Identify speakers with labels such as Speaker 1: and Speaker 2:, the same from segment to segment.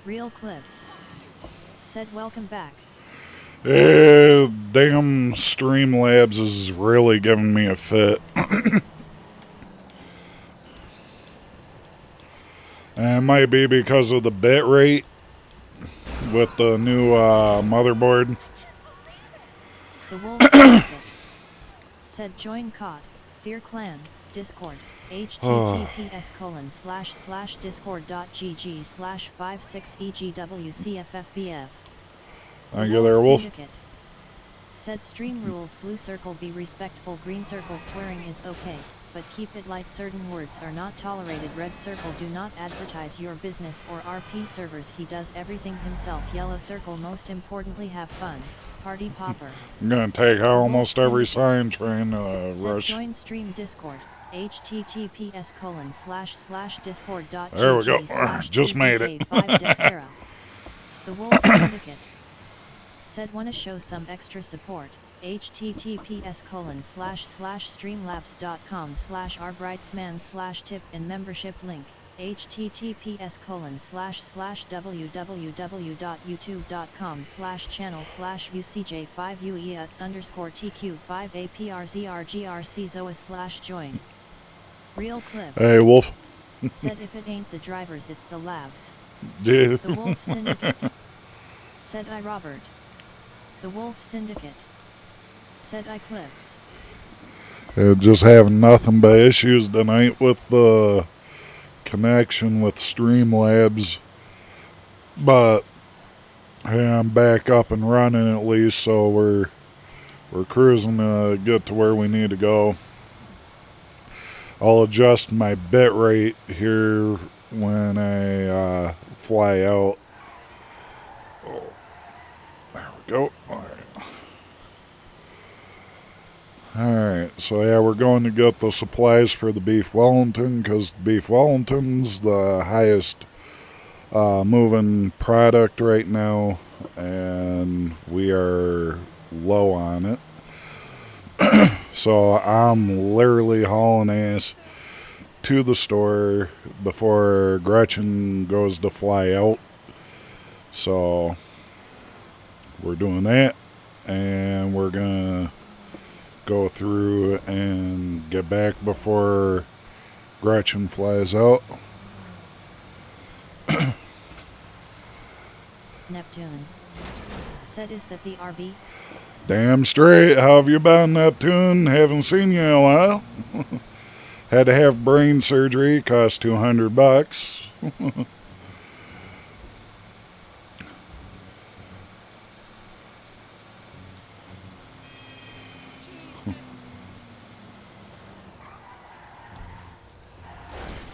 Speaker 1: Real Clips said welcome back.
Speaker 2: Damn Streamlabs is really giving me a fit. And it might be because of the bit rate with the new motherboard.
Speaker 1: The Wolf Syndicate said join COD, Fear Clan, Discord, https://discord.gg/56egwcffbf.
Speaker 2: Thank you there, Wolf.
Speaker 1: Syndicate said stream rules: blue circle be respectful, green circle swearing is okay, but keep it light, certain words are not tolerated, red circle do not advertise your business or RP servers, he does everything himself, yellow circle most importantly have fun, party popper.
Speaker 2: I'm gonna take almost every sign trying to rush.
Speaker 1: Join stream Discord, https://discord.gg/2zk5dexera.
Speaker 2: There we go. Just made it.
Speaker 1: The Wolf Syndicate said wanna show some extra support, https://streamlabs.com/rbrightsman/tip and membership link, https://www.youtube.com/channel/ucj5ueats_tq5aprzrgrc/join. Real Clips
Speaker 2: Hey, Wolf.
Speaker 1: said if it ain't the drivers it's the labs.
Speaker 2: Yeah.
Speaker 1: The Wolf Syndicate said I Robert. The Wolf Syndicate said I Clips.
Speaker 2: Just having nothing but issues tonight with the connection with Streamlabs. But hey, I'm back up and running at least, so we're cruising to get to where we need to go. I'll adjust my bit rate here when I fly out. Oh, there we go. Alright, so yeah, we're going to get the supplies for the beef Wellington, because beef Wellington's the highest moving product right now, and we are low on it. So I'm literally hauling ass to the store before Gretchen goes to fly out. So we're doing that, and we're gonna go through and get back before Gretchen flies out.
Speaker 1: Neptune said is that the RB?
Speaker 2: Damn straight. How have you been, Neptune? Haven't seen you in a while. Had to have brain surgery. Cost $200.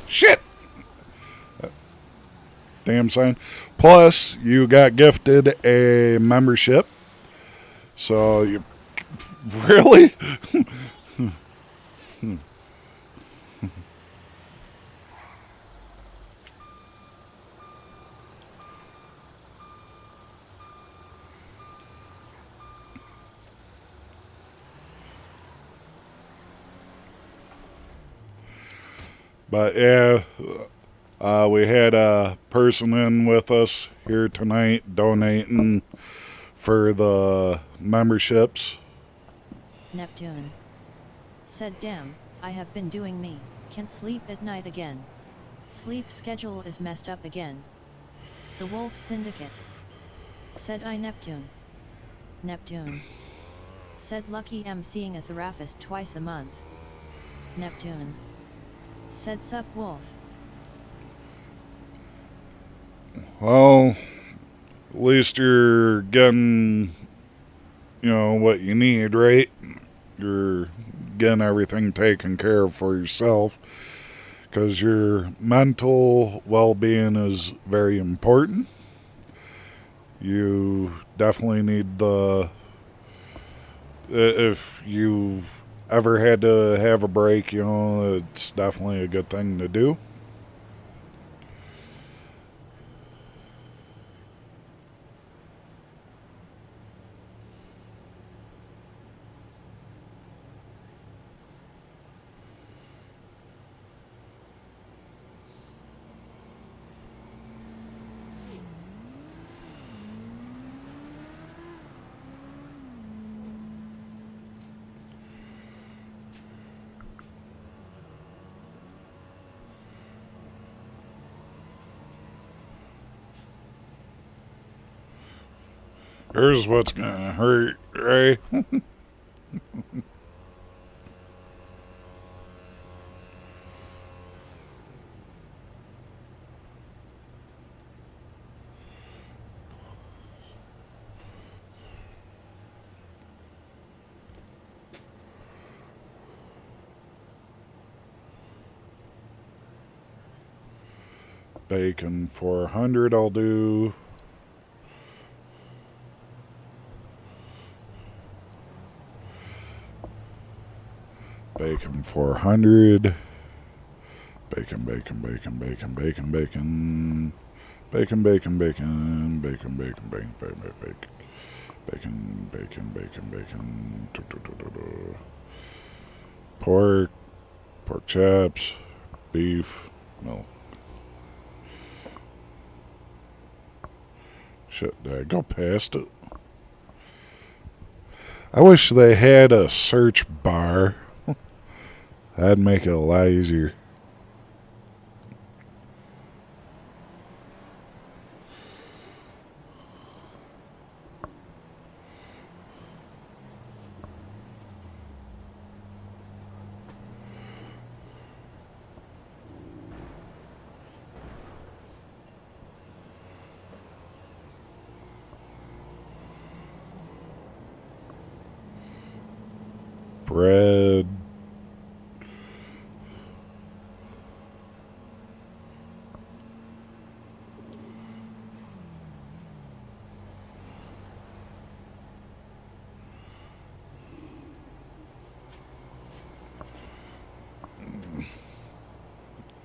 Speaker 2: Shit! Damn sign. Plus, you got gifted a membership. So you really? But yeah, we had a person in with us here tonight donating for the memberships.
Speaker 1: Neptune said damn, I have been doing me, can't sleep at night again. Sleep schedule is messed up again. The Wolf Syndicate said I Neptune. Neptune said lucky I'm seeing a therapist twice a month. Neptune said sup Wolf.
Speaker 2: Well, at least you're getting, what you need, right? You're getting everything taken care of for yourself, because your mental well-being is very important. You definitely need if you've ever had to have a break, it's definitely a good thing to do. Here's what's gonna hurt, right? Bacon 400 I'll do. Bacon 400. Bacon, bacon, bacon, bacon, bacon, bacon. Bacon, bacon, bacon, bacon, bacon, bacon, bacon, bacon. Bacon, bacon, bacon, bacon. Pork, pork chops, beef, milk. Shit, did I go past it? I wish they had a search bar. That'd make it a lot easier. Bread.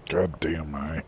Speaker 2: God damn right.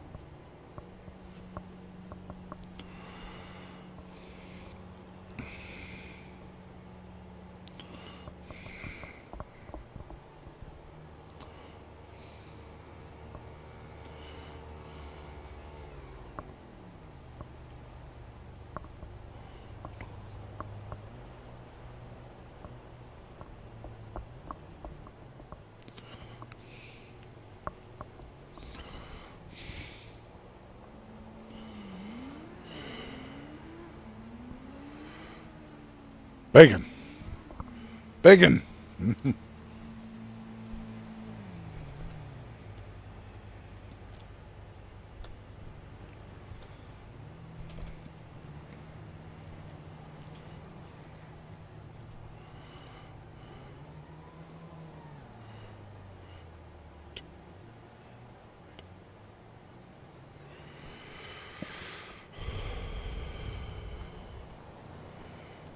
Speaker 2: Bacon. Bacon.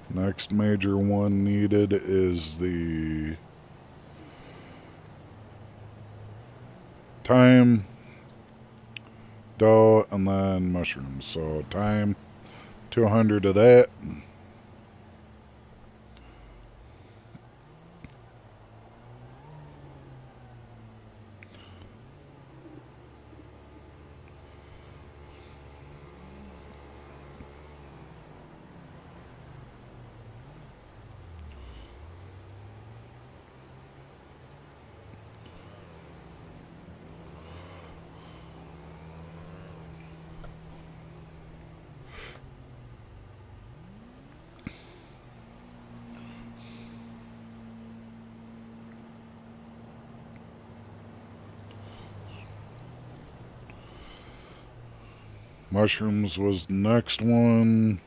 Speaker 2: Next major one needed is the thyme, dough, and then mushrooms. So thyme, 200 of that. Mushrooms was the next one.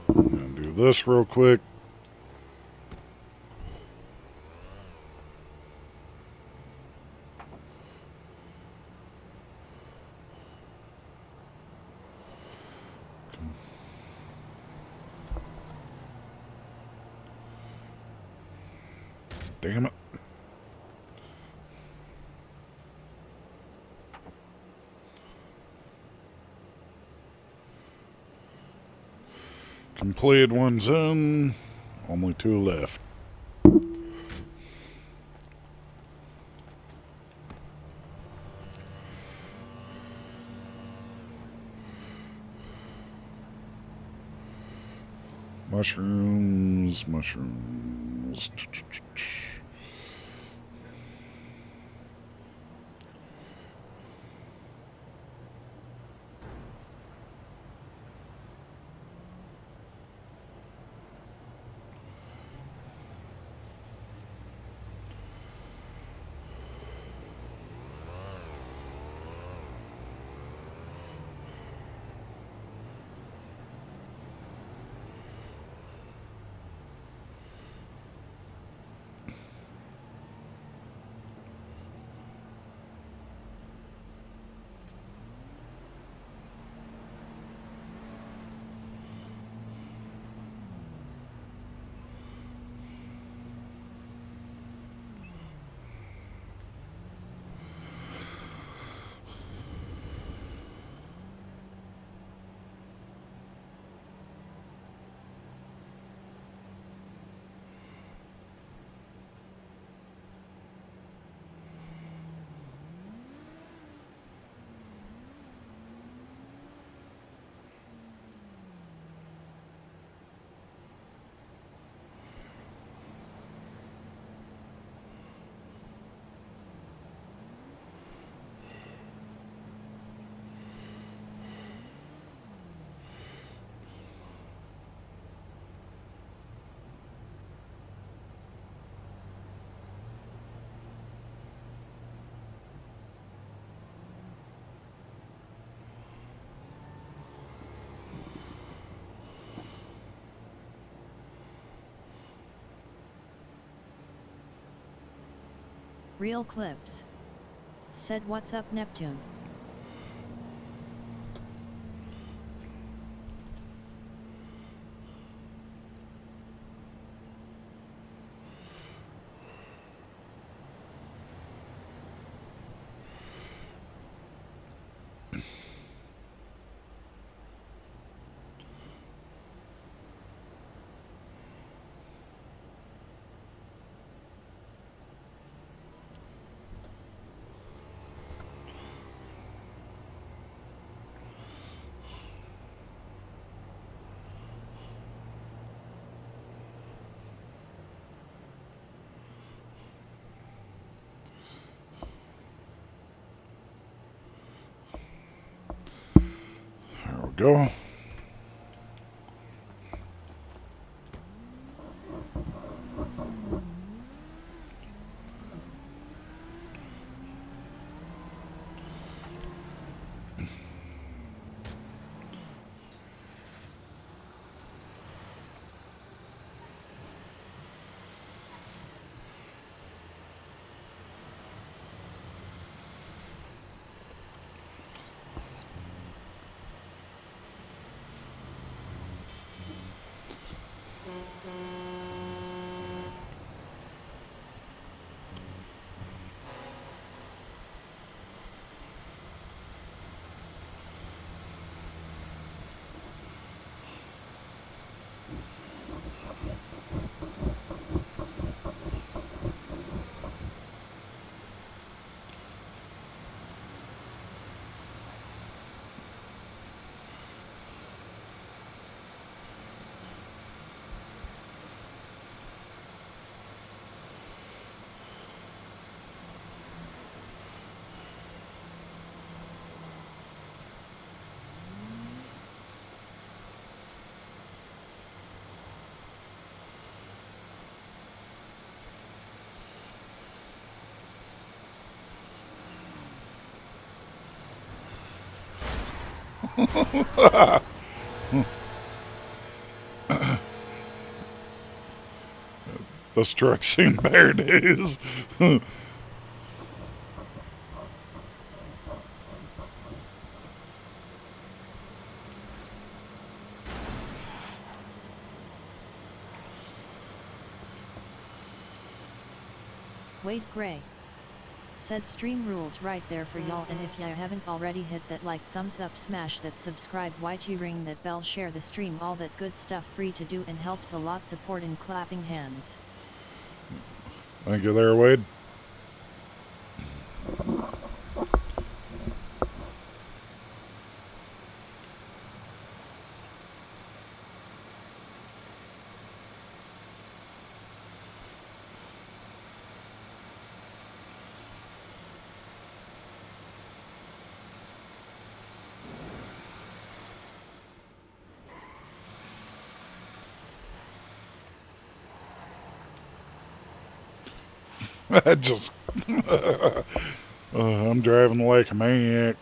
Speaker 2: I'm gonna do this real quick. Damn it. Completed one's in. Only 2 left. Mushrooms, mushrooms.
Speaker 1: Real clips. Said what's up Neptune.
Speaker 2: There we go. This truck's seen better days.
Speaker 1: Wade Gray. Said stream rules right there for y'all, and if ya haven't already, hit that like, thumbs up, smash that subscribe, YT, ring that bell, share the stream, all that good stuff, free to do and helps a lot, support and clapping hands.
Speaker 2: Thank you there, Wade. I just, I'm driving like a maniac.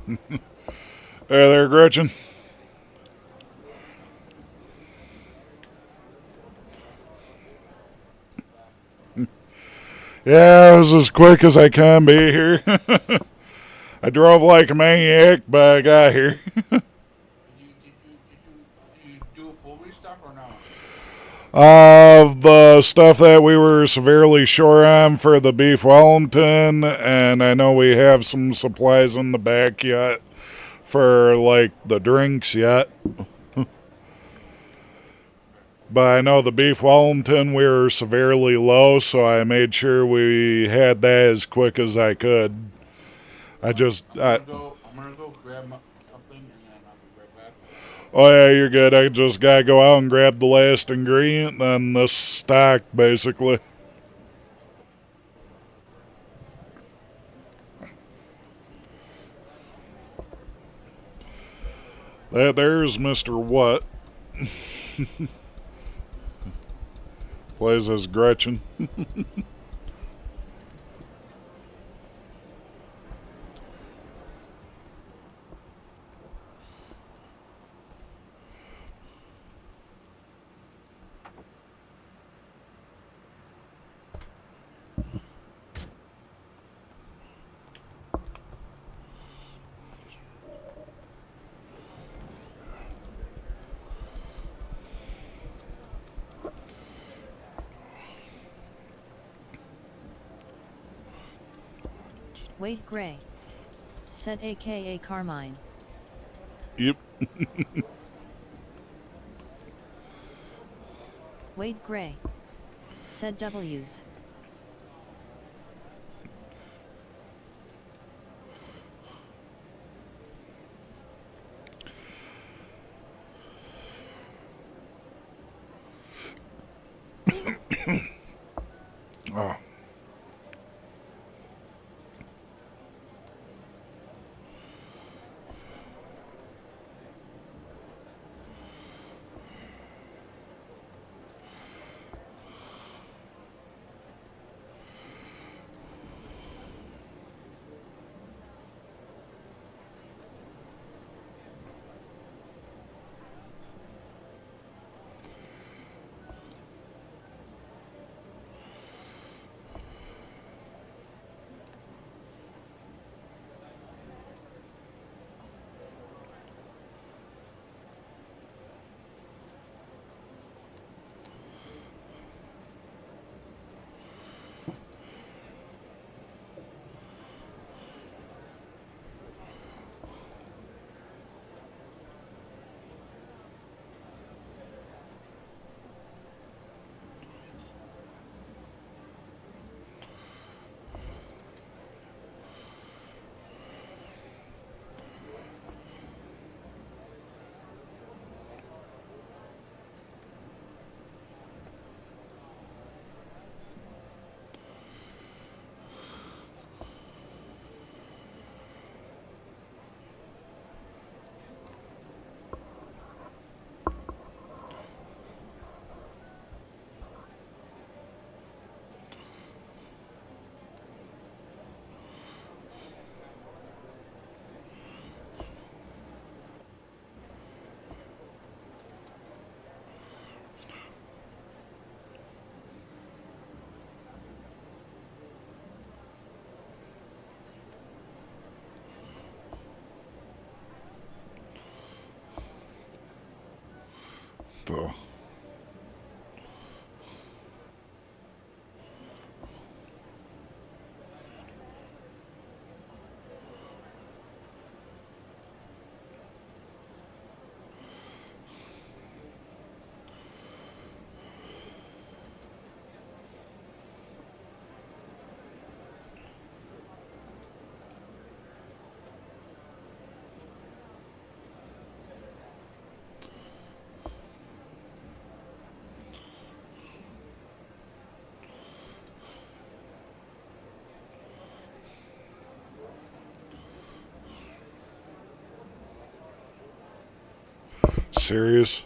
Speaker 2: Hey there, Gretchen. Yeah, it was as quick as I can be here. I drove like a maniac, but I got here.
Speaker 3: Did you do a full restock or no?
Speaker 2: The stuff that we were severely short on for the beef Wellington, and I know we have some supplies in the back yet for like the drinks yet. But I know the beef Wellington we were severely low, so I made sure we had that as quick as I could. I
Speaker 3: Alright,
Speaker 2: just, I,
Speaker 3: I'm gonna go grab something and then I'll be right back.
Speaker 2: oh yeah, you're good. I just gotta go out and grab the last ingredient, then this stock basically. There's Mr. What plays as Gretchen.
Speaker 1: Wade Gray. Said aka Carmine.
Speaker 2: Yep.
Speaker 1: Wade Gray. Said W's.
Speaker 2: Oh. So. Serious?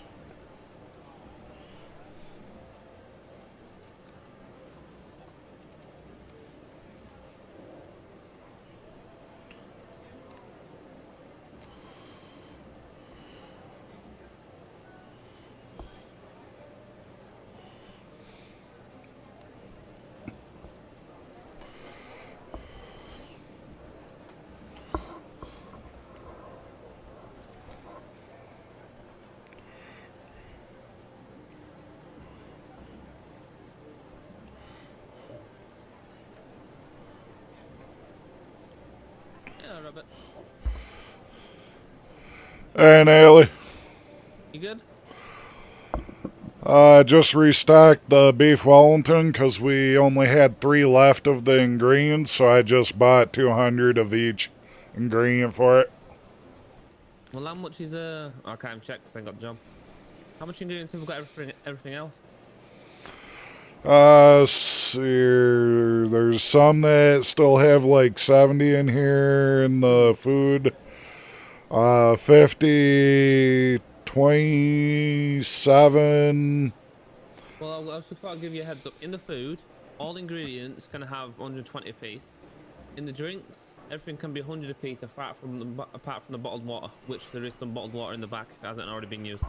Speaker 4: Rabbit.
Speaker 2: Hey, Naily.
Speaker 4: You good?
Speaker 2: Just restocked the beef Wellington because we only had 3 left of the ingredients, so I just bought 200 of each ingredient for it.
Speaker 4: Well, how much is I can't even check because I ain't got the job. How much ingredients have we got everything else?
Speaker 2: There's some that still have like 70 in here in the food. 50, 27.
Speaker 4: Well, I was just about to give you a heads up. In the food, all ingredients can have 120 a piece. In the drinks, everything can be 100 a piece apart from the bottled water, which there is some bottled water in the back if it hasn't already been used.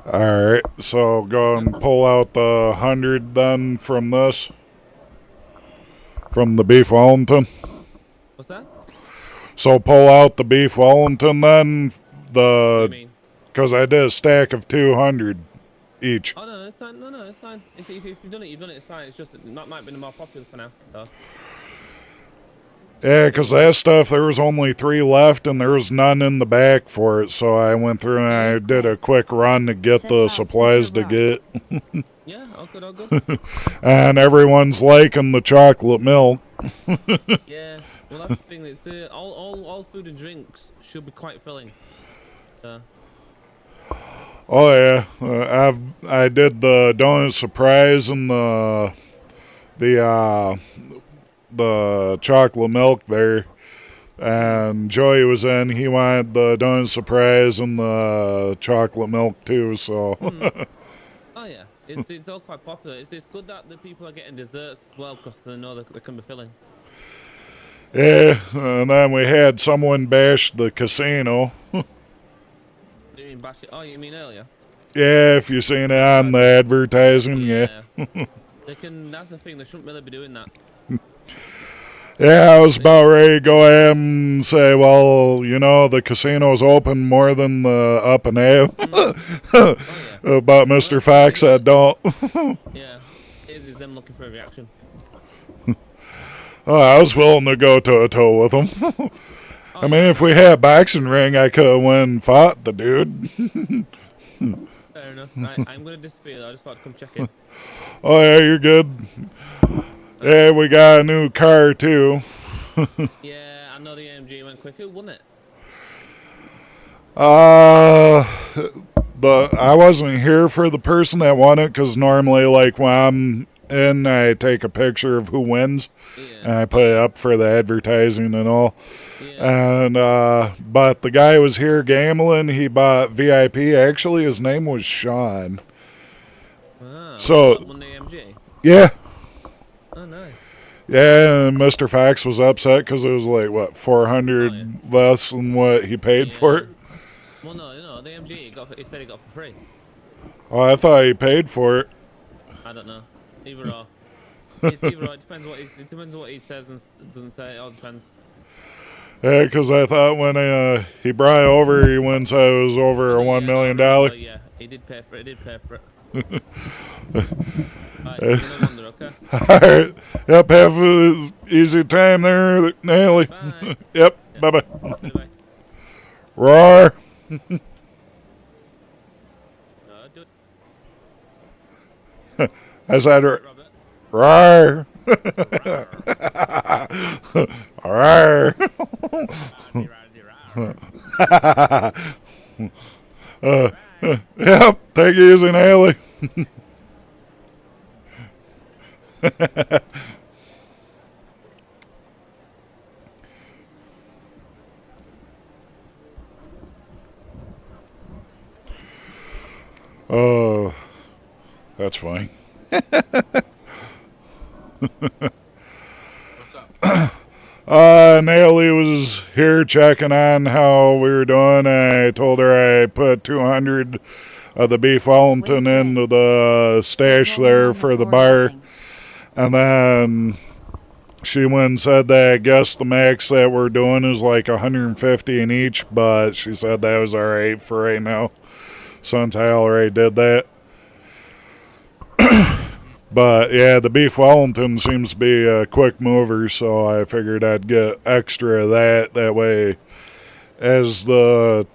Speaker 2: Alright, so go and pull out the 100 then from this. From the beef Wellington.
Speaker 4: What's that?
Speaker 2: So pull out the beef Wellington then.
Speaker 4: What do you mean?
Speaker 2: Because I did a stack of 200 each.
Speaker 4: Oh no, it's fine. No, it's fine. If you've done it, you've done it. It's fine. It's just that that might be the more popular for now. So.
Speaker 2: Yeah, because that stuff, there was only 3 left, and there was none in the back for it, so I went through and I did a quick run to get the supplies to get.
Speaker 4: Yeah, all good, all good.
Speaker 2: And everyone's liking the chocolate milk.
Speaker 4: Yeah, well that's the thing. It's all food and drinks should be quite filling.
Speaker 2: Oh yeah, I did the donut surprise and the chocolate milk there, and Joey was in. He wanted the donut surprise and the chocolate milk too. So.
Speaker 4: Oh yeah, it's all quite popular. It's good that the people are getting desserts as well because they know they can be filling.
Speaker 2: Yeah, and then we had someone bash the casino.
Speaker 4: You mean bash it? Oh, you mean earlier?
Speaker 2: Yeah, if you seen it on the advertising, yeah.
Speaker 4: They can. That's the thing. They shouldn't really be doing that.
Speaker 2: Yeah, I was about ready to go ahead and say, well, you know, the casino's open more than the up and up.
Speaker 4: Oh, yeah.
Speaker 2: But Mr. Fox said don't.
Speaker 4: Yeah, it is them looking for a reaction.
Speaker 2: Oh, I was willing to go toe-to-toe with him. I mean, if we had a boxing ring, I could have went and fought the dude.
Speaker 4: Fair enough. I'm going to disappear. I just thought to come check in.
Speaker 2: Oh, yeah, you're good. Yeah, we got a new car, too.
Speaker 4: Yeah, I know the AMG went quick. Who won it?
Speaker 2: But I wasn't here for the person that won it, because normally, like, when I'm in, I take a picture of who wins, and I put it up for the advertising and all. Yeah. And but the guy was here gambling. He bought VIP. Actually, his name was Sean. So
Speaker 4: won the AMG.
Speaker 2: Yeah.
Speaker 4: Oh, nice.
Speaker 2: Yeah, and Mr. Fox was upset because it was like, what, 400 less than what he paid for it?
Speaker 4: Well, no, the AMG he said he got for free.
Speaker 2: Oh, I thought he paid for it.
Speaker 4: I don't know. Either or. It's either or. It depends what he says and doesn't say. It all depends.
Speaker 2: Yeah, because I thought when he brought it over, he went it was over $1 million.
Speaker 4: Yeah, he did pay for it. He did pay for it. Alright, no wonder, okay?
Speaker 2: Alright. Yep, have an easy time there, Naily.
Speaker 4: Bye.
Speaker 2: Yep, bye-bye.
Speaker 4: Bye-bye.
Speaker 2: Roar.
Speaker 4: Do it.
Speaker 2: I said,
Speaker 4: Robert.
Speaker 2: roar. Roar. Yep, take it easy, Naily. Oh, that's funny. Naily was here checking on how we were doing. I told her I put 200 of the beef Wellington into the stash there for the bar. And then she went and said that I guess the max that we're doing is like 150 in each, but she said that was alright for right now, since I already did that. But yeah, the beef Wellington seems to be a quick mover, so I figured I'd get extra of that. That way, as the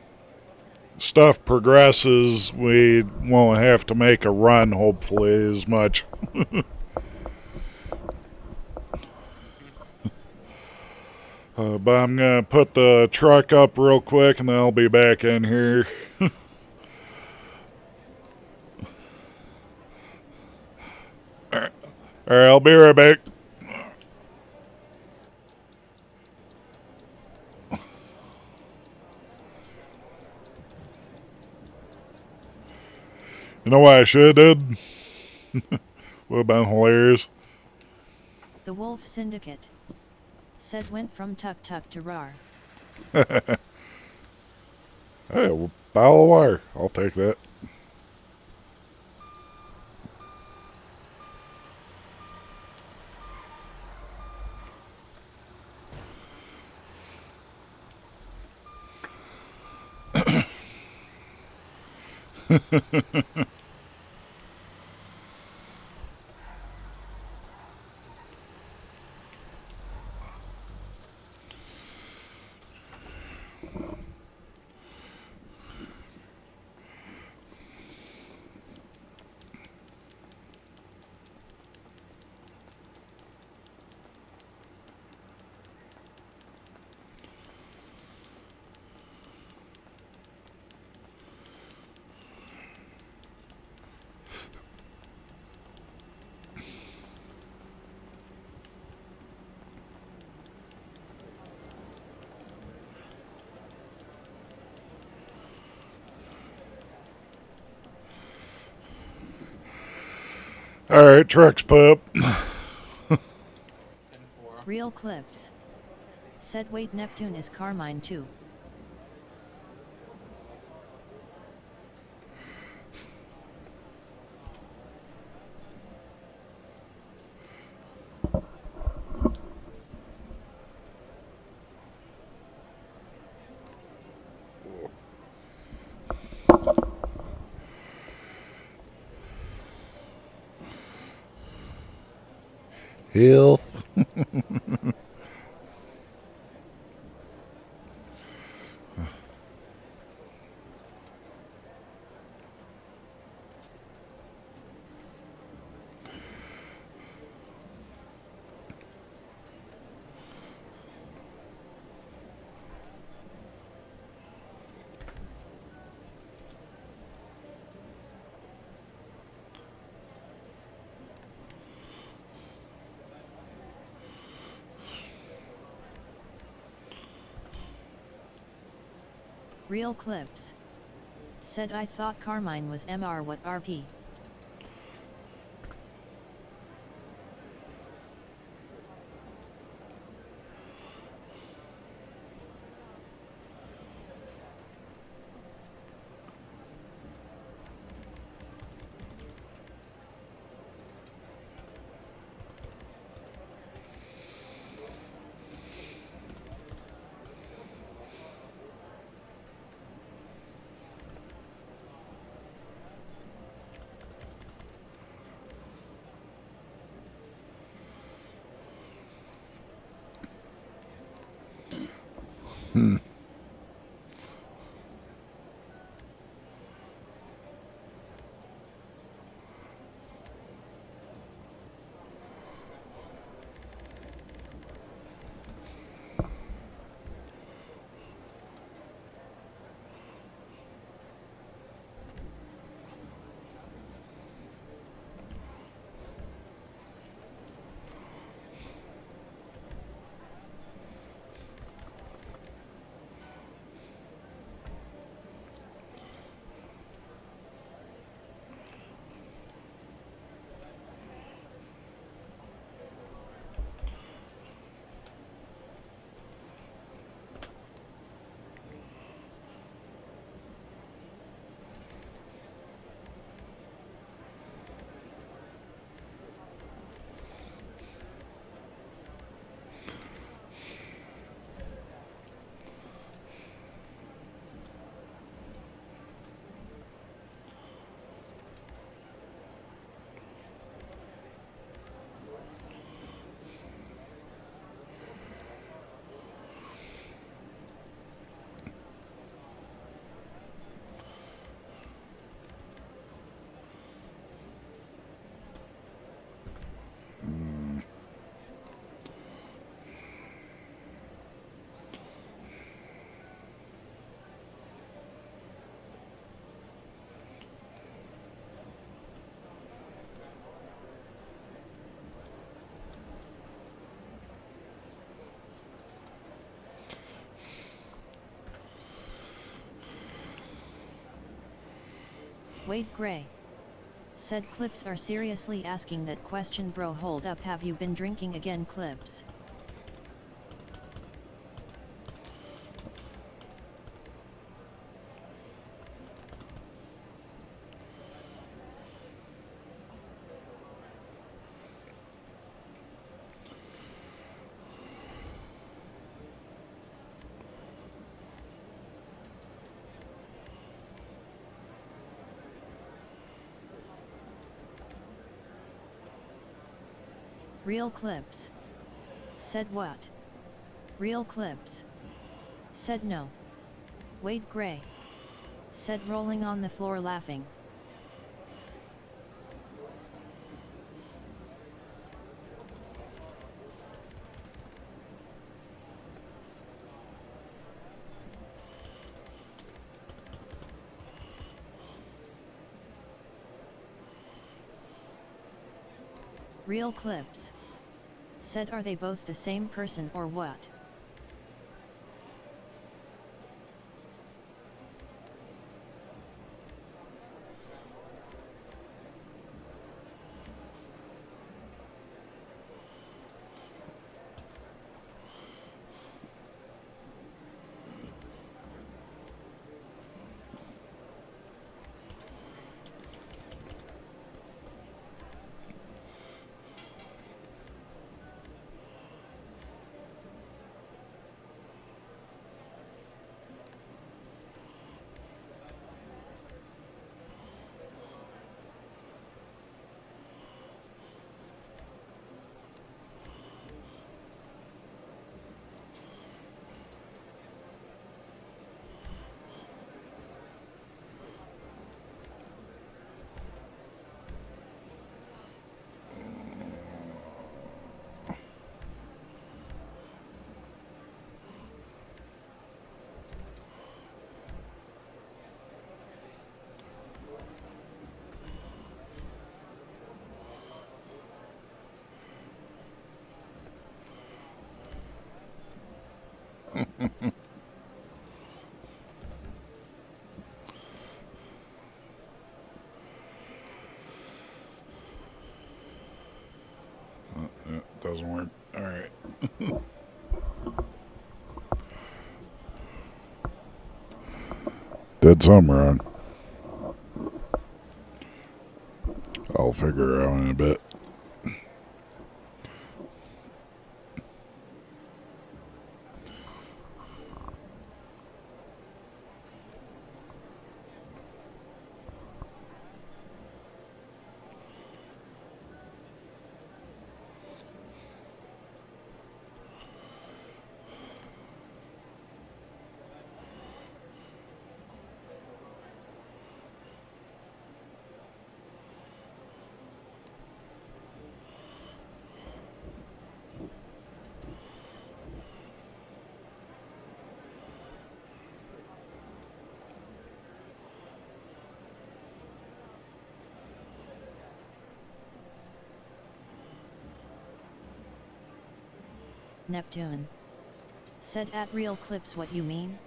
Speaker 2: stuff progresses, we won't have to make a run, hopefully, as much. But I'm going to put the truck up real quick, and then I'll be back in here. Alright, I'll be right back. You know what I should have did? Would have been hilarious.
Speaker 1: The Wolf Syndicate said went from Tuk Tuk to RAR.
Speaker 2: Hey, a bottle of water. I'll take that. Alright, truck's put up.
Speaker 3: 10-4.
Speaker 1: Real Clips said wait Neptune is Carmine too.
Speaker 2: Health.
Speaker 1: Real Clips said I thought Carmine was MR what RP. Wait Gray. Said Clips are seriously asking that question bro, hold up, have you been drinking again Clips? Real Clips. Said what? Real Clips. Said no. Wait Gray. Said rolling on the floor laughing. Real Clips. Said are they both the same person or what?
Speaker 2: Doesn't work. Alright. Did some wrong. I'll figure it out in a bit.
Speaker 1: Neptune. Said at Real Clips what you mean?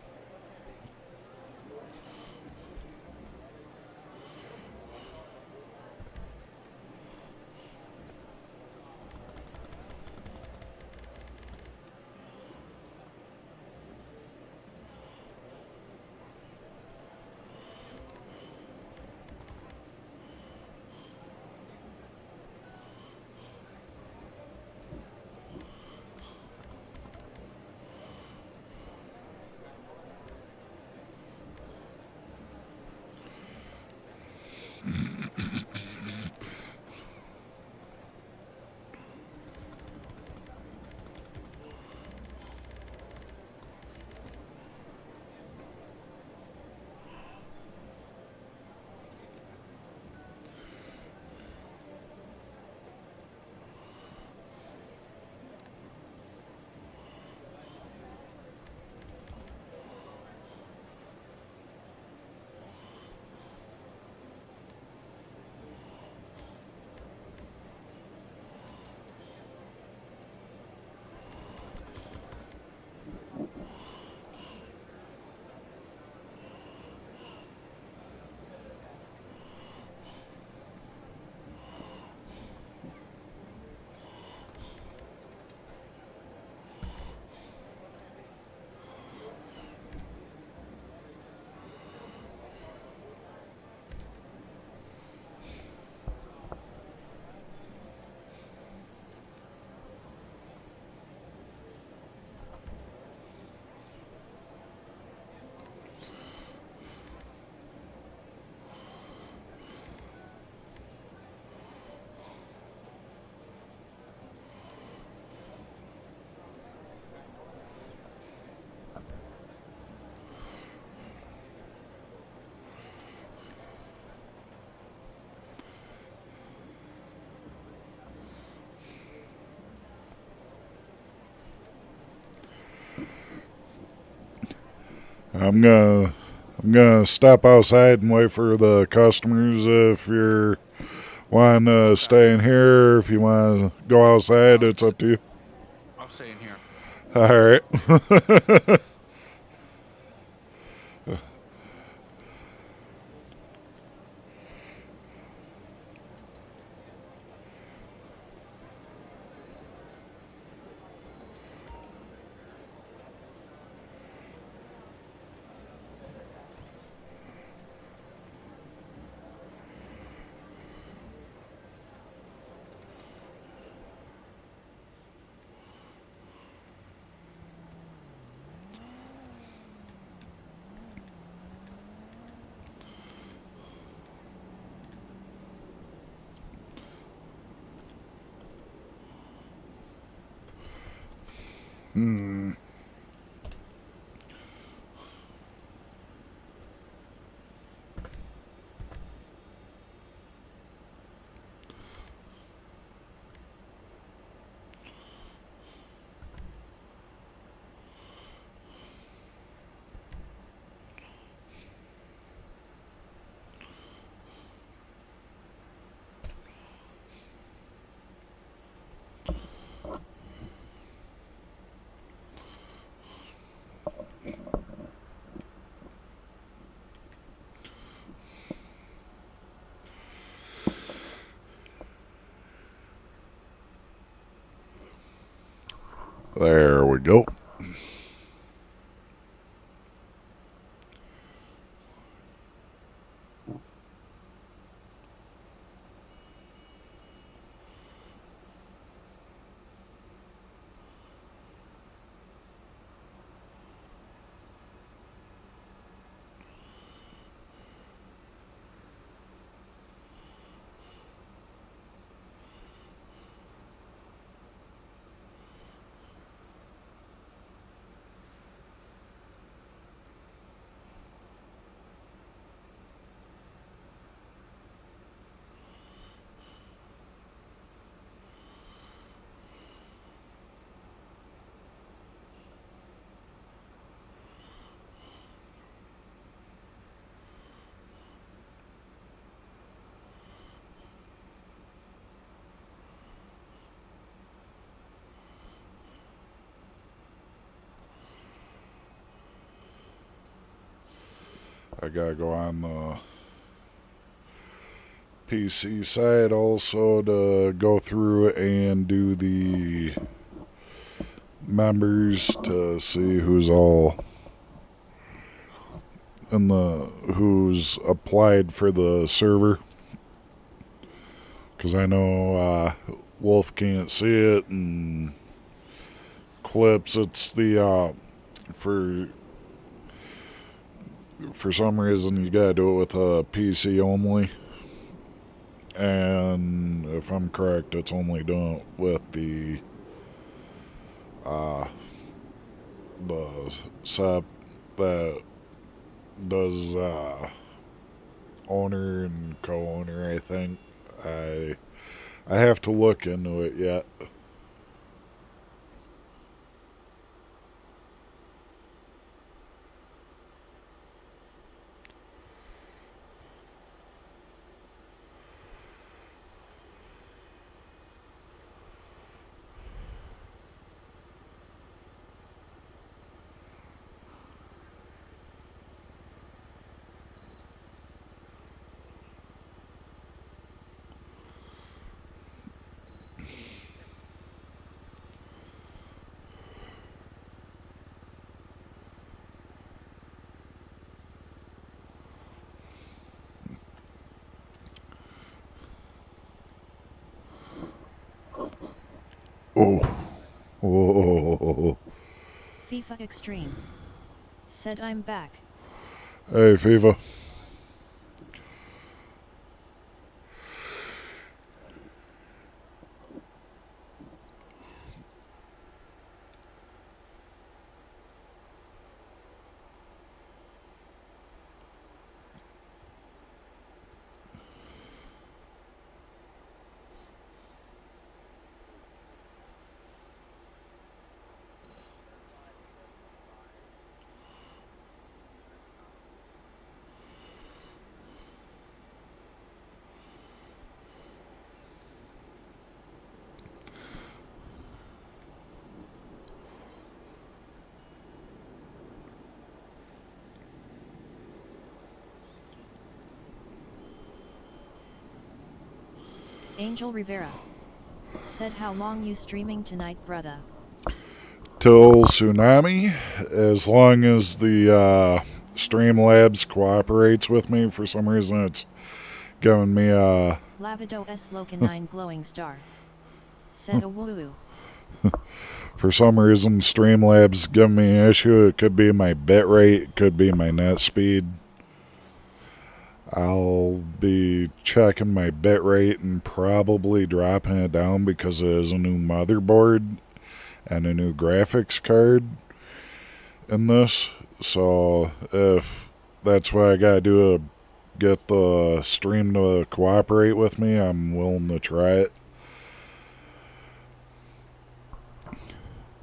Speaker 2: I'm gonna step outside and wait for the customers. If you're wanting to stay in here, if you want to go outside, it's up to you.
Speaker 3: I'll stay in here.
Speaker 2: All right. Hmm. There we go. I gotta go on the PC side also to go through and do the members to see who's all in the who's applied for the server, because I know Wolf can't see it, and Clips, it's the for some reason you gotta do it with a PC only, and if I'm correct, it's only done with the SEP that does owner and co-owner. I think I have to look into it yet. Oh, whoa.
Speaker 1: FIFA Extreme. Said I'm back.
Speaker 2: Hey, FIFA.
Speaker 1: Angel Rivera said, how long you streaming tonight, brother?
Speaker 2: Till Tsunami, as long as the Streamlabs cooperates with me. For some reason, it's giving me a...
Speaker 1: Lavido S Locanine glowing star said a woo.
Speaker 2: For some reason, Streamlabs giving me an issue. It could be my bitrate, it could be my net speed. I'll be checking my bitrate and probably dropping it down because it is a new motherboard and a new graphics card in this. So if that's what I gotta do to get the stream to cooperate with me, I'm willing to try it.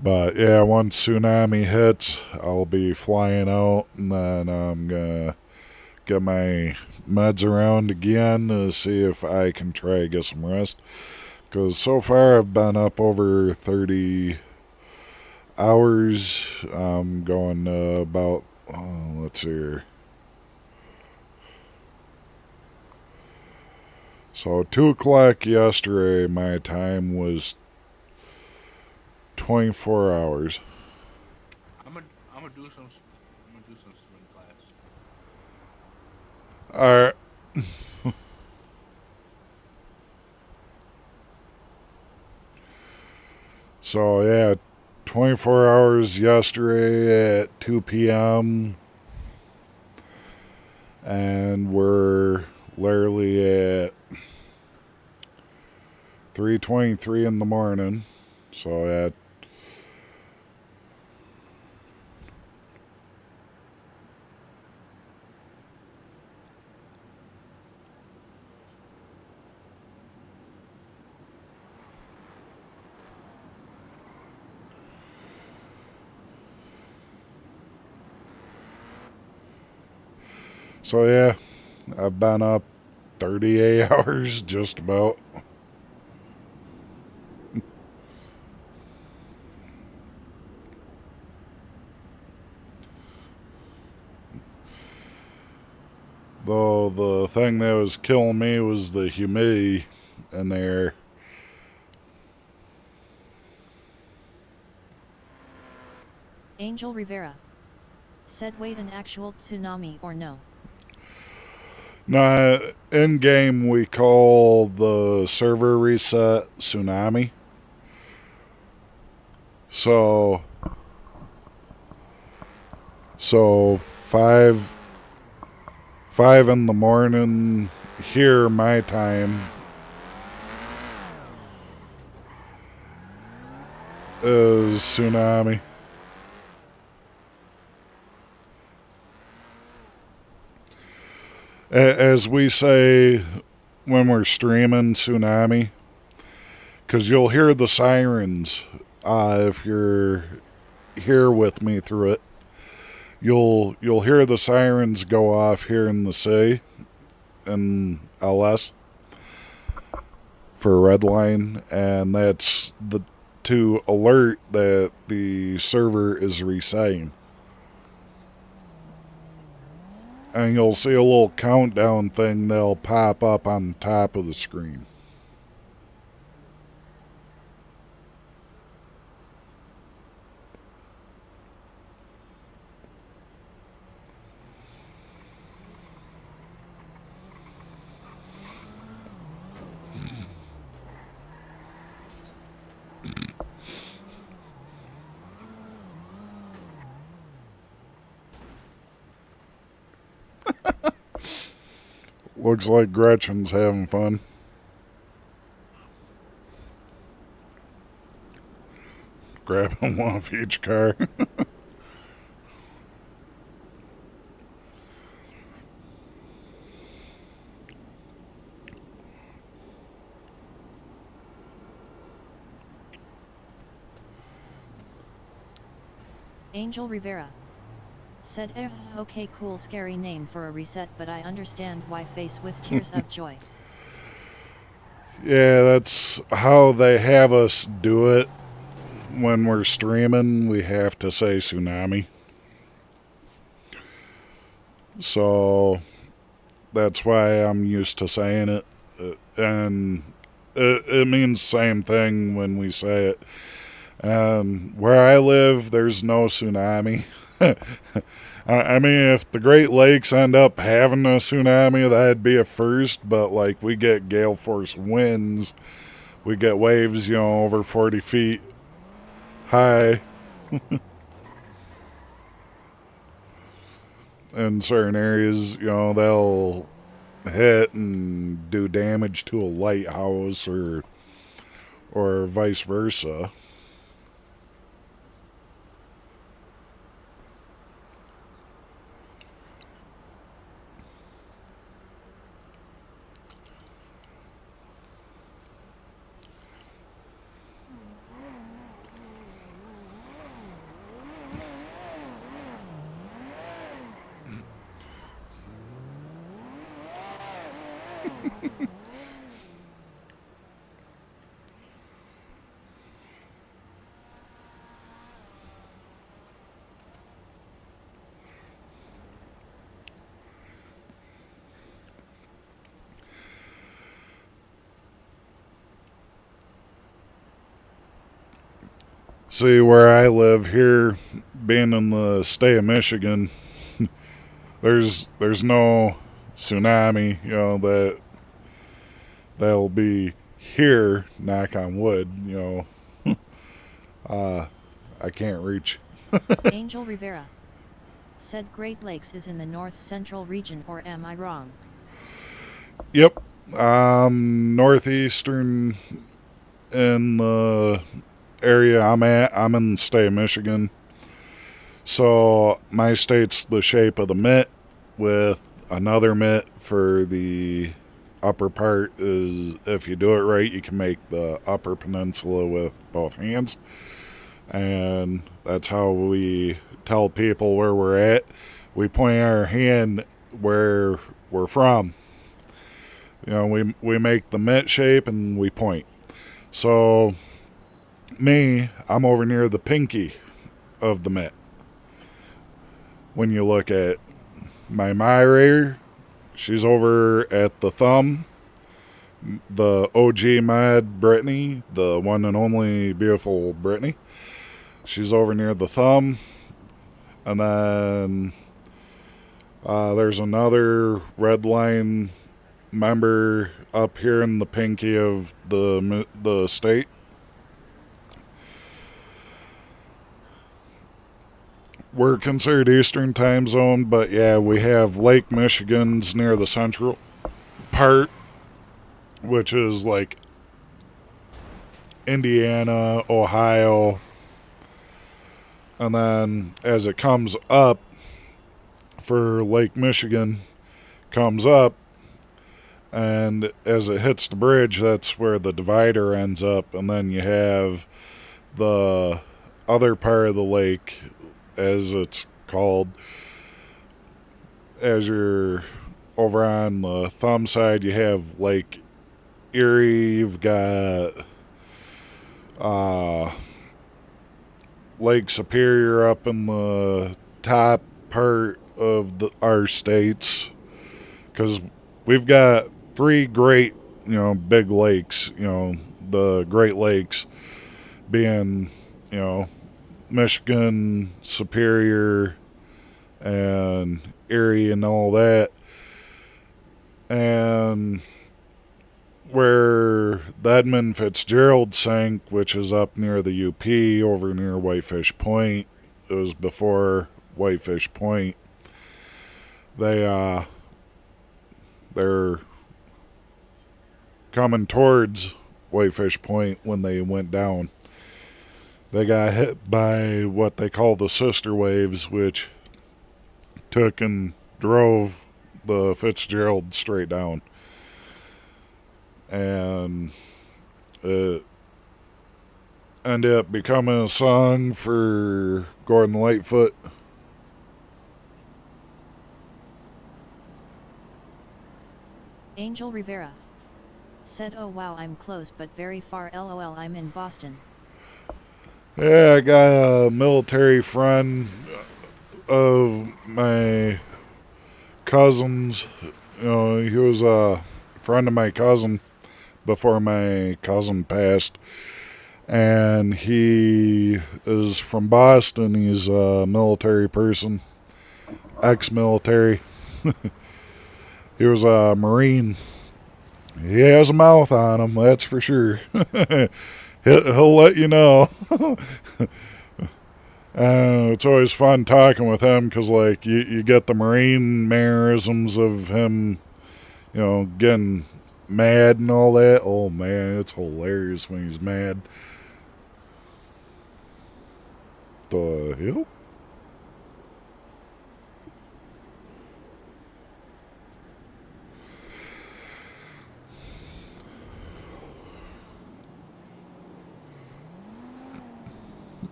Speaker 2: But yeah, once Tsunami hits, I'll be flying out, and then I'm gonna get my meds around again to see if I can try to get some rest. Because so far I've been up over 30 hours. I'm going about, let's see here. So 2 o'clock yesterday, my time was 24 hours.
Speaker 3: I'm gonna do some swim class.
Speaker 2: Alright. So yeah, 24 hours yesterday at 2 p.m. And we're literally at 3:23 in the morning. So at So yeah, I've been up 38 hours just about. Though the thing that was killing me was the humidity in the air.
Speaker 1: Angel Rivera said, wait, an actual tsunami or no?
Speaker 2: Now, in game, we call the server reset Tsunami. So 5 in the morning here, my time, is Tsunami. As we say when we're streaming Tsunami, because you'll hear the sirens if you're here with me through it. You'll hear the sirens go off here in the city in LS for Redline, and that's to alert that the server is resetting. And you'll see a little countdown thing that'll pop up on the top of the screen. Looks like Gretchen's having fun. Grabbing one off each car.
Speaker 1: Angel Rivera said, okay, cool, scary name for a reset, but I understand why, face with tears of joy.
Speaker 2: Yeah, that's how they have us do it. When we're streaming, we have to say Tsunami. So that's why I'm used to saying it. And it means same thing when we say it. Where I live, there's no tsunami. I mean, if the Great Lakes end up having a tsunami, that'd be a first, but like we get gale force winds, we get waves, over 40 feet high in certain areas, they'll hit and do damage to a lighthouse or vice versa. See, where I live here, being in the state of Michigan, there's no tsunami, that'll be here, knock on wood, I can't reach.
Speaker 1: Angel Rivera said Great Lakes is in the north central region, or am I wrong?
Speaker 2: Yep. Northeastern in the area I'm at. I'm in the state of Michigan. So my state's the shape of the mitt, with another mitt for the upper part. Is if you do it right, you can make the upper peninsula with both hands. And that's how we tell people where we're at. We point our hand where we're from. We make the mitt shape and we point. So I'm over near the pinky of the mitt. When you look at my moderator, she's over at the thumb. The OG mod Brittany, the one and only beautiful Brittany, she's over near the thumb. And then there's another Redline member up here in the pinky of the state. We're considered Eastern time zone, but yeah, we have Lake Michigan's near the central part, which is like Indiana, Ohio. And then as it comes up for Lake Michigan, comes up, and as it hits the bridge, that's where the divider ends up. And then you have the other part of the lake, as it's called, as you're over on the thumb side, you have Lake Erie, you've got Lake Superior up in the top part of our states, because we've got three great, big lakes, the Great Lakes being, Michigan, Superior, and Erie and all that. And where the Edmund Fitzgerald sank, which is up near the UP over near Whitefish Point, it was before Whitefish Point. They're coming towards Whitefish Point when they went down. They got hit by what they call the sister waves, which took and drove the Fitzgerald straight down. And it ended up becoming a song for Gordon Lightfoot.
Speaker 1: Angel Rivera said, "Oh wow, I'm close but very far, lol, I'm in Boston."
Speaker 2: Yeah, I got a military friend of my cousin's. He was a friend of my cousin before my cousin passed. And he is from Boston. He's a military person, ex-military. He was a Marine. He has a mouth on him, that's for sure. He'll let you know. It's always fun talking with him because, like, you get the Marine mannerisms of him, getting mad and all that. Oh, man, it's hilarious when he's mad. The hell?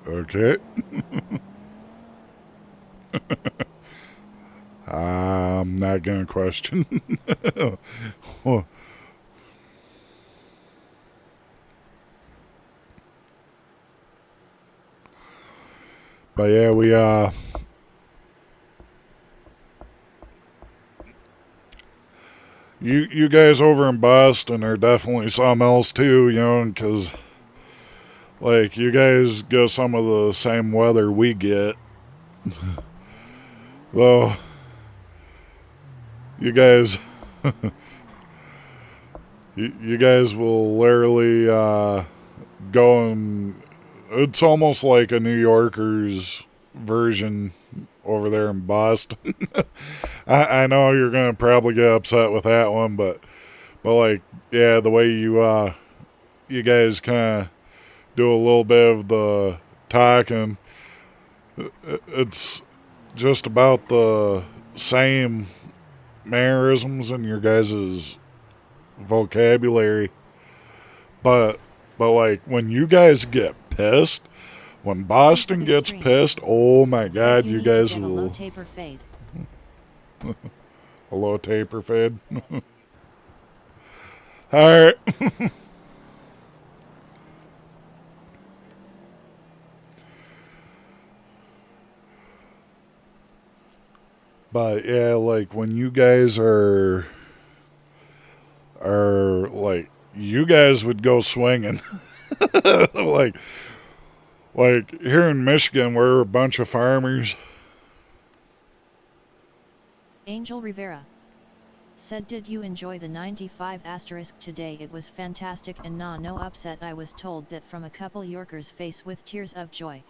Speaker 2: Okay. I'm not going to question. But yeah, you guys over in Boston are definitely something else too, because like you guys get some of the same weather we get. Though you guys you guys will literally go and it's almost like a New Yorker's version over there in Boston. I know you're gonna probably get upset with that one, but like, yeah, the way you guys kind of do a little bit of the talking, it's just about the same mannerisms in your guys' vocabulary, but like when you guys get pissed, when Boston gets pissed, oh my God, you guys will.
Speaker 1: A low taper fade.
Speaker 2: A low taper fade. All right. But yeah, like when you guys are like you guys would go swinging. like here in Michigan, we're a bunch of farmers.
Speaker 1: Angel Rivera said, did you enjoy the 95 asterisk today? It was fantastic and no upset. I was told that from a couple Yorkers face with tears of joy.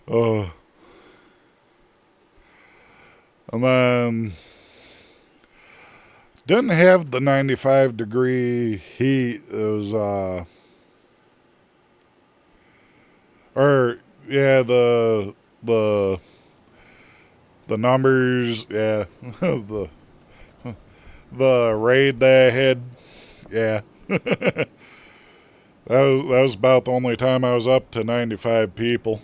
Speaker 2: Oh. And then didn't have the 95-degree heat. It was or yeah, the numbers, yeah. the raid that I had, yeah. that was about the only time I was up to 95 people.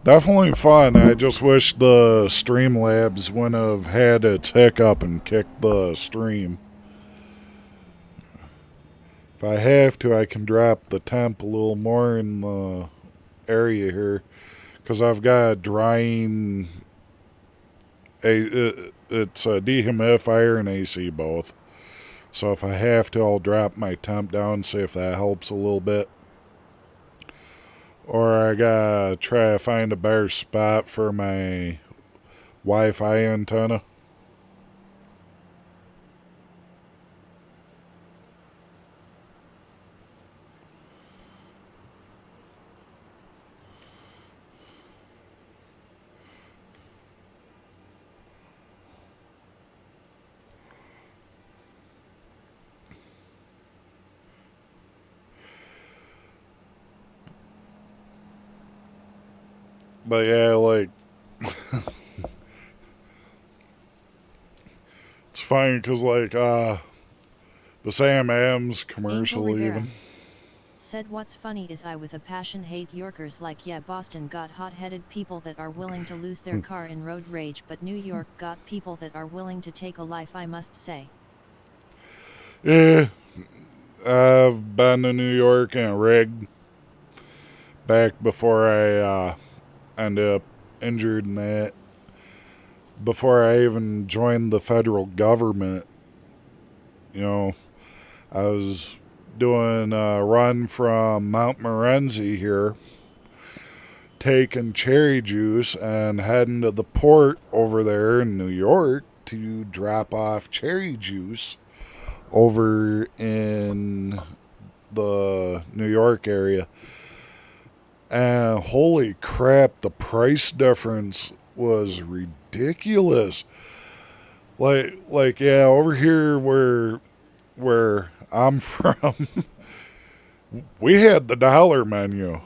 Speaker 2: Definitely fun. I just wish the Streamlabs wouldn't have had its hiccup and kicked the stream. If I have to, I can drop the temp a little more in the area here. Because I've got a drying... It's a dehumidifier and AC both. So if I have to, I'll drop my temp down, see if that helps a little bit. Or I gotta try to find a better spot for my Wi-Fi antenna. But yeah, like, it's funny because, like, the Sam Adams commercial even.
Speaker 1: Said what's funny is I with a passion hate Yorkers like yeah Boston got hot-headed people that are willing to lose their car in road rage, but New York got people that are willing to take a life, I must say.
Speaker 2: Yeah, I've been to New York and rigged. back before I ended up injured in that. Before I even joined the federal government, you know, I was doing a run from Mount Morenzi here, taking cherry juice and heading to the port over there in New York to drop off cherry juice over in the New York area. And holy crap, the price difference was ridiculous. Like yeah, over here where I'm from, we had the dollar menu.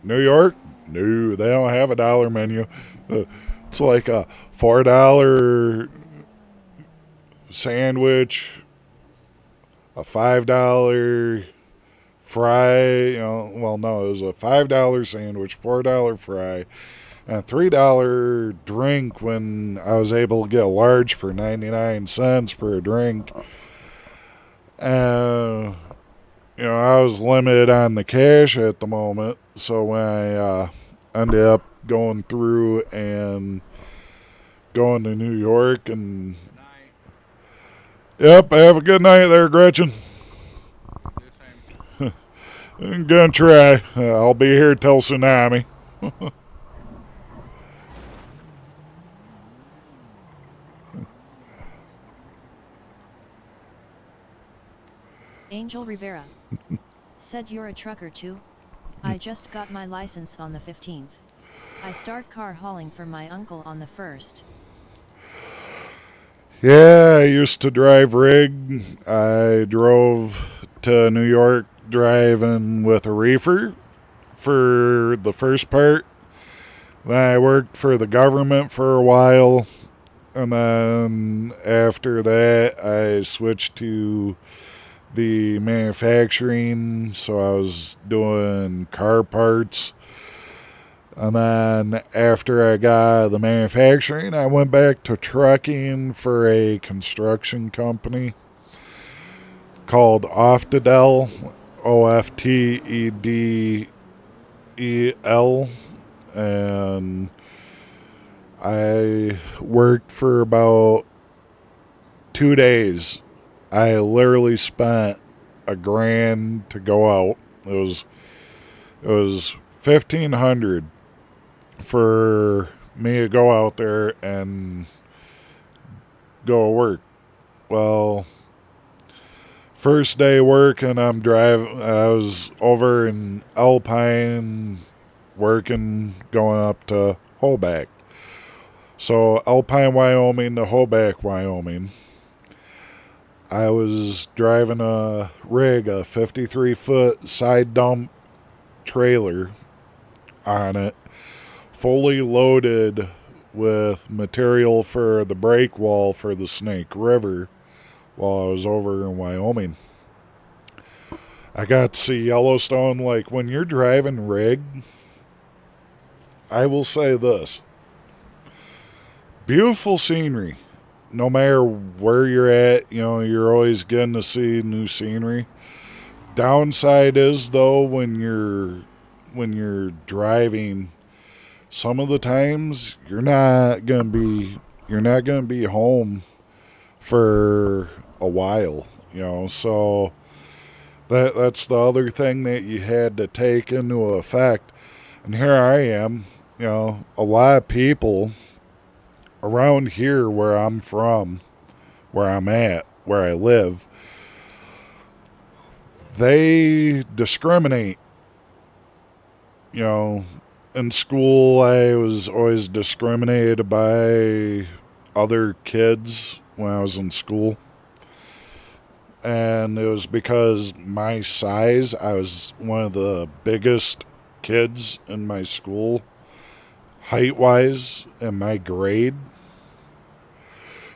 Speaker 2: New York, no, they don't have a dollar menu. It's like a $4 sandwich, a $5 fry. Well, no, it was a $5 sandwich, $4 fry, and a $3 drink when I was able to get a large for 99 cents per drink. I was limited on the cash at the moment, so when I ended up going through and going to New York, and yep, have a good night there, Gretchen. I'm gonna try. I'll be here till tsunami.
Speaker 1: Angel Rivera said you're a trucker too? I just got my license on the 15th. I start car hauling for my uncle on the 1st.
Speaker 2: Yeah, I used to drive rig. I drove to New York driving with a reefer for the first part. Then I worked for the government for a while. And then after that, I switched to the manufacturing. So I was doing car parts. And then after I got the manufacturing, I went back to trucking for a construction company called Oftedel, Oftedel. And I worked for about 2 days. I literally spent $1,000 to go out. It was 1,500 for me to go out there and go to work. Well, first day working, I was over in Alpine working, going up to Holbach. So Alpine, Wyoming to Holbach, Wyoming. I was driving a rig, a 53-foot side dump trailer on it, fully loaded with material for the break wall for the Snake River while I was over in Wyoming. I got to see Yellowstone. Like, when you're driving rig, I will say this. Beautiful scenery. No matter where you're at, you're always getting to see new scenery. Downside is, though, when you're driving, some of the times you're not gonna be home for a while, so that's the other thing that you had to take into effect. And here I am, a lot of people around here where I'm from, where I'm at, where I live, they discriminate. In school, I was always discriminated by other kids when I was in school. And it was because my size. I was one of the biggest kids in my school, height-wise, in my grade.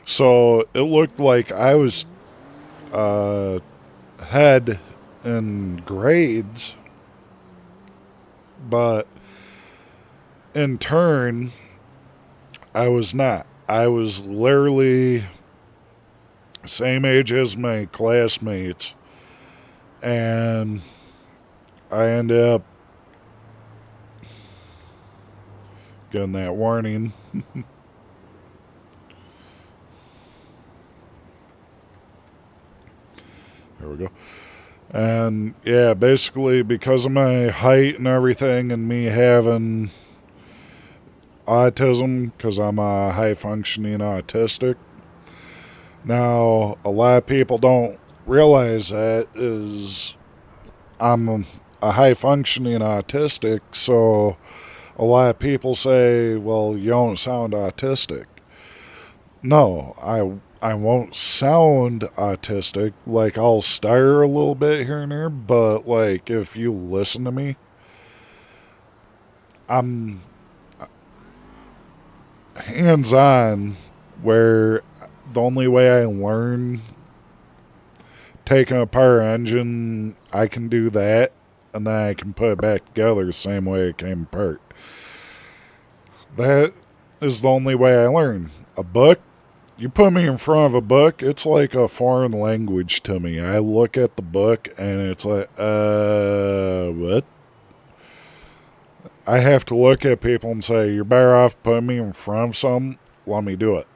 Speaker 2: So it looked like I was ahead in grades, but in turn, I was not. I was literally same age as my classmates, and I ended up Getting that warning. There we go. And yeah, basically because of my height and everything and me having autism, because I'm a high functioning autistic. Now, a lot of people don't realize that is I'm a high functioning autistic, so a lot of people say, well, you don't sound autistic. No, I won't sound autistic. Like, I'll stutter a little bit here and there, but, like, if you listen to me, I'm hands on, where the only way I learn taking apart an engine, I can do that, and then I can put it back together the same way it came apart. That is the only way I learn. A book, you put me in front of a book, it's like a foreign language to me. I look at the book and it's like, what? I have to look at people and say, you're better off putting me in front of something, let me do it.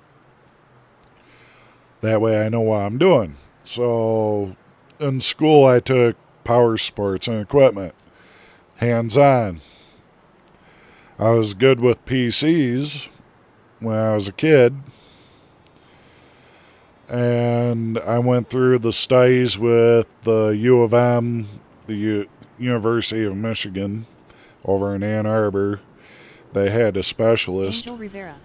Speaker 2: That way I know what I'm doing. So in school I took power sports and equipment. Hands on. I was good with PCs when I was a kid. And I went through the studies with the U of M, the University of Michigan, over in Ann Arbor. They had a specialist.
Speaker 1: Angel Rivera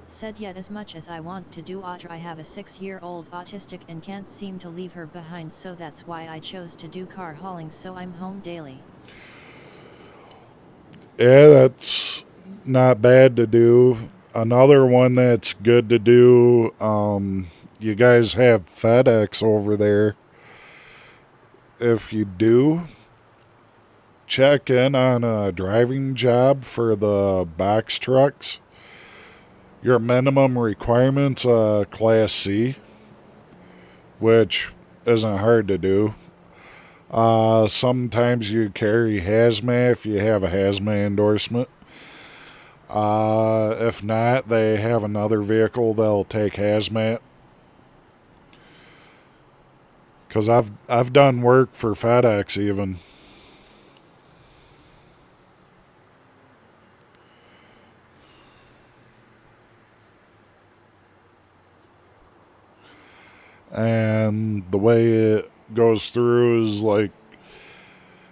Speaker 1: said, yet as much as I want to do auto, I have a 6-year-old autistic and can't seem to leave her behind, so that's why I chose to do car hauling, so I'm home daily.
Speaker 2: Yeah, that's not bad to do. Another one that's good to do, you guys have FedEx over there. If you do, check in on a driving job for the box trucks. Your minimum requirements, Class C, which isn't hard to do. Sometimes you carry hazmat if you have a hazmat endorsement. If not, they have another vehicle that'll take hazmat. Because I've done work for FedEx even. And the way it goes through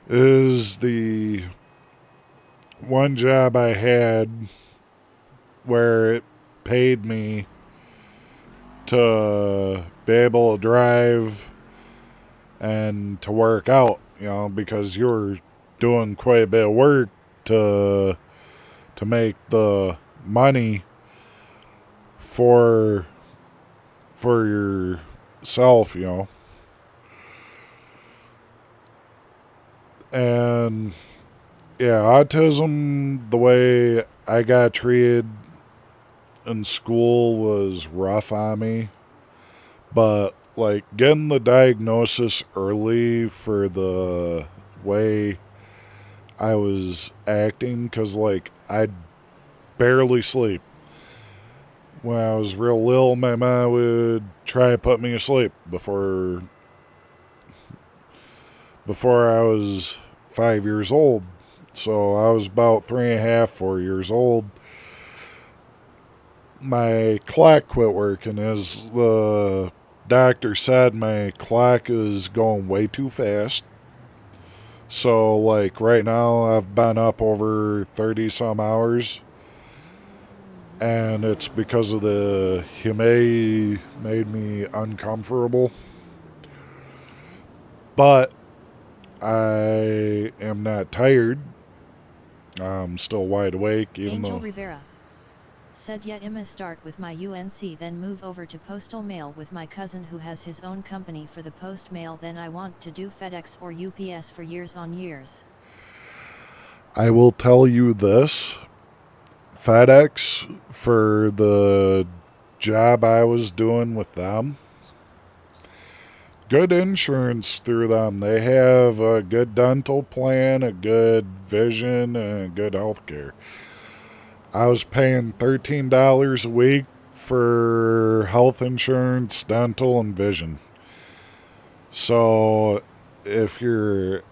Speaker 2: is the one job I had where it paid me to be able to drive and to work out, because you were doing quite a bit of work to make the money for yourself, And yeah, autism, the way I got treated in school was rough on me. But like getting the diagnosis early for the way I was acting, because like I'd barely sleep. When I was real little, my mom would try to put me to sleep before I was 5 years old. So I was about 3.5, 4 years old. My clock quit working. As the doctor said, my clock is going way too fast. So like right now I've been up over 30 some hours. And it's because of the humidity made me uncomfortable. But I am not tired. I'm still wide awake, even
Speaker 1: Angel
Speaker 2: though...
Speaker 1: Rivera said, yet I'ma start with my UNC, then move over to postal mail with my cousin who has his own company for the post mail, then I want to do FedEx or UPS for years on years.
Speaker 2: I will tell you this. FedEx, for the job I was doing with them, good insurance through them. They have a good dental plan, a good vision, and good health care. I was paying $13 a week for health insurance, dental, and vision. So if you're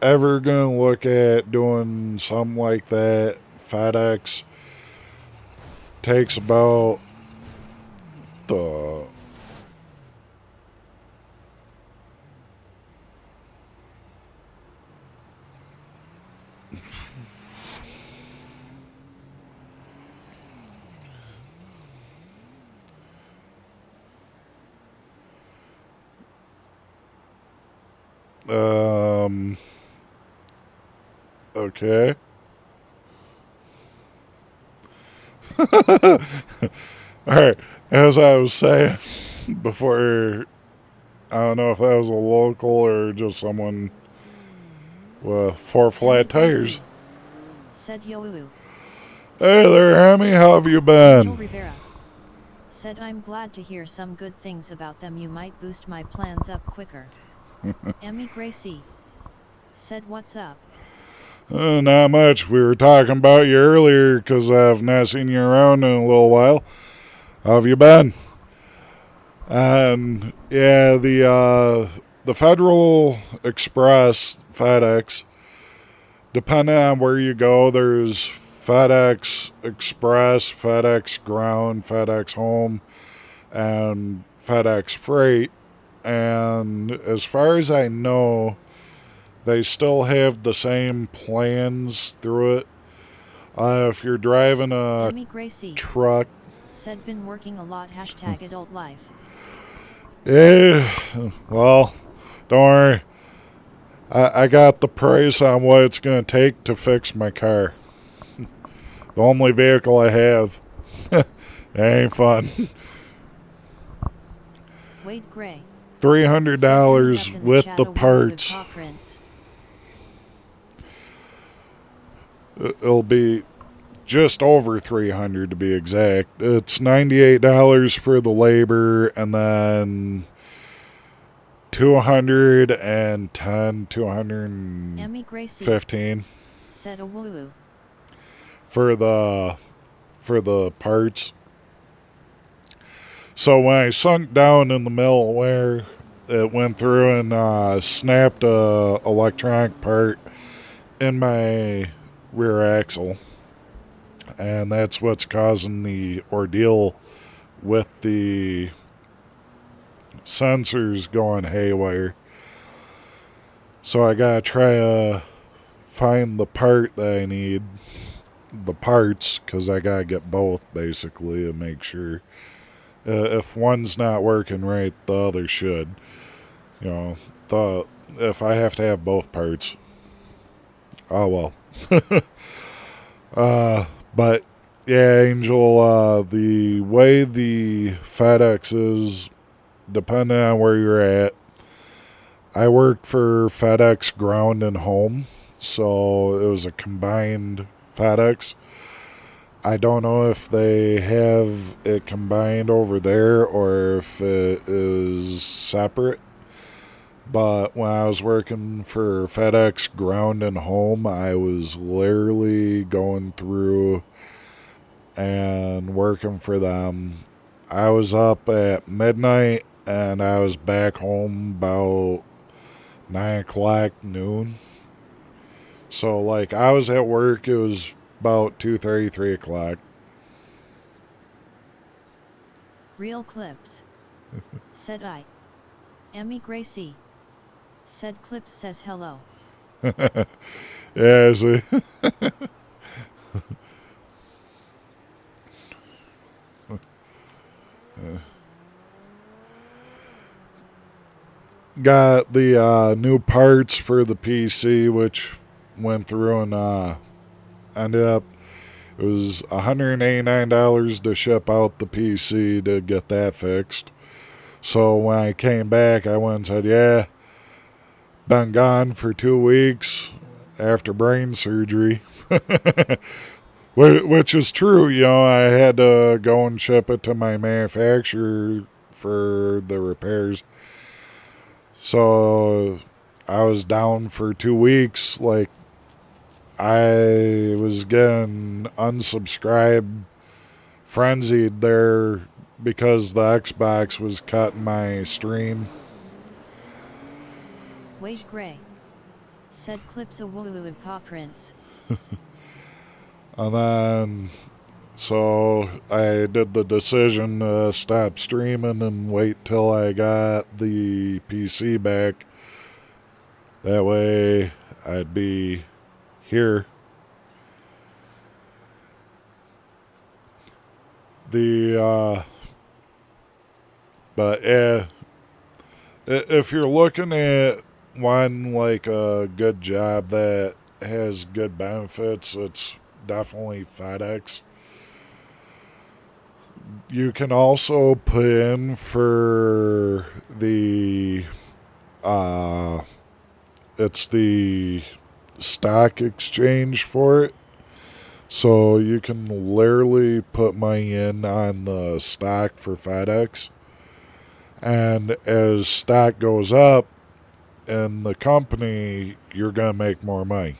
Speaker 2: ever going to look at doing something like that, FedEx takes about the okay. All right. As I was saying before, I don't know if that was a local or just someone with four flat tires.
Speaker 1: Said Youu.
Speaker 2: Hey there, Hammy. How have you
Speaker 1: Angel
Speaker 2: been?
Speaker 1: Rivera. Said I'm glad to hear some good things about them. You might boost my plans up quicker. Emmy Gracie. Said what's up?
Speaker 2: Not much. We were talking about you earlier because I've not seen you around in a little while. How have you been? And yeah, the Federal Express FedEx, depending on where you go, there's FedEx Express, FedEx Ground, FedEx Home, and FedEx Freight. And as far as I know, they still have the same plans through it. If you're driving a
Speaker 1: Emmy Gracie.
Speaker 2: truck,
Speaker 1: Said been working a lot. Hashtag adult life.
Speaker 2: yeah, well, don't worry. I got the price on what it's going to take to fix my car. The only vehicle I have. It ain't fun.
Speaker 1: Wade Gray.
Speaker 2: $300 with the parts. It'll be just over $300 to be exact. It's $98 for the labor, and then $210,
Speaker 1: Emmy Gracie.
Speaker 2: $215
Speaker 1: Said a woo.
Speaker 2: for the parts. So when I sunk down in the middle where it went through and snapped a electronic part in my rear axle, and that's what's causing the ordeal with the sensors going haywire. So I gotta try to find the part that I need, the parts, because I gotta get both basically to make sure. If one's not working right, the other should. You know, if I have to have both parts, oh well. But yeah, Angel, the way the FedEx is, depending on where you're at, I worked for FedEx Ground and Home, so it was a combined FedEx. I don't know if they have it combined over there or if it is separate. But when I was working for FedEx Ground and Home, I was literally going through and working for them. I was up at midnight and I was back home about 9 o'clock, noon. So, like, I was at work, it was about 2:30, 3 o'clock.
Speaker 1: Real clips. Said I. Emmy Gracie. Said clips says hello.
Speaker 2: Yeah, see. Got the new parts for the PC, which went through and ended up, it was $189 to ship out the PC to get that fixed. So when I came back, I went and said, yeah, been gone for 2 weeks after brain surgery. Which is true, you know, I had to go and ship it to my manufacturer for the repairs. So I was down for 2 weeks. Like, I was getting unsubscribed, frenzied there because the Xbox was cutting my stream.
Speaker 1: Wait Gray. Said clips a woo paw prince.
Speaker 2: And then, so I did the decision to stop streaming and wait till I got the PC back. That way I'd be here. But yeah, if you're looking at one like a good job that has good benefits, it's definitely FedEx. You can also put in for the it's the stock exchange for it. So you can literally put money in on the stock for FedEx. And as stock goes up in the company, you're going to make more money.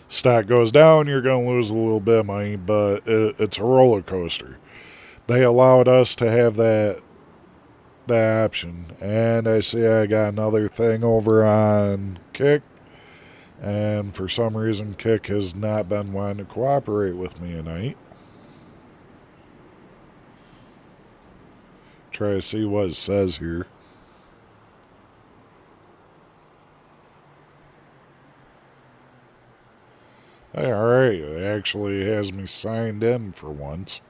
Speaker 2: Stock goes down, you're going to lose a little bit of money, but it's a roller coaster. They allowed us to have that option. And I see I got another thing over on Kick. And for some reason, Kick has not been wanting to cooperate with me tonight. Try to see what it says here. Hey, alright, it actually has me signed in for once.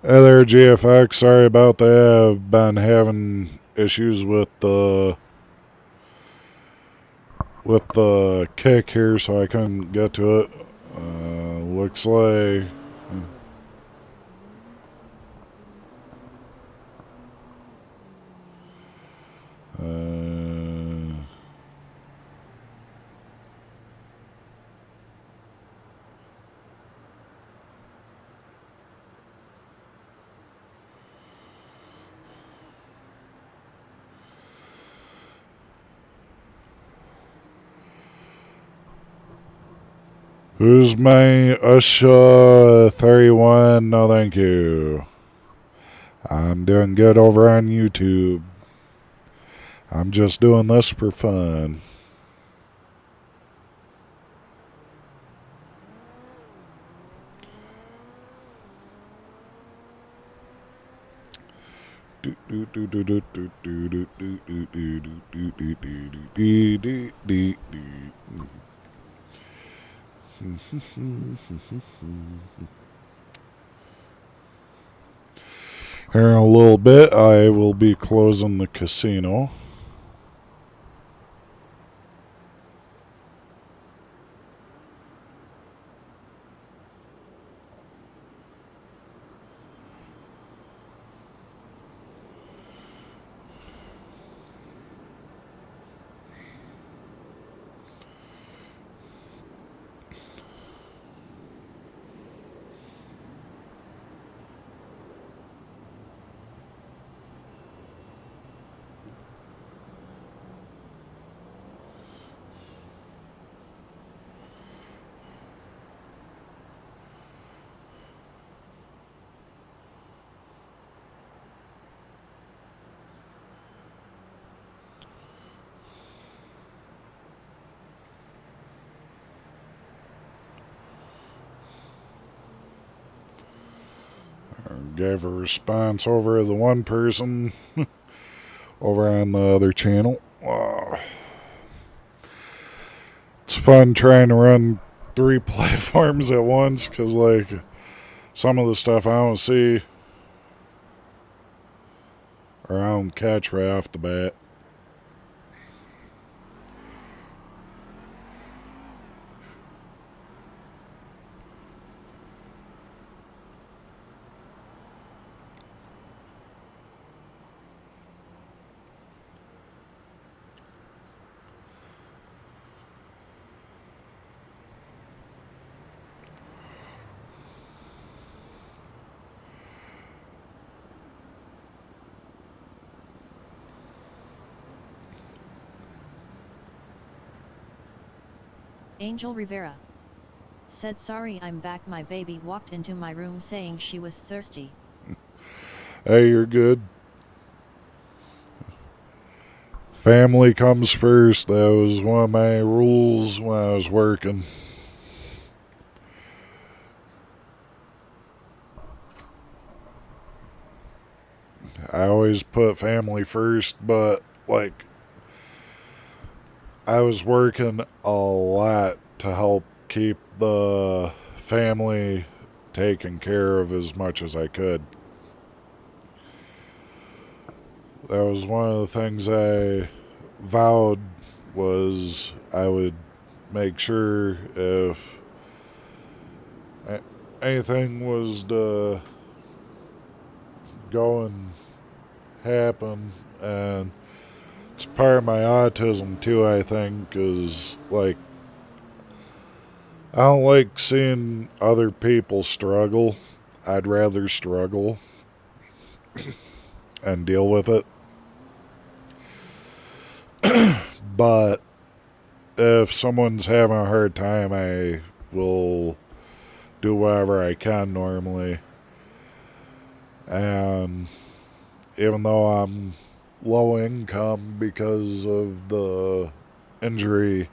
Speaker 2: Hey there, GFX. Sorry about that. I've been having issues with the kick here, so I couldn't get to it. Looks like who's my Usha 31? No, thank you. I'm doing good over on YouTube. I'm just doing this for fun. Here in a little bit, I will be closing the casino. Gave a response over to the one person over on the other channel. It's fun trying to run 3 platforms at once because, like, some of the stuff I don't see or I don't catch right off the bat.
Speaker 1: Angel Rivera said, sorry I'm back. My baby walked into my room saying she was thirsty.
Speaker 2: Hey, you're good. Family comes first. That was one of my rules when I was working. I always put family first, but like I was working a lot to help keep the family taken care of as much as I could. That was one of the things I vowed was I would make sure if anything was to go and happen, and it's part of my autism too, I think, is like I don't like seeing other people struggle. I'd rather struggle and deal with it. But if someone's having a hard time, I will do whatever I can normally. And even though I'm low income because of the injury,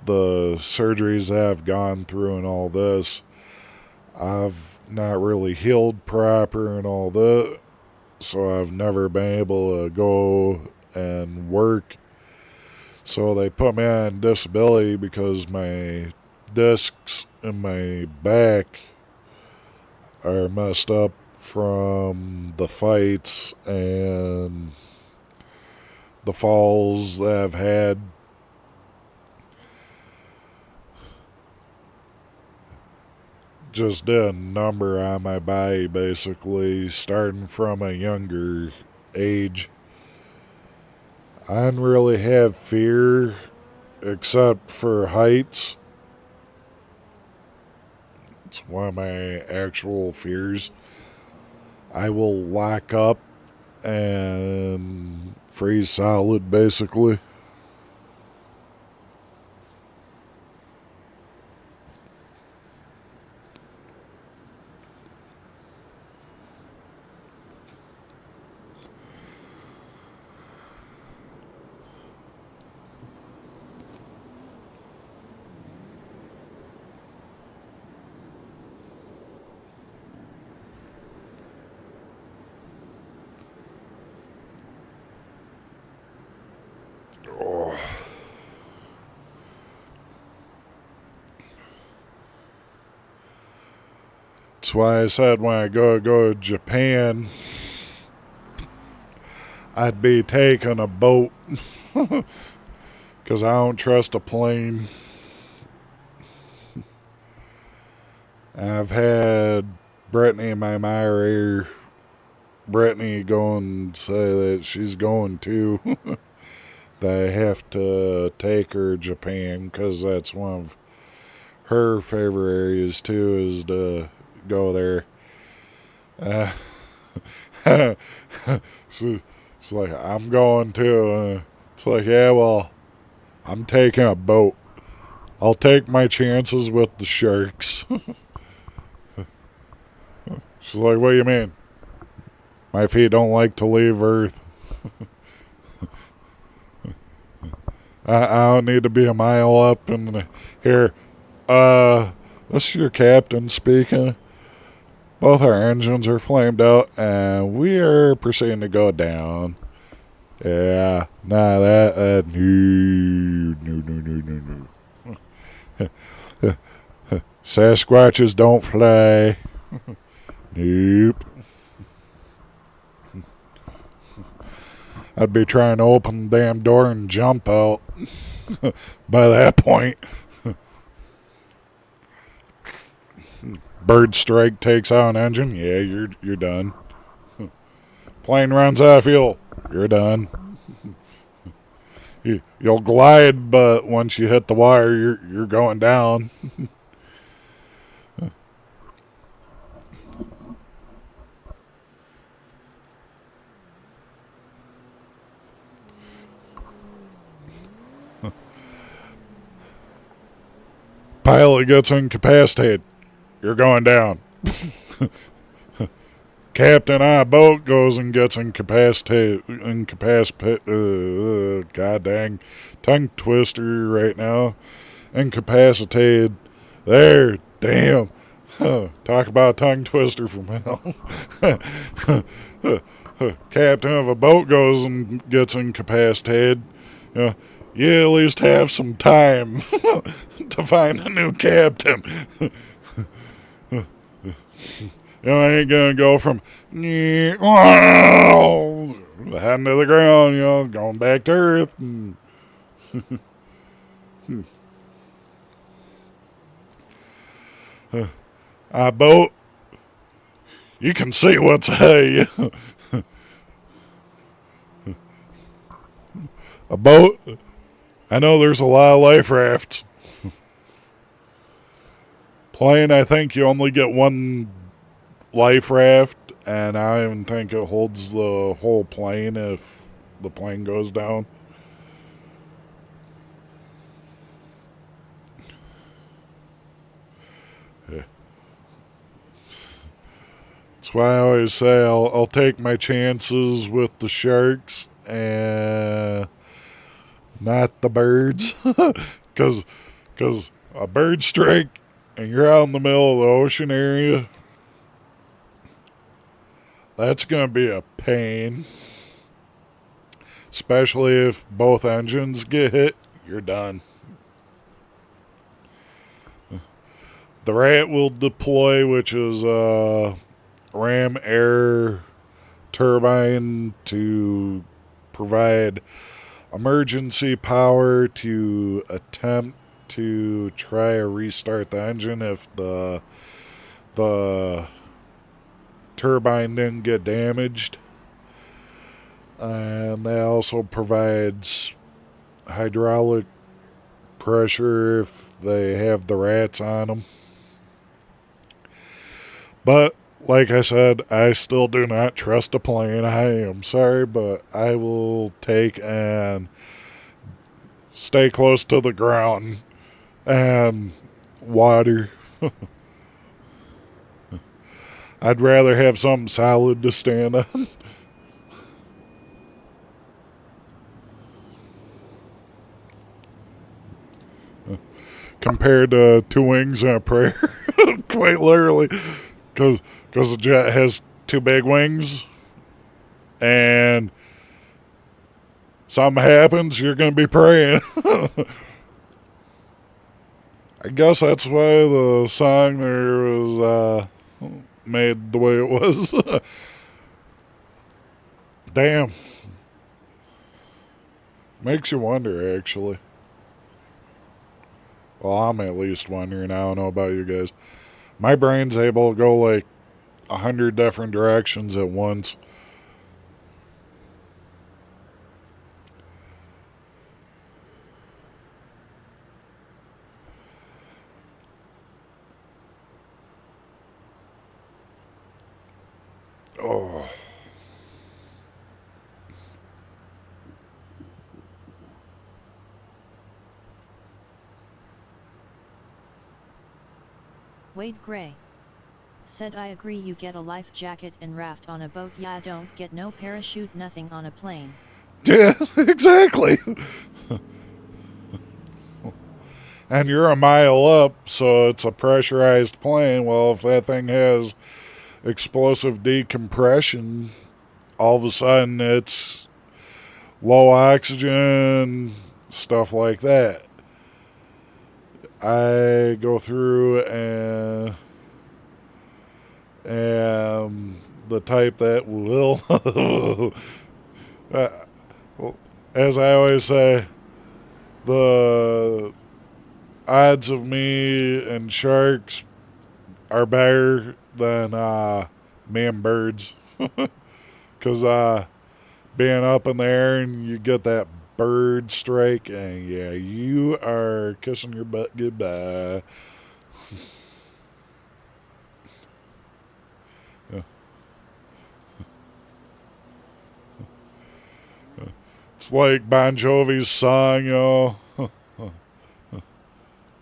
Speaker 2: the surgeries I've gone through and all this, I've not really healed proper and all that, so I've never been able to go and work. So they put me on disability because my discs in my back are messed up from the fights and the falls that I've had. Just did a number on my body, basically, starting from a younger age. I didn't really have fear except for heights. It's one of my actual fears. I will lock up and freeze solid, basically. Oh. That's why I said when I go to Japan, I'd be taking a boat because I don't trust a plane. I've had Brittany, my moderator, Brittany, go and say that she's going too. That I have to take her to Japan because that's one of her favorite areas too, is to go there. So it's like, I'm going too. It's like, yeah, well, I'm taking a boat. I'll take my chances with the sharks. She's like, what do you mean? My feet don't like to leave Earth. I don't need to be a mile up in here. This is your captain speaking. Both our engines are flamed out, and we are proceeding to go down. Yeah, nah, no. Sasquatches don't fly. Nope. I'd be trying to open the damn door and jump out by that point. Bird strike takes out an engine. Yeah, you're done. Plane runs out of fuel. You're done. You'll glide, but once you hit the wire, you're going down. Pilot gets incapacitated. You're going down. Captain on a boat goes and gets incapacitated. God dang. Tongue twister right now. Incapacitated. There. Damn. Talk about tongue twister from hell. Captain of a boat goes and gets incapacitated. You at least have some time to find a new captain. I ain't gonna go from heading to the ground, going back to Earth. A boat, you can see what's ahead of you. A boat, I know there's a lot of life rafts. Plane, I think you only get one life raft, and I don't even think it holds the whole plane if the plane goes down. Yeah. That's why I always say I'll take my chances with the sharks and not the birds. Because a bird strike and you're out in the middle of the ocean area, that's going to be a pain. Especially if both engines get hit, you're done. The Rat will deploy, which is a ram air turbine to provide emergency power to attempt to try to restart the engine if the turbine didn't get damaged. And that also provides hydraulic pressure if they have the rats on them. But, like I said, I still do not trust a plane. I am sorry, but I will take and stay close to the ground and water. I'd rather have something solid to stand on. Compared to two wings and a prayer. Quite literally. Because the jet has two big wings. And something happens, you're going to be praying. I guess that's why the song there was made the way it was. Damn. Makes you wonder, actually. Well, I'm at least wondering. I don't know about you guys. My brain's able to go like 100 different directions at once. Oh.
Speaker 1: Wade Gray said, I agree, you get a life jacket and raft on a boat, yeah, don't get no parachute, nothing on a plane.
Speaker 2: Yeah, exactly. And you're a mile up, so it's a pressurized plane. Well, if that thing has explosive decompression, all of a sudden it's low oxygen, stuff like that. I go through and am the type that will, as I always say, the odds of me and sharks are better than me and birds. Because being up in the air and you get that bird strike, and yeah, you are kissing your butt goodbye. Yeah. It's like Bon Jovi's song,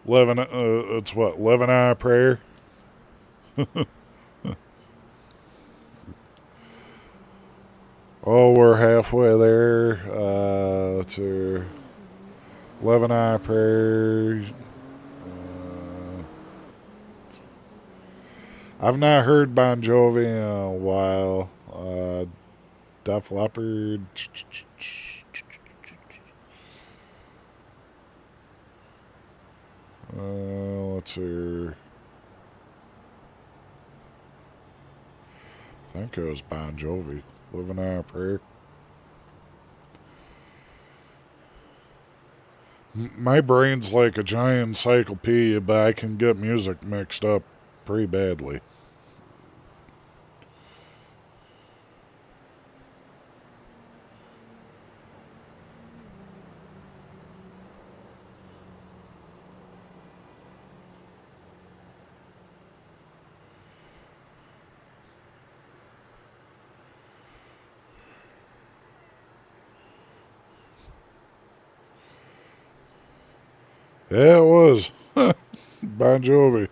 Speaker 2: Living, it's what, living on a prayer? Oh, we're halfway there. To living on a prayer. I've not heard Bon Jovi in a while. Def Leppard. Let's see. I think it was Bon Jovi. Living on a prayer. My brain's like a giant encyclopedia, but I can get music mixed up pretty badly. Yeah, it was. Bon Jovi.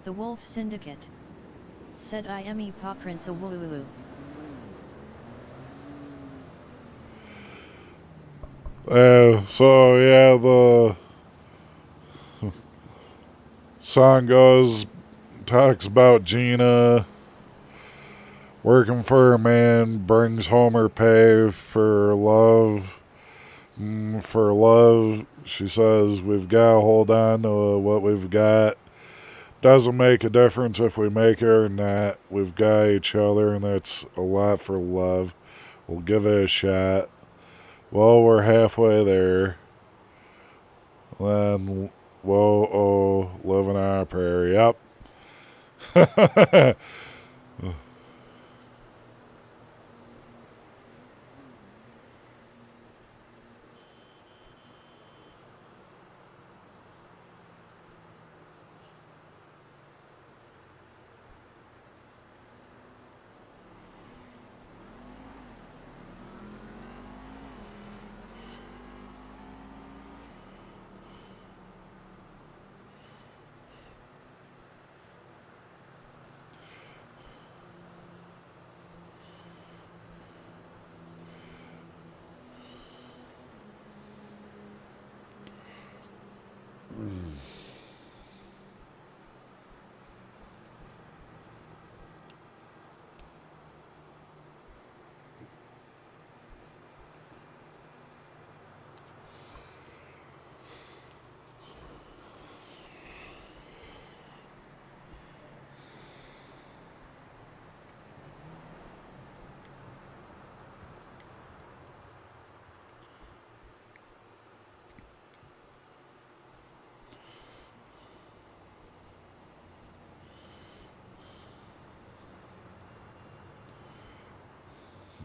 Speaker 1: The Wolf Syndicate. Said I am Prince a Wooloo.
Speaker 2: So yeah, the song talks about Gina working for a man, brings home her pay for love. For love, she says, we've got to hold on to what we've got. Doesn't make a difference if we make it or not. We've got each other, and that's a lot for love. We'll give it a shot. Well, we're halfway there. Then, whoa, oh, living on a prairie. Yep.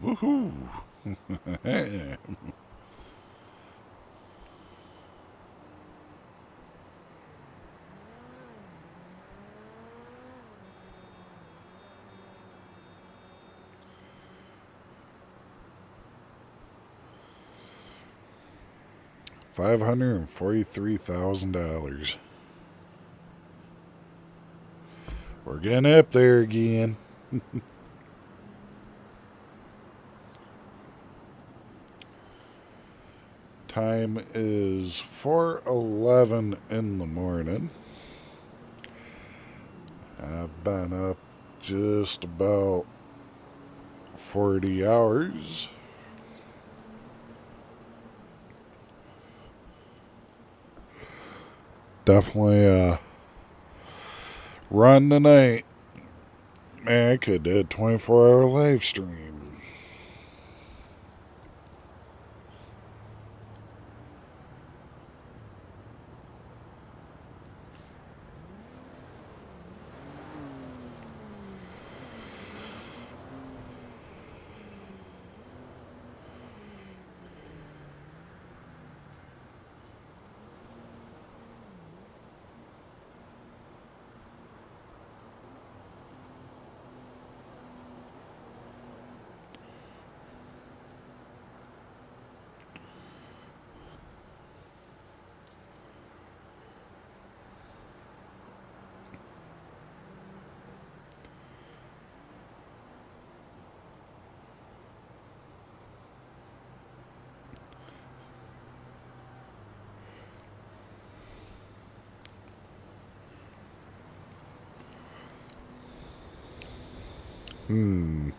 Speaker 2: Woohoo. 543,000. We're getting up there again. Time is 4:11 in the morning. I've been up just about 40 hours. Definitely run tonight. Man, I could do a 24-hour live stream. Hmm.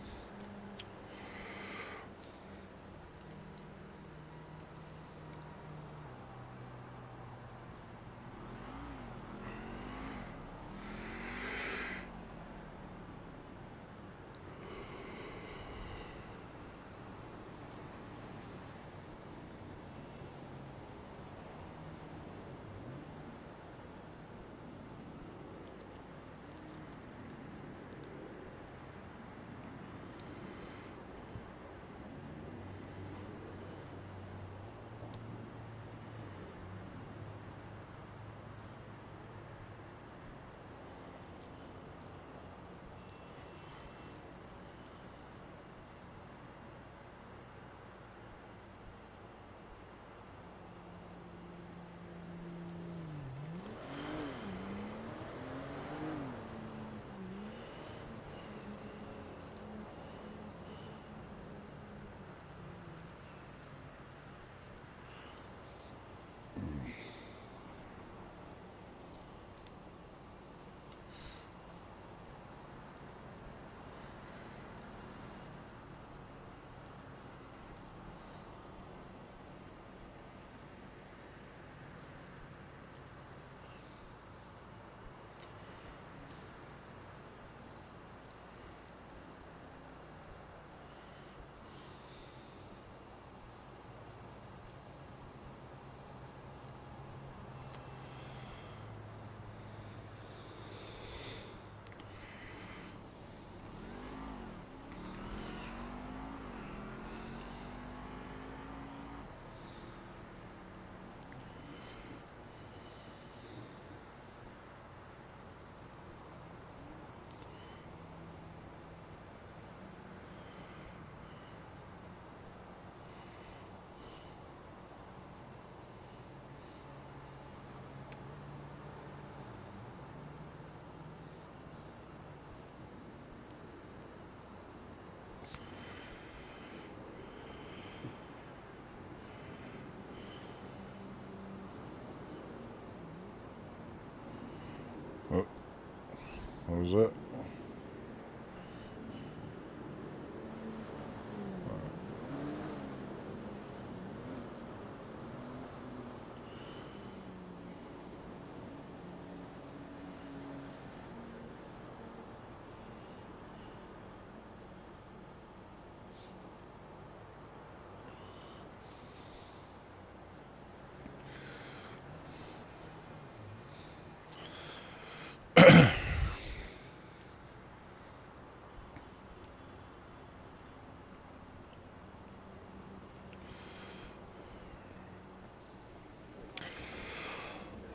Speaker 2: What was that?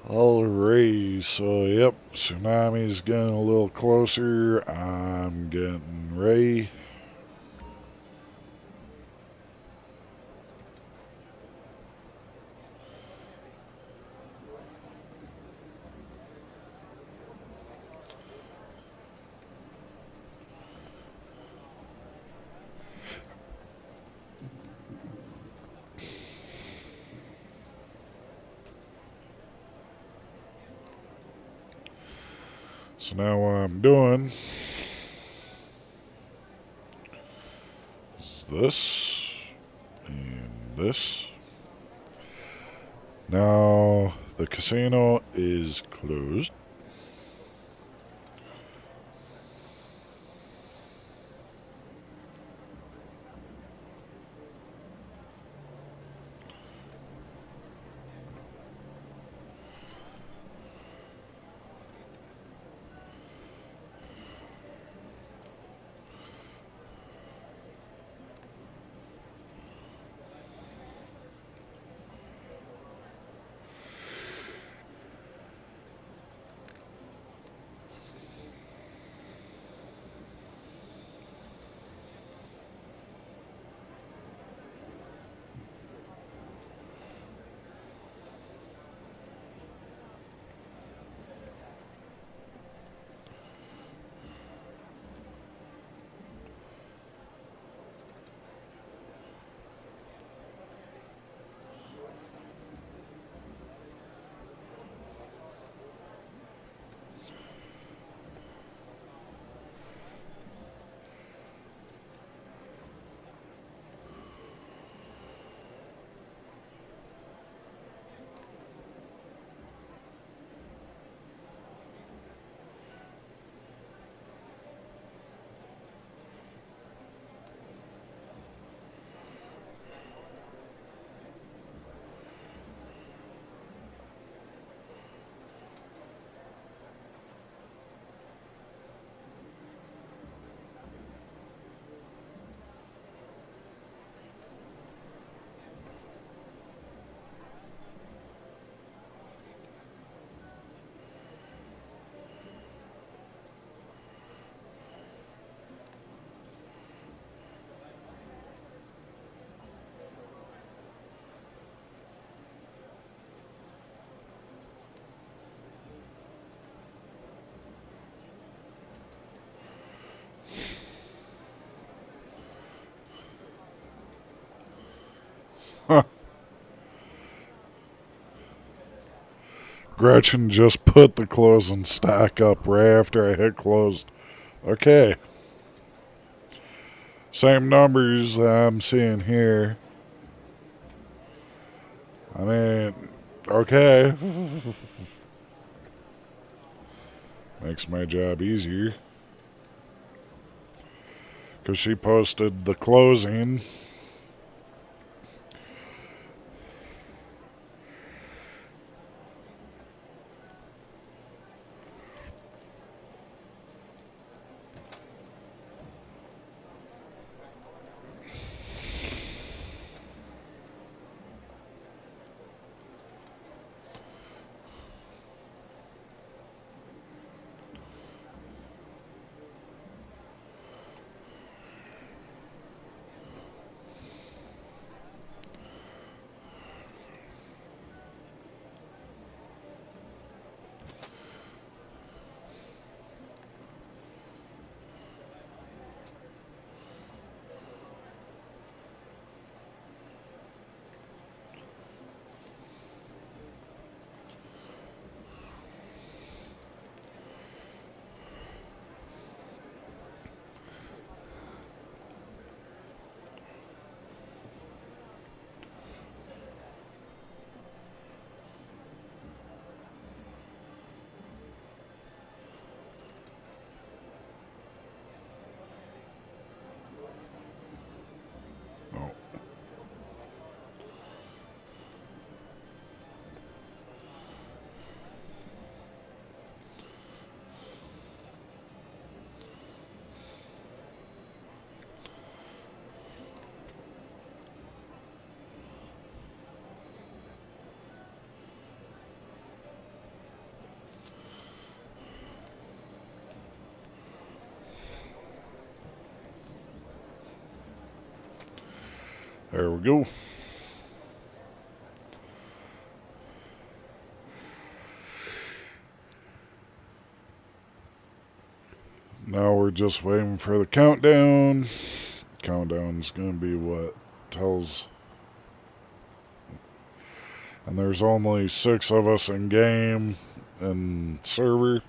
Speaker 2: Alright, so yep, tsunami's getting a little closer. I'm getting Ray. So now what I'm doing is this and this. Now the casino is closed. Gretchen just put the closing stack up right after I hit closed. Okay. Same numbers that I'm seeing here. I mean, okay. Makes my job easier. Because she posted the closing. Oh. There we go. Now we're just waiting for the countdown. Countdown's gonna be what tells. And there's only 6 of us in game and server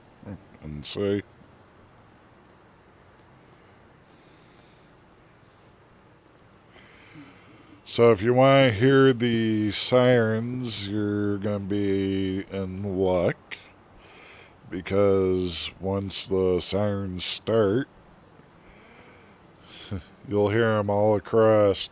Speaker 2: and say. So if you want to hear the sirens, you're gonna be in luck. Because once the sirens start, you'll hear them all across.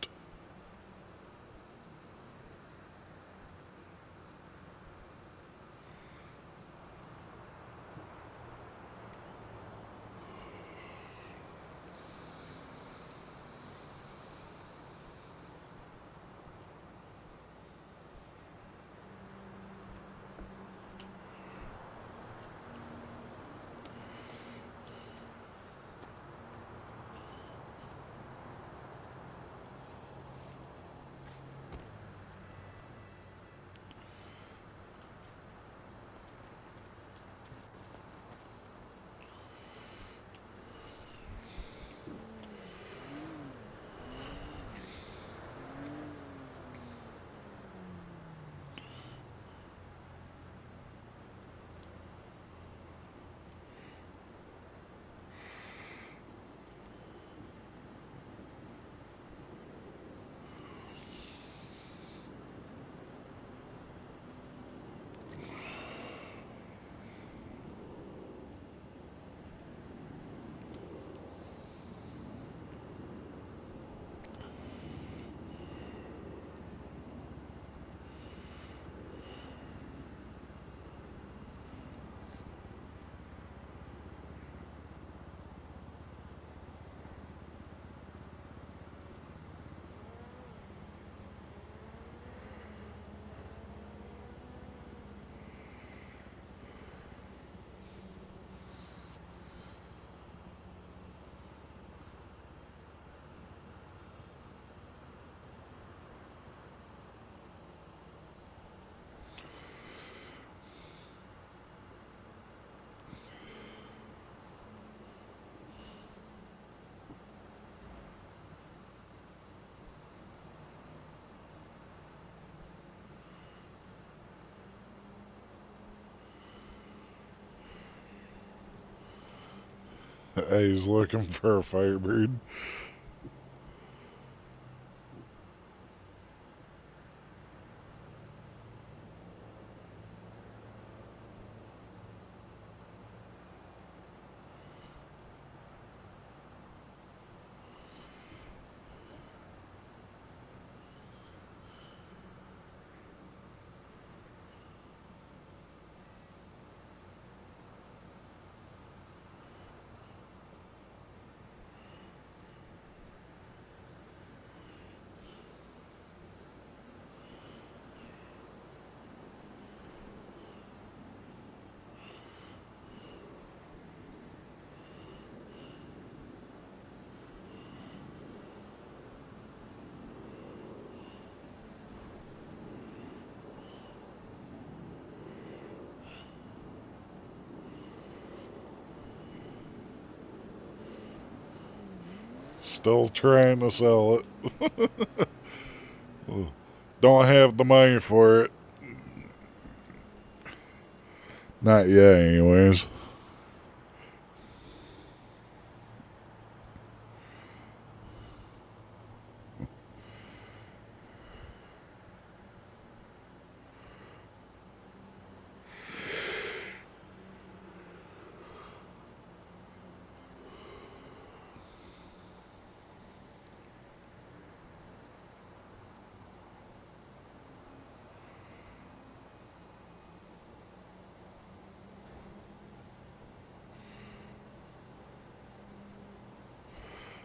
Speaker 2: He's looking for a firebird. Still trying to sell it. Don't have the money for it. Not yet, anyways.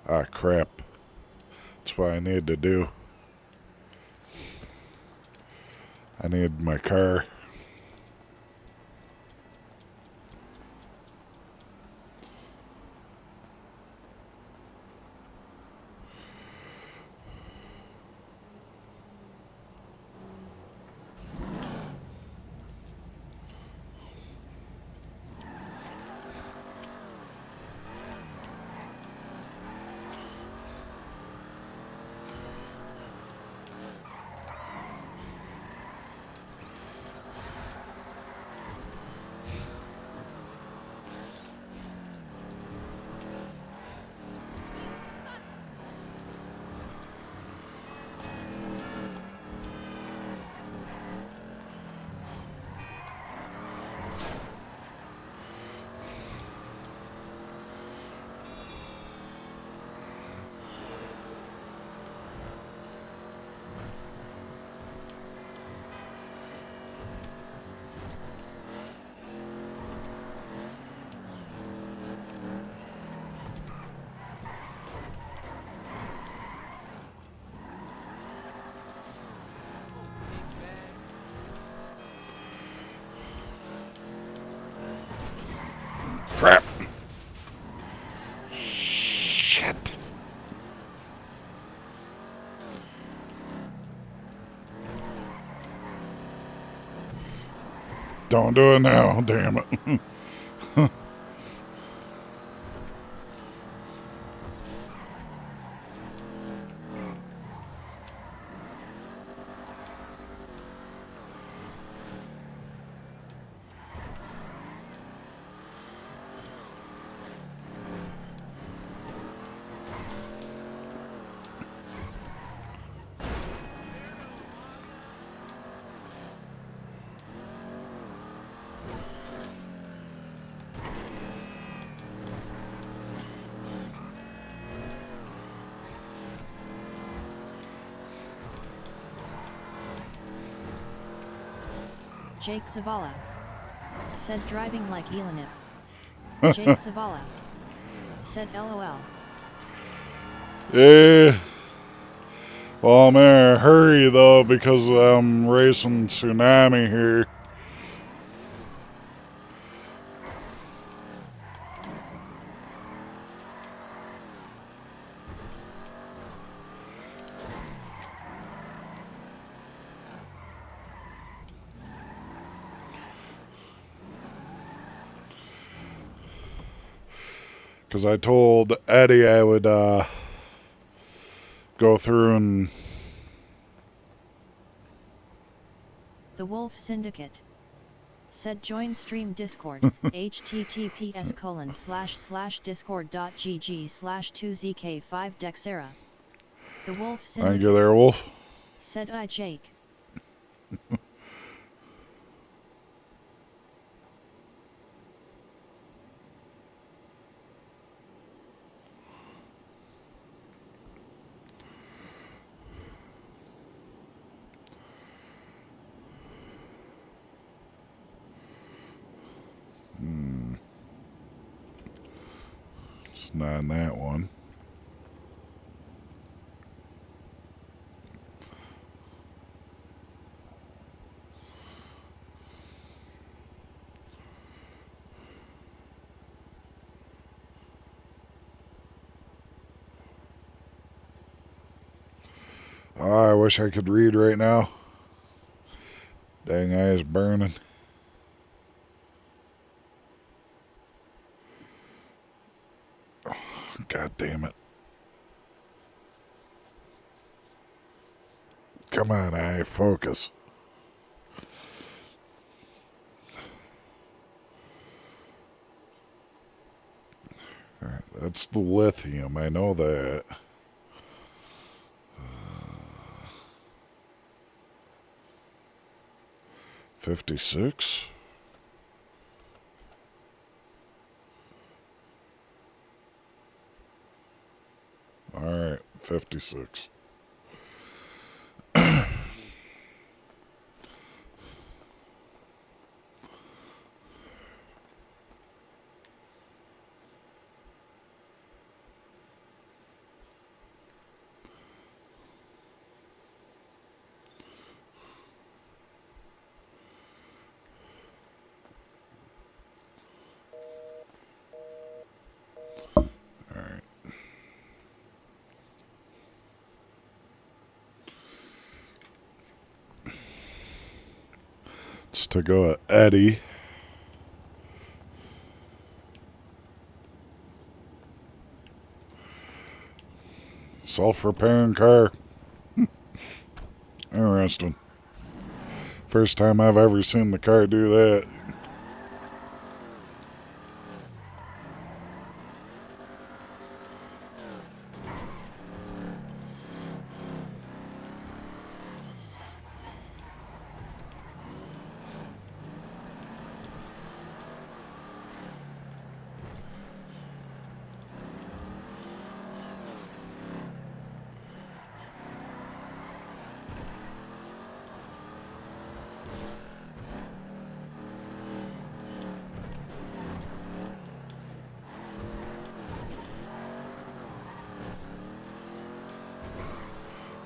Speaker 2: Ah, crap. That's what I need to do. I need my car. Crap. Shit. Don't do it now, damn it.
Speaker 1: Jake Zavala said driving like Elanip. Jake Zavala said LOL.
Speaker 2: Yeah. Well, I'm in a hurry though because I'm racing Tsunami here. Because I told Eddie I would go through and...
Speaker 1: The Wolf Syndicate Said join stream Discord, https://discord.gg/2zk5dexera. The Wolf
Speaker 2: Thank you
Speaker 1: Syndicate.
Speaker 2: there, Wolf.
Speaker 1: Said I Jake.
Speaker 2: It's not in that one. Oh, I wish I could read right now. Dang eyes burning. God damn it. Come on, eye, focus. All right, that's the lithium, I know that. 56. All right, 56. It's to go at Eddie. Self-repairing car. Interesting. First time I've ever seen the car do that.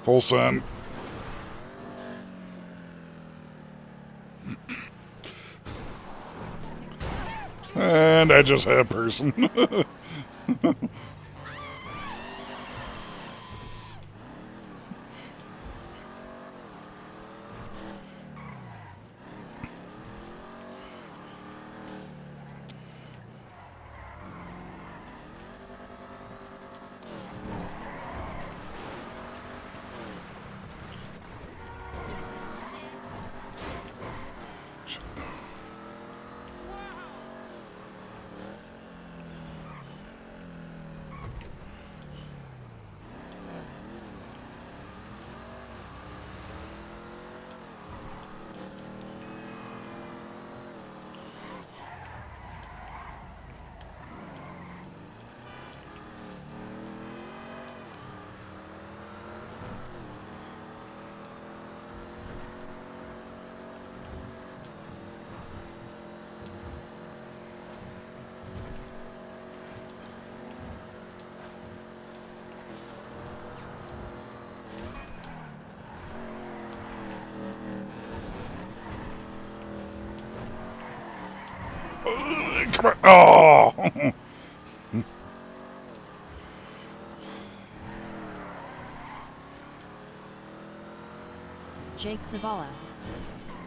Speaker 2: Full send. And I just had a person. Come on. Oh.
Speaker 1: Jake Zavala.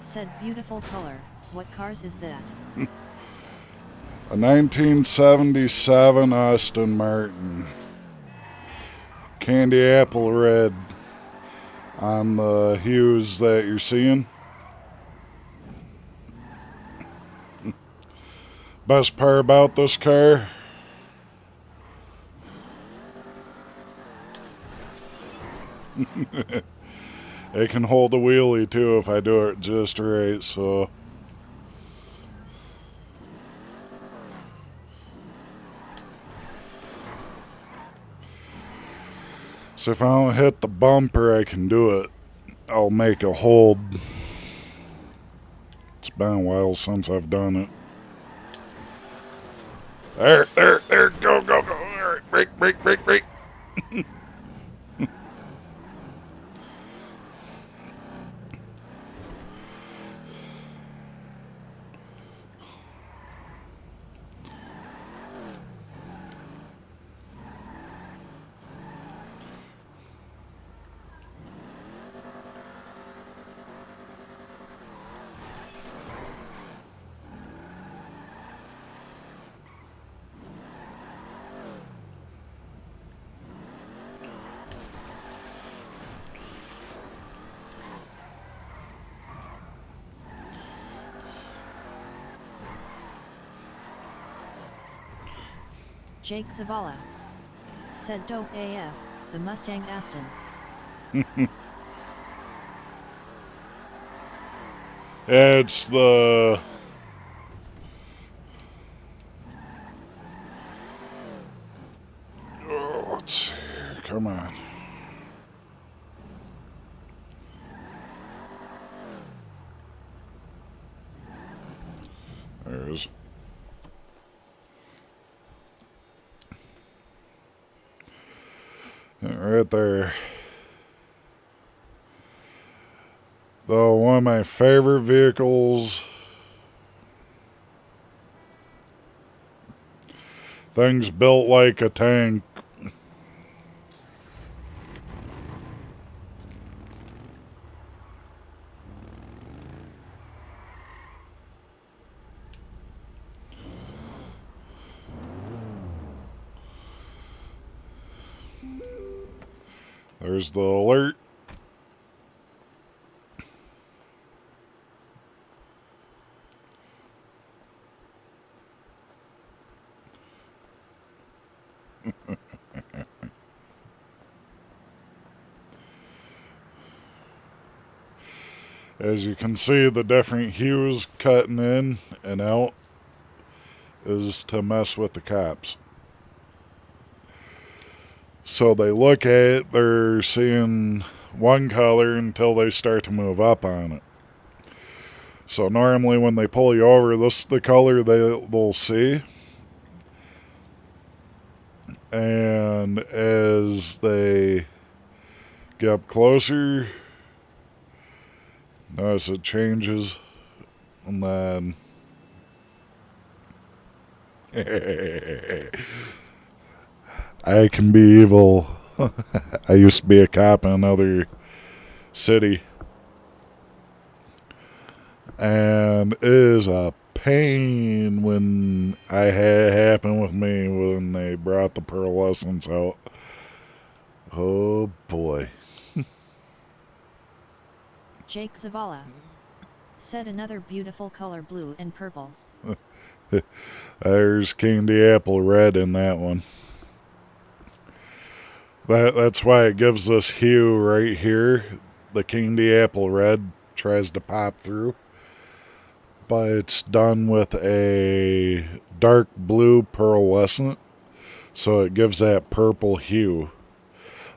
Speaker 1: Said beautiful color, what cars is that?
Speaker 2: A 1977 Aston Martin. Candy apple red on the hues that you're seeing. Best part about this car, it can hold a wheelie too if I do it just right, so if I don't hit the bumper, I can do it. I'll make a hold. It's been a while since I've done it. There, go, go, go. All right, brake.
Speaker 1: Jake Zavala said dope AF, the Mustang Aston.
Speaker 2: It's the... Oh, let's see. Come on. There's... right there. Though one of my favorite vehicles. Things built like a tank. There's the alert. As you can see, the different hues cutting in and out is to mess with the cops. So they look at it, they're seeing one color until they start to move up on it. So normally when they pull you over, this is the color they'll see. And as they get up closer, notice it changes. And then... I can be evil. I used to be a cop in another city. And it is a pain when I had happen with me when they brought the pearlescence out. Oh boy.
Speaker 1: Jake Zavala said another beautiful color, blue and purple.
Speaker 2: There's candy apple red in that one. That's why it gives this hue right here. The candy apple red tries to pop through. But it's done with a dark blue pearlescent. So it gives that purple hue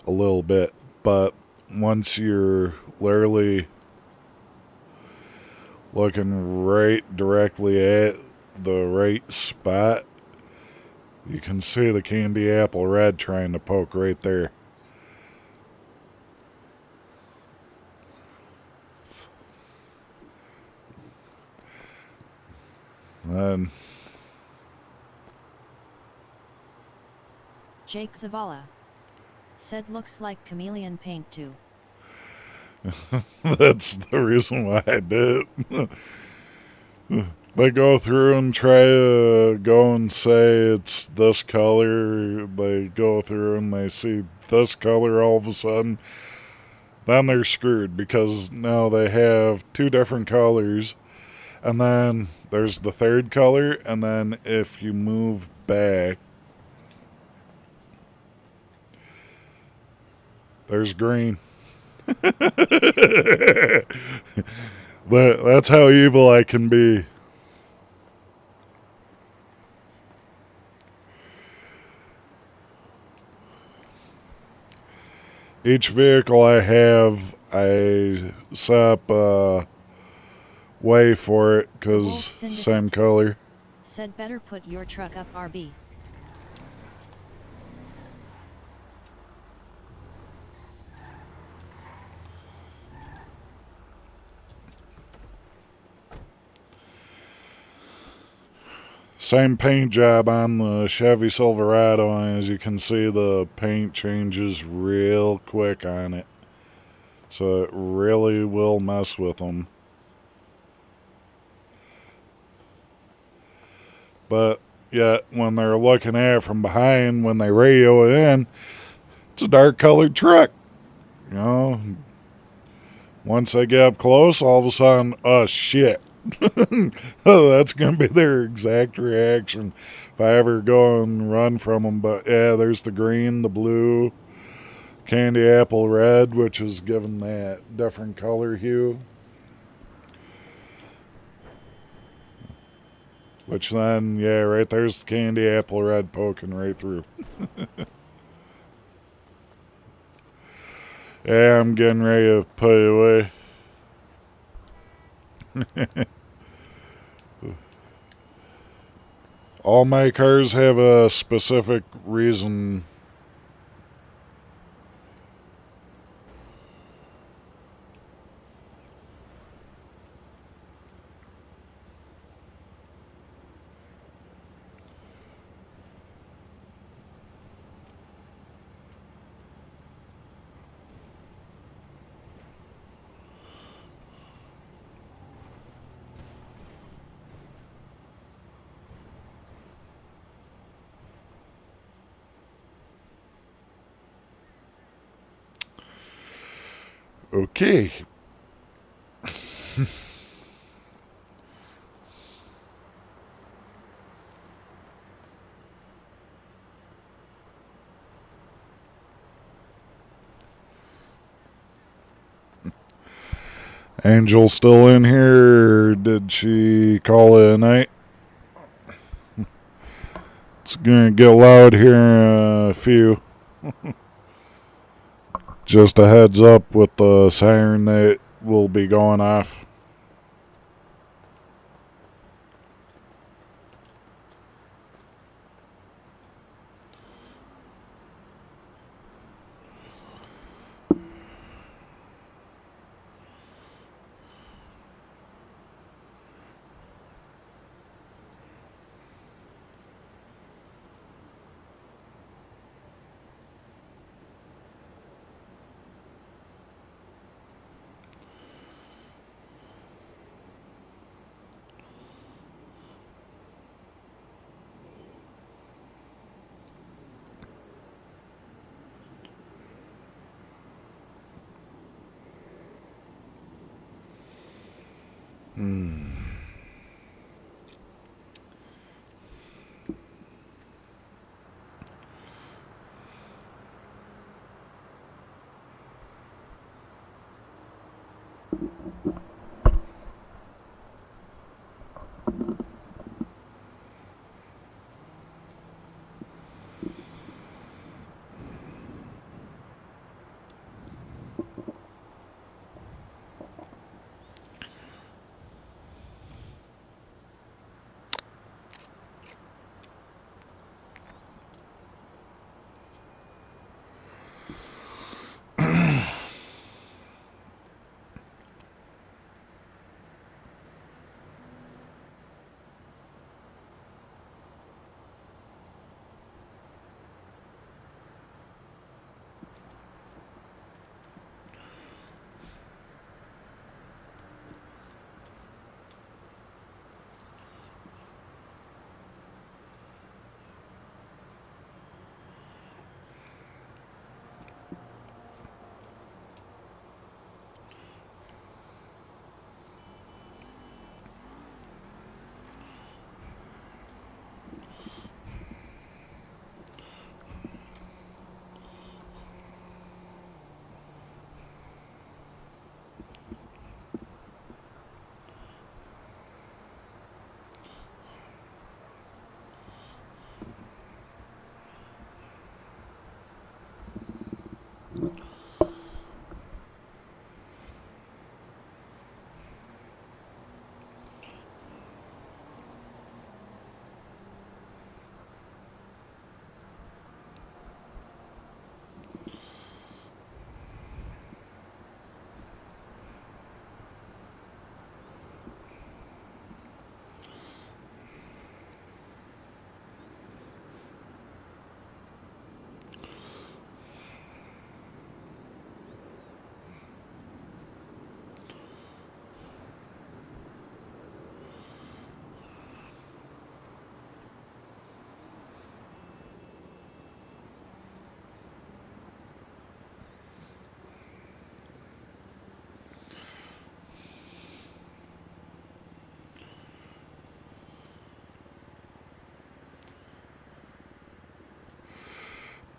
Speaker 2: a little bit. But once you're literally looking right directly at the right spot, you can see the candy apple red trying to poke right there. Then
Speaker 1: Jake Zavala said looks like chameleon paint too.
Speaker 2: that's the reason why I did it. They go through and try to go and say it's this color. They go through and they see this color all of a sudden. Then they're screwed because now they have two different colors And then there's the third color, and then if you move back, there's green. That's how evil I can be. Each vehicle I have, I set up a way for it because same color.
Speaker 1: Said better put your truck up RB.
Speaker 2: Same paint job on the Chevy Silverado, and as you can see, the paint changes real quick on it. So it really will mess with them. But yet, when they're looking at it from behind, when they radio it in, it's a dark colored truck. You know, once they get up close, all of a sudden, oh shit. Oh, that's going to be their exact reaction if I ever go and run from them. But yeah, there's the green, the blue, candy apple red, which is given that different color hue. Which then, yeah, right there's the candy apple red poking right through. Yeah, I'm getting ready to put it away. All my cars have a specific reason. Okay. Angel still in here, or did she call it a night? It's gonna get loud here in a few. Just a heads up with the siren that will be going off.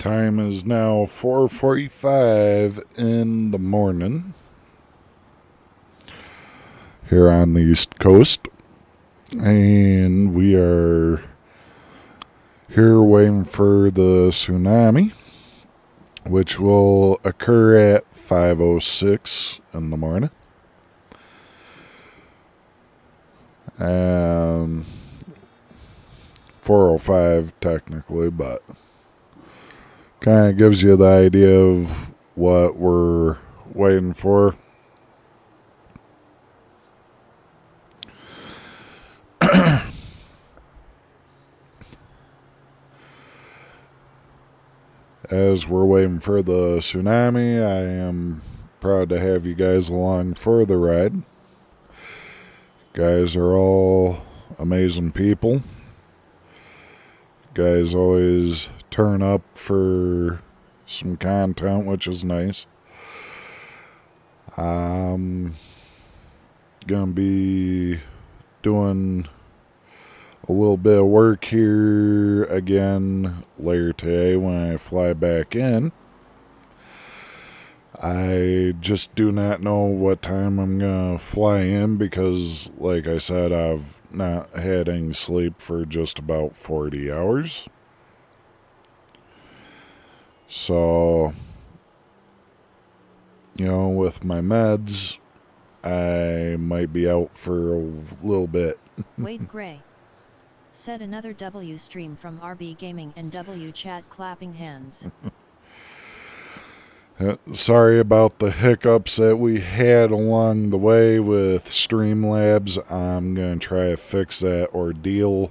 Speaker 2: Time is now 4:45 in the morning here on the East Coast. And we are here waiting for the tsunami, which will occur at 5:06 in the morning. 4:05 technically, but kind of gives you the idea of what we're waiting for. As we're waiting for the tsunami, I am proud to have you guys along for the ride. You guys are all amazing people. You guys always turn up for some content, which is nice. I'm gonna be doing a little bit of work here again later today when I fly back in. I just do not know what time I'm gonna fly in because, like I said, I've not had any sleep for just about 40 hours. So, with my meds, I might be out for a little bit.
Speaker 1: Wade Gray. Said another W stream from RB Gaming and W chat clapping hands.
Speaker 2: Sorry about the hiccups that we had along the way with Streamlabs. I'm going to try to fix that ordeal.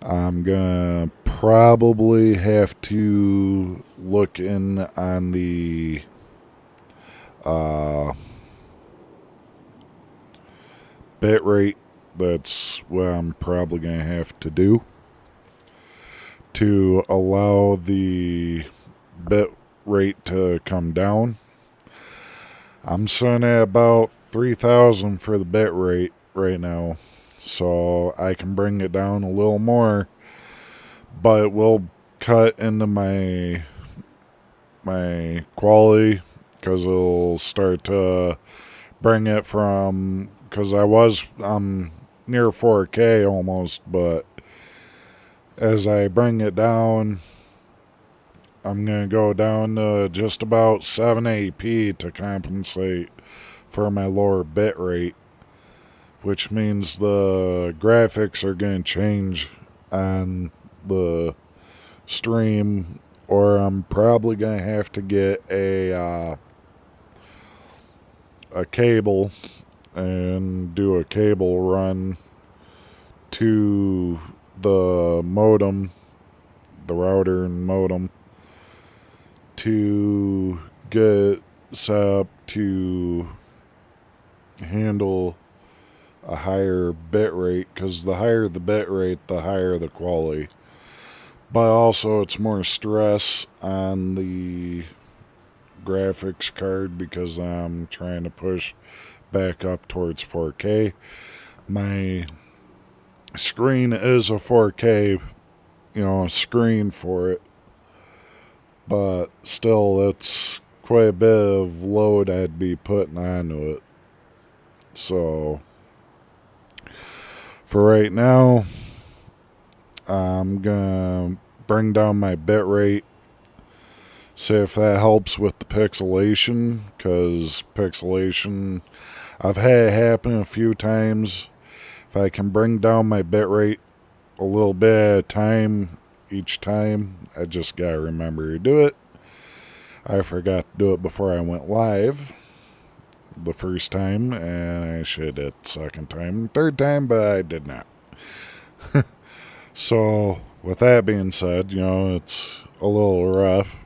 Speaker 2: I'm going to probably have to look in on the bit rate. That's what I'm probably going to have to do to allow the bit rate to come down. I'm sitting at about 3,000 for the bit rate right now, so I can bring it down a little more, but it will cut into my quality because it'll start to bring it from, because I'm near 4K almost, but as I bring it down, I'm going to go down to just about 780p to compensate for my lower bit rate, which means the graphics are going to change on the stream, or I'm probably going to have to get a cable and do a cable run to the modem, the router and modem, to get set up to handle a higher bit rate, because the higher the bit rate, the higher the quality. But also it's more stress on the graphics card because I'm trying to push back up towards 4K. My screen is a 4K, screen for it, but still it's quite a bit of load I'd be putting onto it. So for right now, I'm gonna bring down my bit rate, see if that helps with the pixelation, because pixelation, I've had it happen a few times. If I can bring down my bit rate a little bit at a time each time, I just gotta remember to do it. I forgot to do it before I went live the first time, and I should have the second time, third time, but I did not. So with that being said, it's a little rough,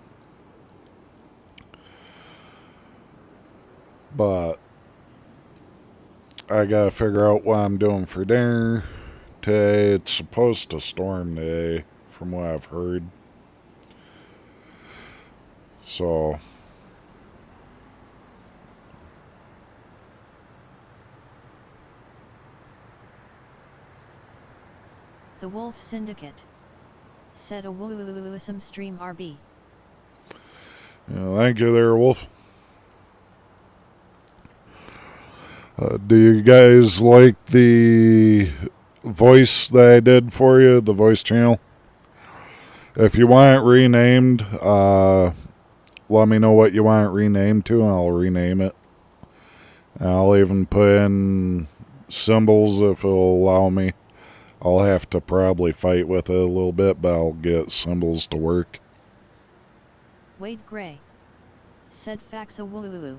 Speaker 2: but I gotta figure out what I'm doing for dinner today. It's supposed to storm today, from what I've heard. So
Speaker 1: The Wolf Syndicate. said a woo stream RB.
Speaker 2: Yeah, thank you there, Wolf. Do you guys like the voice that I did for you, the voice channel? If you want it renamed, let me know what you want it renamed to, and I'll rename it. I'll even put in symbols if it'll allow me. I'll have to probably fight with it a little bit, but I'll get symbols to work.
Speaker 1: Wade Gray said fax a woo.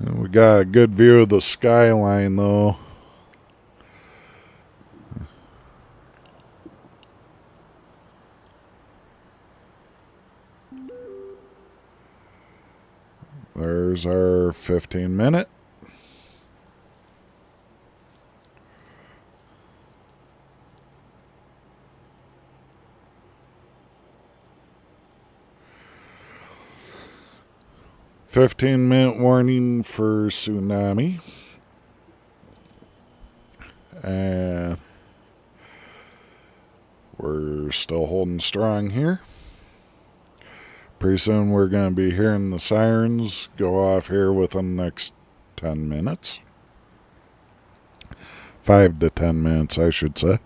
Speaker 2: We got a good view of the skyline, though. There's our 15-minute. "15-minute warning for tsunami." And we're still holding strong here. Pretty soon we're going to be hearing the sirens go off here within the next 10 minutes. 5 to 10 minutes, I should say.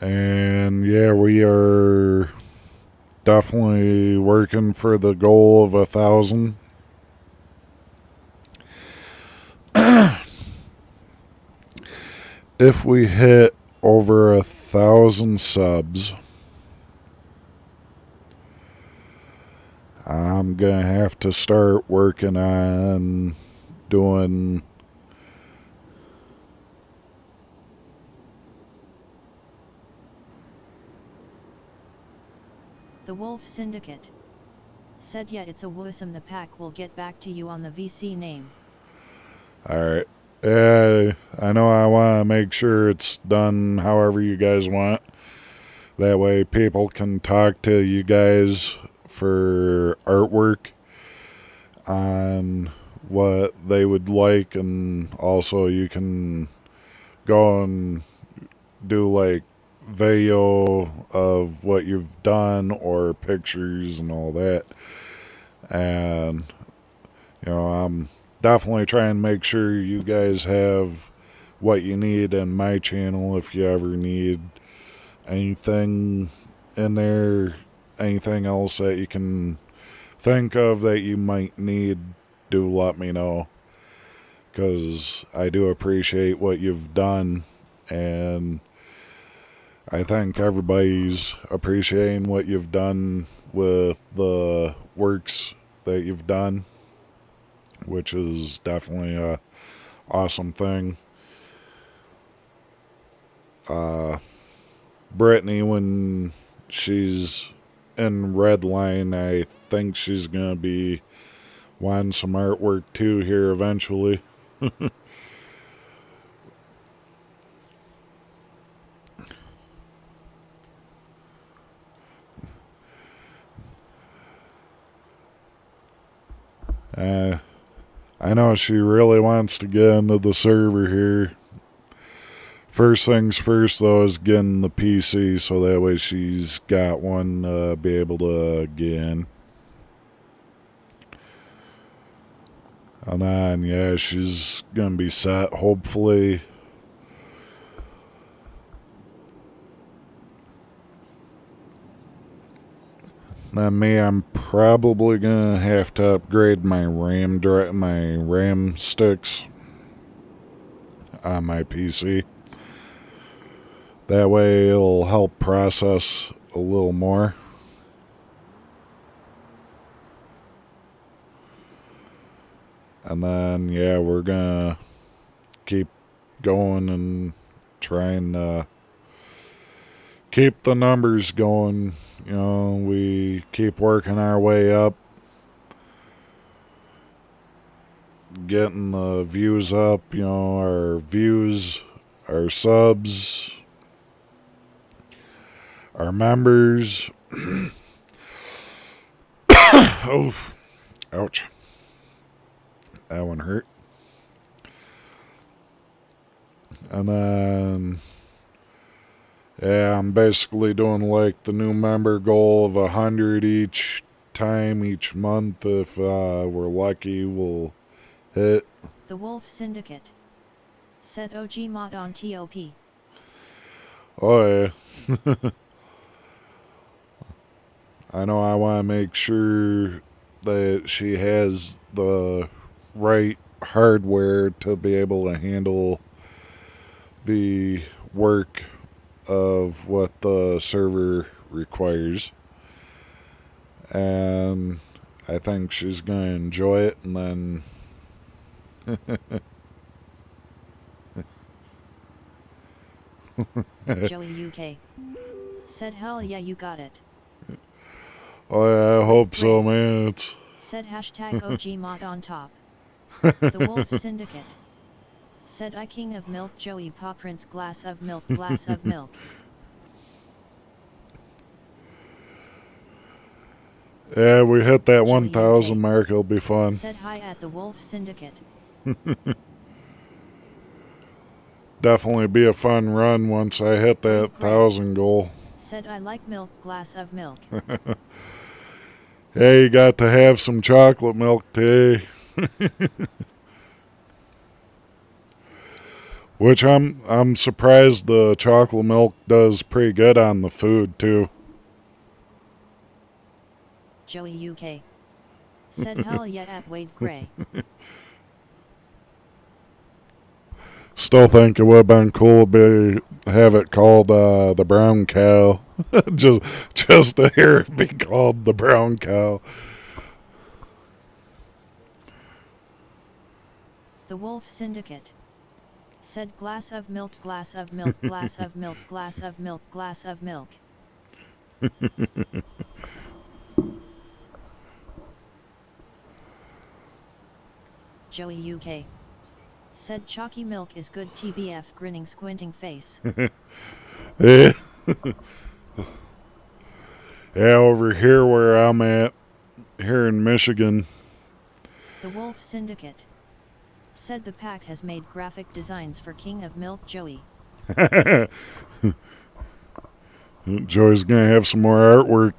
Speaker 2: And yeah, we are definitely working for the goal of 1,000. If we hit over 1,000 subs, I'm gonna have to start working on doing
Speaker 1: The Wolf Syndicate said, yeah, it's a woosome. The pack will get back to you on the VC name.
Speaker 2: Alright. Yeah, I know I want to make sure it's done however you guys want. That way people can talk to you guys for artwork on what they would like, and also you can go and do like video of what you've done or pictures and all that. And you know, I'm definitely trying to make sure you guys have what you need in my channel. If you ever need anything in there, anything else that you can think of that you might need, do let me know, because I do appreciate what you've done, and I think everybody's appreciating what you've done with the works that you've done, which is definitely a awesome thing. Brittany, when she's in Redline, I think she's going to be wanting some artwork too here eventually. I know she really wants to get into the server here. First things first, though, is getting the PC, so that way she's got one to be able to get in. And then, yeah, she's going to be set, hopefully. Then me, I'm probably going to have to upgrade my RAM sticks on my PC. That way it'll help process a little more. And then, yeah, we're gonna keep going and trying to keep the numbers going. You know, we keep working our way up. getting the views up, our views, our subs, our members. Oh, ouch. That one hurt. And then, yeah, I'm basically doing like the new member goal of 100 each time each month. If we're lucky, we'll hit.
Speaker 1: The Wolf Syndicate. Said OG mod on TOP.
Speaker 2: Oh, yeah. I know I want to make sure that she has the right hardware to be able to handle the work of what the server requires. And I think she's going to enjoy it, and then
Speaker 1: Joey UK. Said hell yeah you got it.
Speaker 2: oh yeah, I hope so, man.
Speaker 1: Said hashtag OG mod on top. The Wolf Syndicate. Said I king of milk Joey paw prince glass of milk.
Speaker 2: Yeah, we hit that
Speaker 1: Joey
Speaker 2: 1,000
Speaker 1: UK.
Speaker 2: mark, it'll be fun.
Speaker 1: Said hi at the Wolf Syndicate.
Speaker 2: Definitely be a fun run once I hit that 1,000 goal.
Speaker 1: Said I like milk glass of milk.
Speaker 2: Hey, you got to have some chocolate milk today. Which I'm surprised the chocolate milk does pretty good on the food too.
Speaker 1: Joey UK. Said hell yeah at Wade Gray.
Speaker 2: Still think it would have been cool to have it called the brown cow. just to hear it be called the brown cow.
Speaker 1: The Wolf Syndicate. Said glass of milk, glass of milk, glass of milk, glass of milk, glass of milk. Joey UK. Said chalky milk is good TBF grinning squinting face.
Speaker 2: Yeah. Yeah, over here where I'm at, here in Michigan.
Speaker 1: The Wolf Syndicate. Said the pack has made graphic designs for King of Milk Joey.
Speaker 2: Joey's gonna have some more artwork.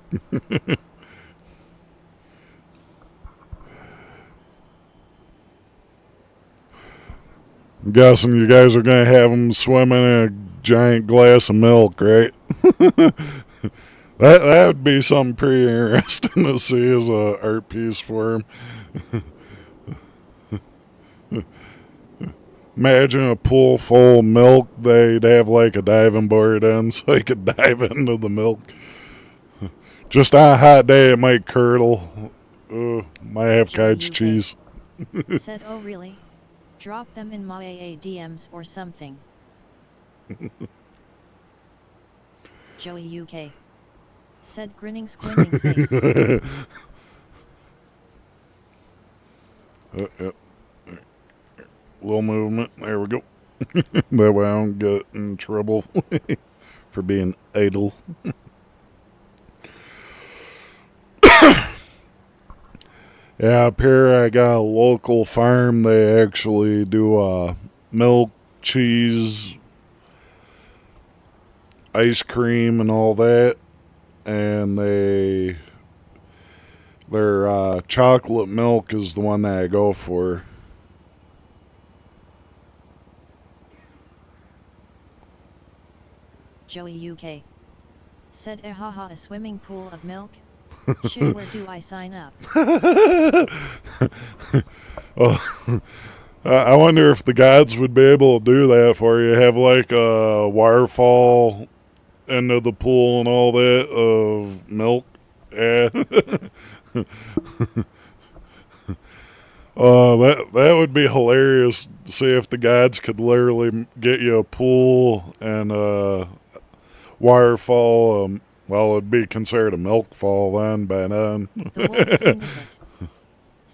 Speaker 2: I'm guessing you guys are gonna have him swimming in a giant glass of milk, right? That would be something pretty interesting to see as a art piece for him. Imagine a pool full of milk. They'd have like a diving board in so he could dive into the milk. Just on a hot day, it might curdle. Might have cottage cheese.
Speaker 1: Said, oh really? Drop them in my AA DMs or something. Joey UK. Said grinning squinting face.
Speaker 2: Little movement. There we go. That way I don't get in trouble for being idle. Yeah, up here I got a local farm. They actually do milk, cheese, ice cream, and all that. And their chocolate milk is the one that I go for.
Speaker 1: Joey UK. Said haha, a swimming pool of milk? Shit, where do I sign up?
Speaker 2: Oh, I wonder if the gods would be able to do that for you. Have like a waterfall into the pool and all that of milk. Yeah. That would be hilarious to see if the gods could literally get you a pool and a waterfall. Well, it'd be considered a milk fall then by then.
Speaker 1: The Wolf Syndicate.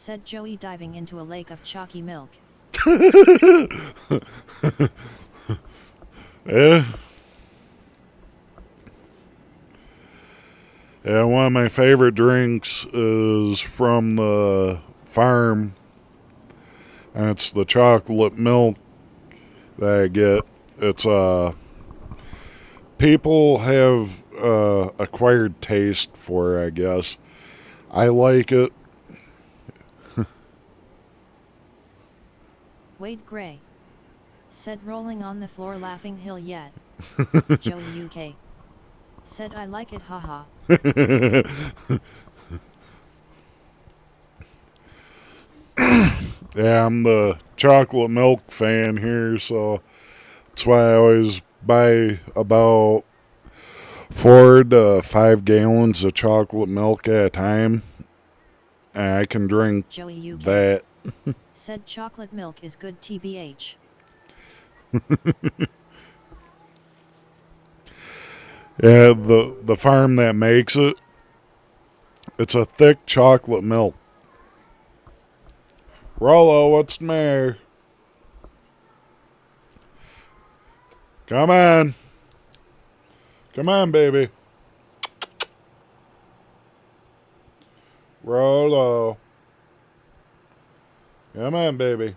Speaker 1: said Joey, diving into a lake of chalky milk.
Speaker 2: Yeah. Yeah, one of my favorite drinks is from the farm, and it's the chocolate milk that I get. It's people have acquired taste for it, I guess. I like it.
Speaker 1: Wade Gray said, rolling on the floor laughing, hill yet. Joey UK said, I like it, haha.
Speaker 2: Yeah, I'm the chocolate milk fan here, so that's why I always buy about 4 to 5 gallons of chocolate milk at a time, and I can drink
Speaker 1: Joey UK
Speaker 2: that.
Speaker 1: said, chocolate milk is good, TBH.
Speaker 2: Yeah, the farm that makes it, it's a thick chocolate milk. Rollo, what's the matter? Come on. Come on, baby. Rollo. Come on, baby.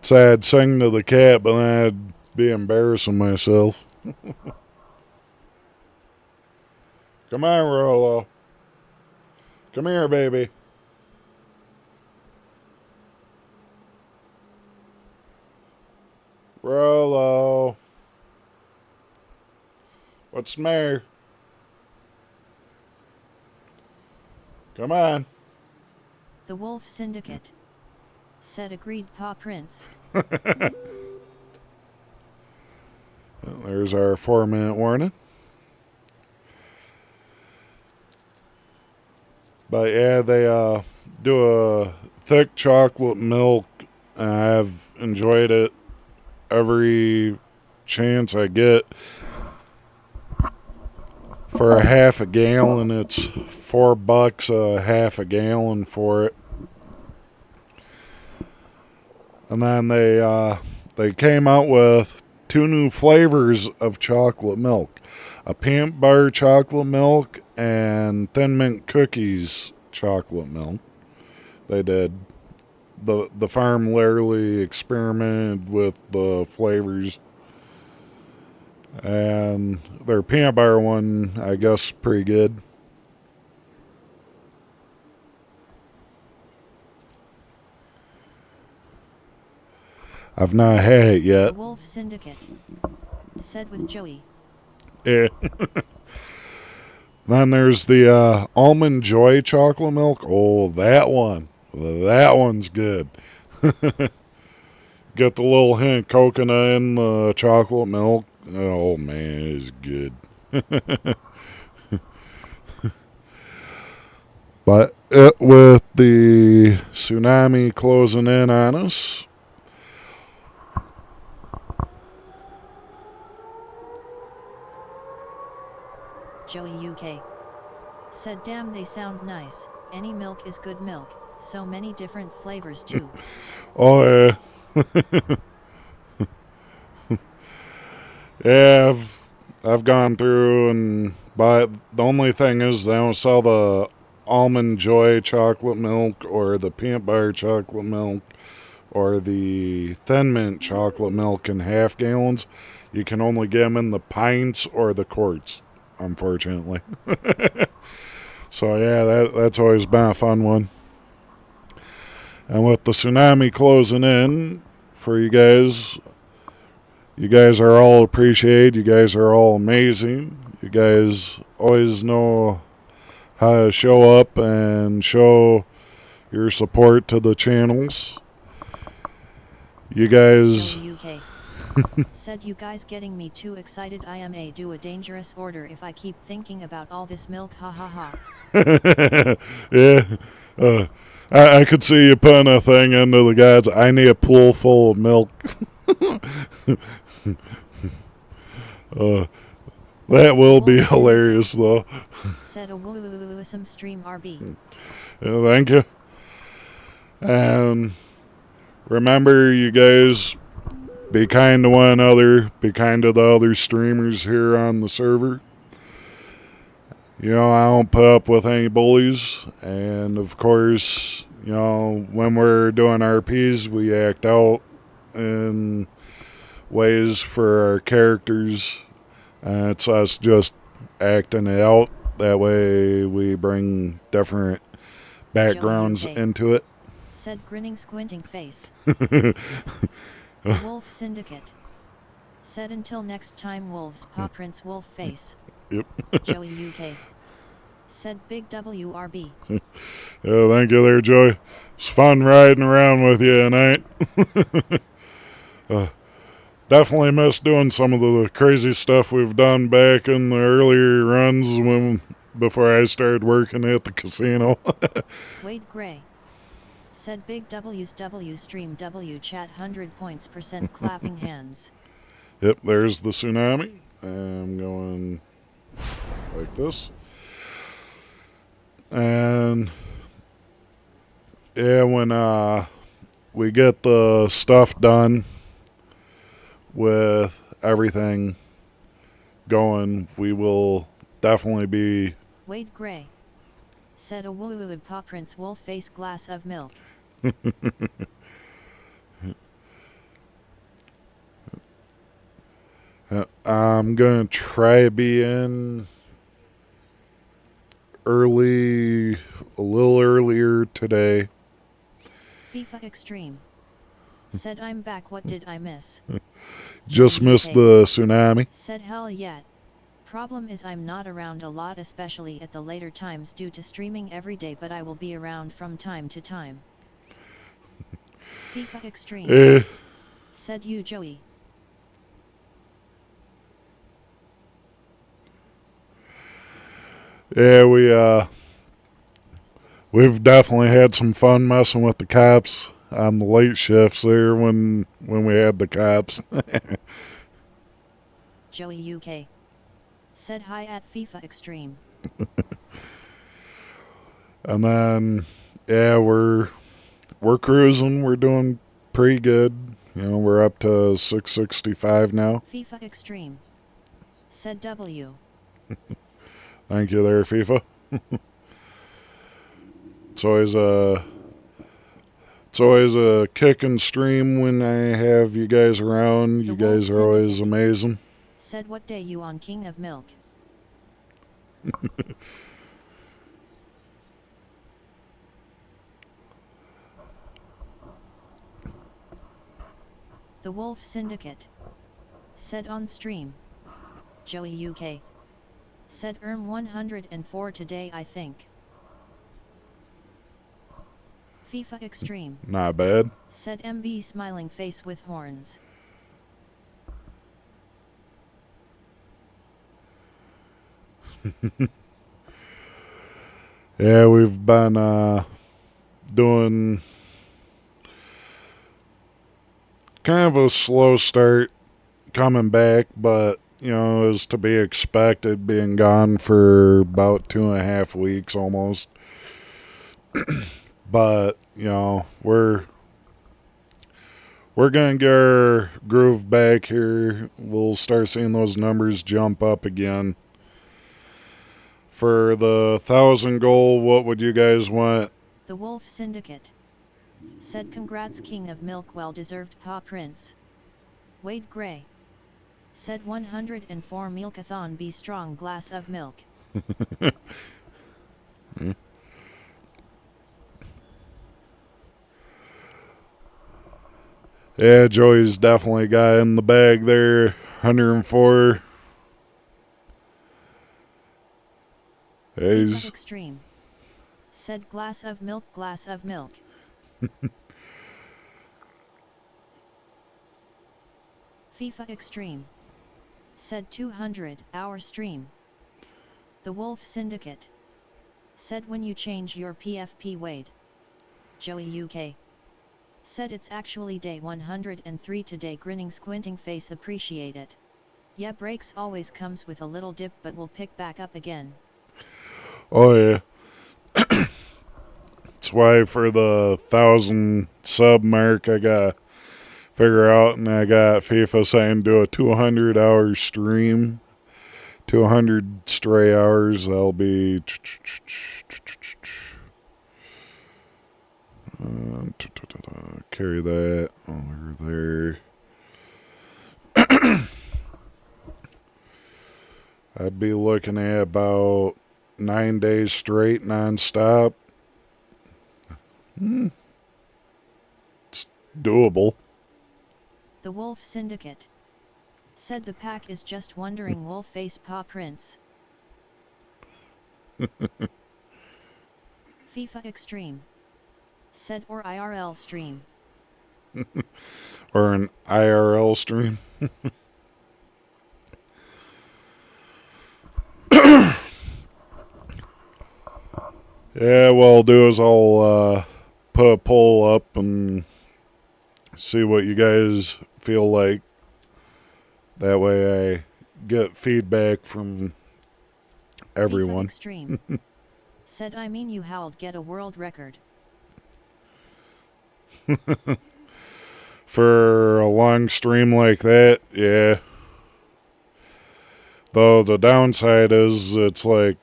Speaker 2: Say I'd sing to the cat, but then I'd be embarrassing myself. Come on, Rollo. Come here, baby. Rollo. What's the matter? Come on.
Speaker 1: The Wolf Syndicate said, agreed, Paw Prince.
Speaker 2: There's our 4-minute warning. But yeah, they do a thick chocolate milk, and I've enjoyed it every chance I get. For a half a gallon, it's $4 a half a gallon for it. And then they came out with 2 new flavors of chocolate milk. A peanut butter chocolate milk and Thin Mint Cookies chocolate milk. They did. The farm literally experimented with the flavors. And their peanut butter one, I guess, pretty good. I've not had it yet.
Speaker 1: The Wolf Syndicate said, with Joey.
Speaker 2: Yeah. Then there's the Almond Joy chocolate milk. Oh, that one. That one's good. Get the little hint of coconut in the chocolate milk. Oh, man, it's good. But with the tsunami closing in on us,
Speaker 1: Joey UK said, damn, they sound nice. Any milk is good milk. So many different flavors too.
Speaker 2: oh yeah. Yeah, I've gone through and bought. The only thing is they don't sell the Almond Joy chocolate milk or the peanut butter chocolate milk or the Thin Mint chocolate milk in half gallons. You can only get them in the pints or the quarts, unfortunately. So yeah, that's always been a fun one. And with the tsunami closing in for you guys are all appreciated. You guys are all amazing. You guys always know how to show up and show your support to the channels. You guys...
Speaker 1: Joey UK said, you guys getting me too excited. I am a do a dangerous order if I keep thinking about all this milk, ha ha ha.
Speaker 2: Yeah. I could see you putting a thing into the guys. I need a pool full of milk. That will be hilarious, though.
Speaker 1: Said a woo-some stream RB.
Speaker 2: Yeah, thank you. And remember, you guys, be kind to one another. Be kind to the other streamers here on the server. You know, I don't put up with any bullies. And, of course, you know, when we're doing RPs, we act out in ways for our characters. It's us just acting it out. That way we bring different backgrounds
Speaker 1: Joey UK.
Speaker 2: into it.
Speaker 1: Said grinning squinting face. The Wolf Syndicate. Said until next time wolves paw prints wolf face.
Speaker 2: Yep.
Speaker 1: Joey UK. Said big WRB.
Speaker 2: Yeah, thank you there, Joey. It's fun riding around with you tonight. Definitely miss doing some of the crazy stuff we've done back in the earlier runs before I started working at the casino.
Speaker 1: Wade Gray. Said big W's W stream W chat 100 points % clapping hands.
Speaker 2: Yep, there's the tsunami. I'm going like this. And yeah, when we get the stuff done with everything going, we will definitely be...
Speaker 1: Wade Gray. Said a woo paw prints wolf face glass of milk.
Speaker 2: I'm going to try to be in early, a little earlier today.
Speaker 1: FIFA Extreme. Said I'm back, what did I miss?
Speaker 2: Just missed the tsunami.
Speaker 1: Said hell yet. Problem is I'm not around a lot, especially at the later times due to streaming every day, but I will be around from time to time. FIFA Extreme. Said you Joey.
Speaker 2: Yeah, we've definitely had some fun messing with the cops on the late shifts there when we had the cops.
Speaker 1: Joey UK. Said hi at FIFA Extreme.
Speaker 2: And then yeah, we're cruising, we're doing pretty good. You know, we're up to 665 now.
Speaker 1: FIFA Extreme. Said W.
Speaker 2: Thank you there, FIFA. It's always a kick and stream when I have you guys around. You guys are always amazing.
Speaker 1: Said what day you on King of Milk? The Wolf Syndicate. Said on stream. Joey UK. Said earn 104 today I think. FIFA Extreme.
Speaker 2: Not bad.
Speaker 1: Said MB smiling face with horns.
Speaker 2: Yeah, we've been doing kind of a slow start coming back, but you know, is to be expected, being gone for about 2.5 weeks almost. But you know, we're gonna get our groove back here. We'll start seeing those numbers jump up again. For the 1,000 goal, what would you guys want?
Speaker 1: The Wolf Syndicate. Said congrats King of Milk, well deserved paw prince. Wade Gray. Said 104 milkathon, be strong glass of milk.
Speaker 2: Yeah, Joey's definitely got in the bag there. 104.
Speaker 1: FIFA Extreme. Said glass of milk, glass of milk. FIFA Extreme. Said 200-hour stream. The Wolf Syndicate. Said when you change your PFP Wade. Joey UK. Said it's actually day 103 today, grinning squinting face, appreciate it. Yeah, breaks always comes with a little dip, but we'll pick back up again.
Speaker 2: Oh yeah. That's why for the 1,000 sub mark I gotta figure out, and I got FIFA saying do a 200-hour stream. 200 stray hours. That'll be carry that over there. I'd be looking at about 9 days straight, non-stop. It's doable.
Speaker 1: The Wolf Syndicate said the pack is just wondering wolf face paw prints. FIFA Extreme said or IRL stream.
Speaker 2: Or an IRL stream. Yeah, what I'll do is I'll put a poll up and see what you guys feel like. That way I get feedback from everyone.
Speaker 1: FIFA Extreme said I mean you howled get a world record.
Speaker 2: For a long stream like that, yeah. Though the downside is it's like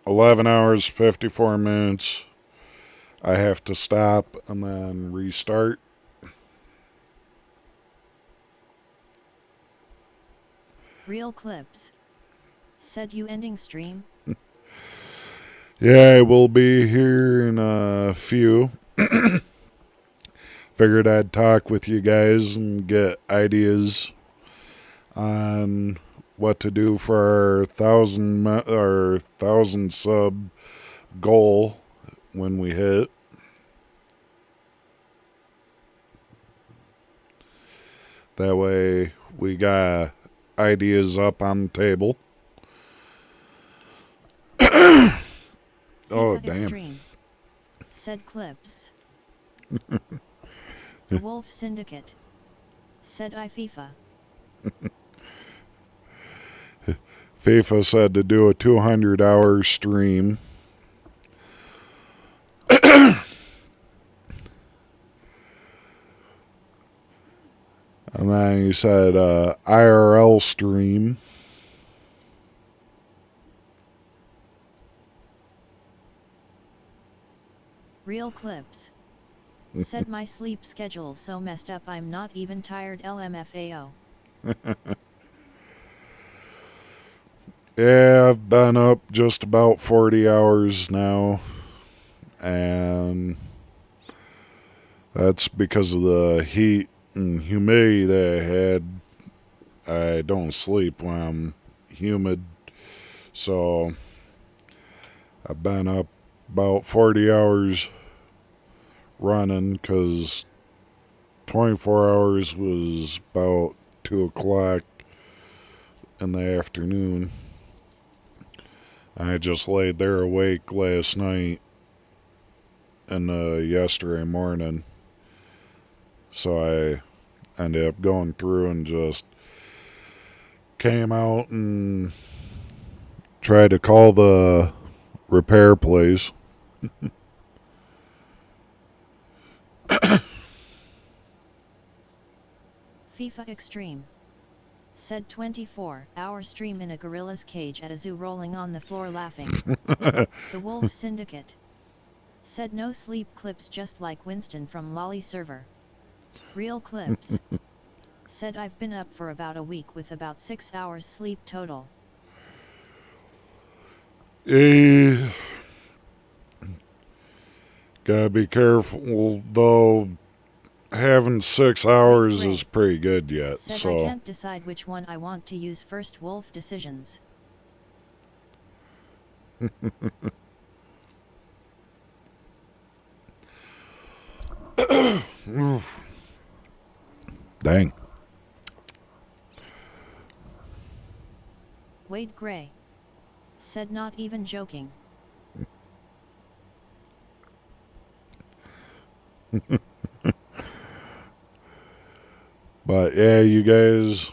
Speaker 2: 11 hours, 54 minutes. I have to stop and then restart.
Speaker 1: Real Clips said you ending stream?
Speaker 2: Yeah, I will be here in a few. Figured I'd talk with you guys and get ideas on what to do for our 1,000 sub goal when we hit. That way we got ideas up on the table. Oh,
Speaker 1: FIFA
Speaker 2: damn.
Speaker 1: Extreme said Clips. The Wolf Syndicate said I FIFA.
Speaker 2: FIFA said to do a 200-hour stream. And then he said IRL stream.
Speaker 1: Real Clips said my sleep schedule so messed up I'm not even tired LMFAO.
Speaker 2: Yeah, I've been up just about 40 hours now. And that's because of the heat and humidity that I had. I don't sleep when I'm humid. So I've been up about 40 hours running because 24 hours was about 2 o'clock in the afternoon. I just laid there awake last night and yesterday morning. So I ended up going through and just came out and tried to call the repair place.
Speaker 1: FIFA Extreme said 24-hour stream in a gorilla's cage at a zoo rolling on the floor laughing. The Wolf Syndicate said no sleep clips just like Winston from Lolly Server. Real Clips said I've been up for about a week with about 6 hours sleep total.
Speaker 2: Gotta be careful though. Having 6 hours is pretty good yet.
Speaker 1: Said
Speaker 2: So
Speaker 1: I can't decide which one I want to use first. Wolf decisions.
Speaker 2: Dang.
Speaker 1: Wade Gray said not even joking.
Speaker 2: But yeah, you guys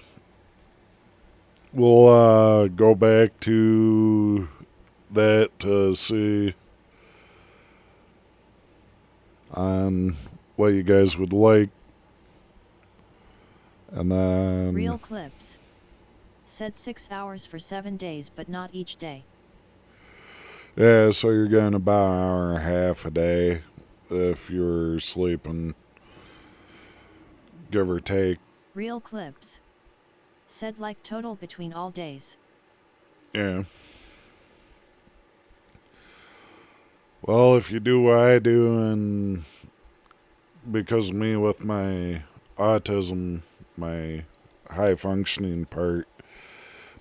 Speaker 2: we'll go back to that to see on what you guys would like. And then
Speaker 1: Real clips. Said 6 hours for 7 days, but not each day.
Speaker 2: yeah, so you're getting about an hour and a half a day if you're sleeping, give or take.
Speaker 1: Real clips. Said like total between all days.
Speaker 2: Yeah. Well, if you do what I do, and because of me with my autism, my high functioning part,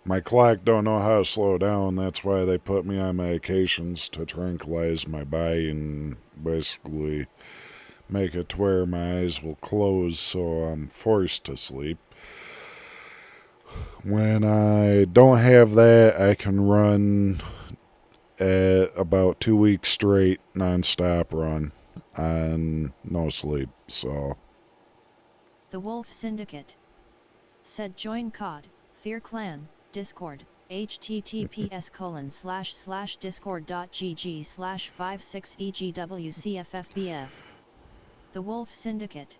Speaker 2: my clock don't know how to slow down. That's why they put me on medications to tranquilize my body and basically make it to where my eyes will close so I'm forced to sleep. When I don't have that, I can run at about 2 weeks straight, non-stop run on no sleep. So
Speaker 1: The Wolf Syndicate. Said join COD, Fear Clan, Discord, https://discord.gg/56egwcffbf. The Wolf Syndicate.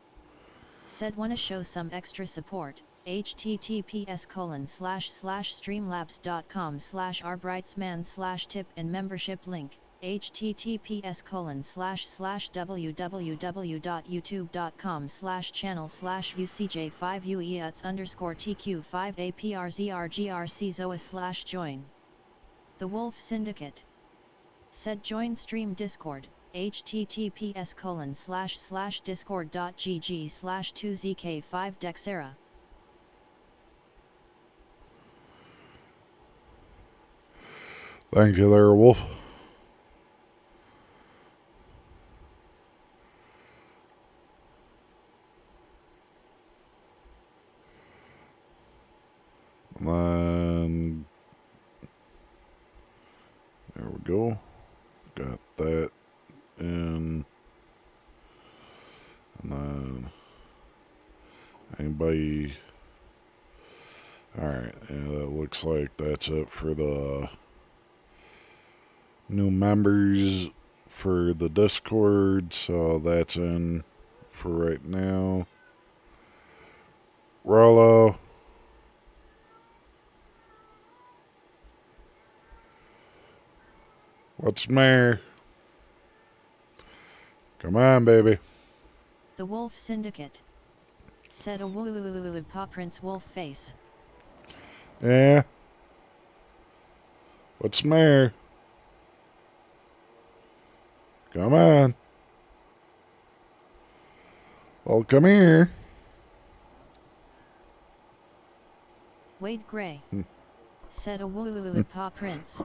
Speaker 1: Said wanna show some extra support, https://streamlabs.com/rbrightsman/tip and membership link, https://www.youtube.com/channel/ucj5uets_tq5aprzrgrc/join. The Wolf Syndicate. Said join stream Discord, https://discord.gg/2zk5dexera.
Speaker 2: thank you there, Wolf. And then there we go. Got that in. And then anybody. Alright, yeah, that looks like that's it for the new members for the Discord. So that's in for right now. Rollo. What's the matter? Come on, baby.
Speaker 1: The Wolf Syndicate. Said a woo paw prince wolf face.
Speaker 2: Yeah. What's the matter? Come on. Well, come here.
Speaker 1: Wade Gray. Said a woo paw prince.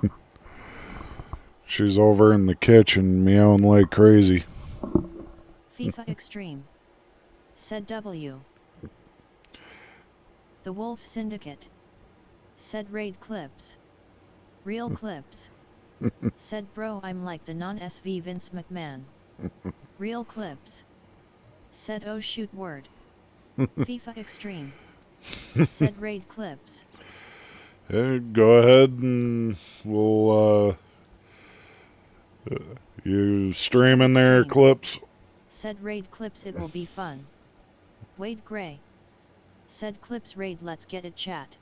Speaker 2: She's over in the kitchen meowing like crazy.
Speaker 1: FIFA Extreme. Said W. The Wolf Syndicate. Said raid clips. Real clips. Said bro I'm like the non-SV Vince McMahon. Real clips. Said oh shoot word. FIFA Extreme. Said raid clips.
Speaker 2: Hey, go ahead and we'll, you streaming there,
Speaker 1: Extreme.
Speaker 2: Clips?
Speaker 1: Said raid clips it will be fun. Wade Gray. Said clips raid let's get it chat.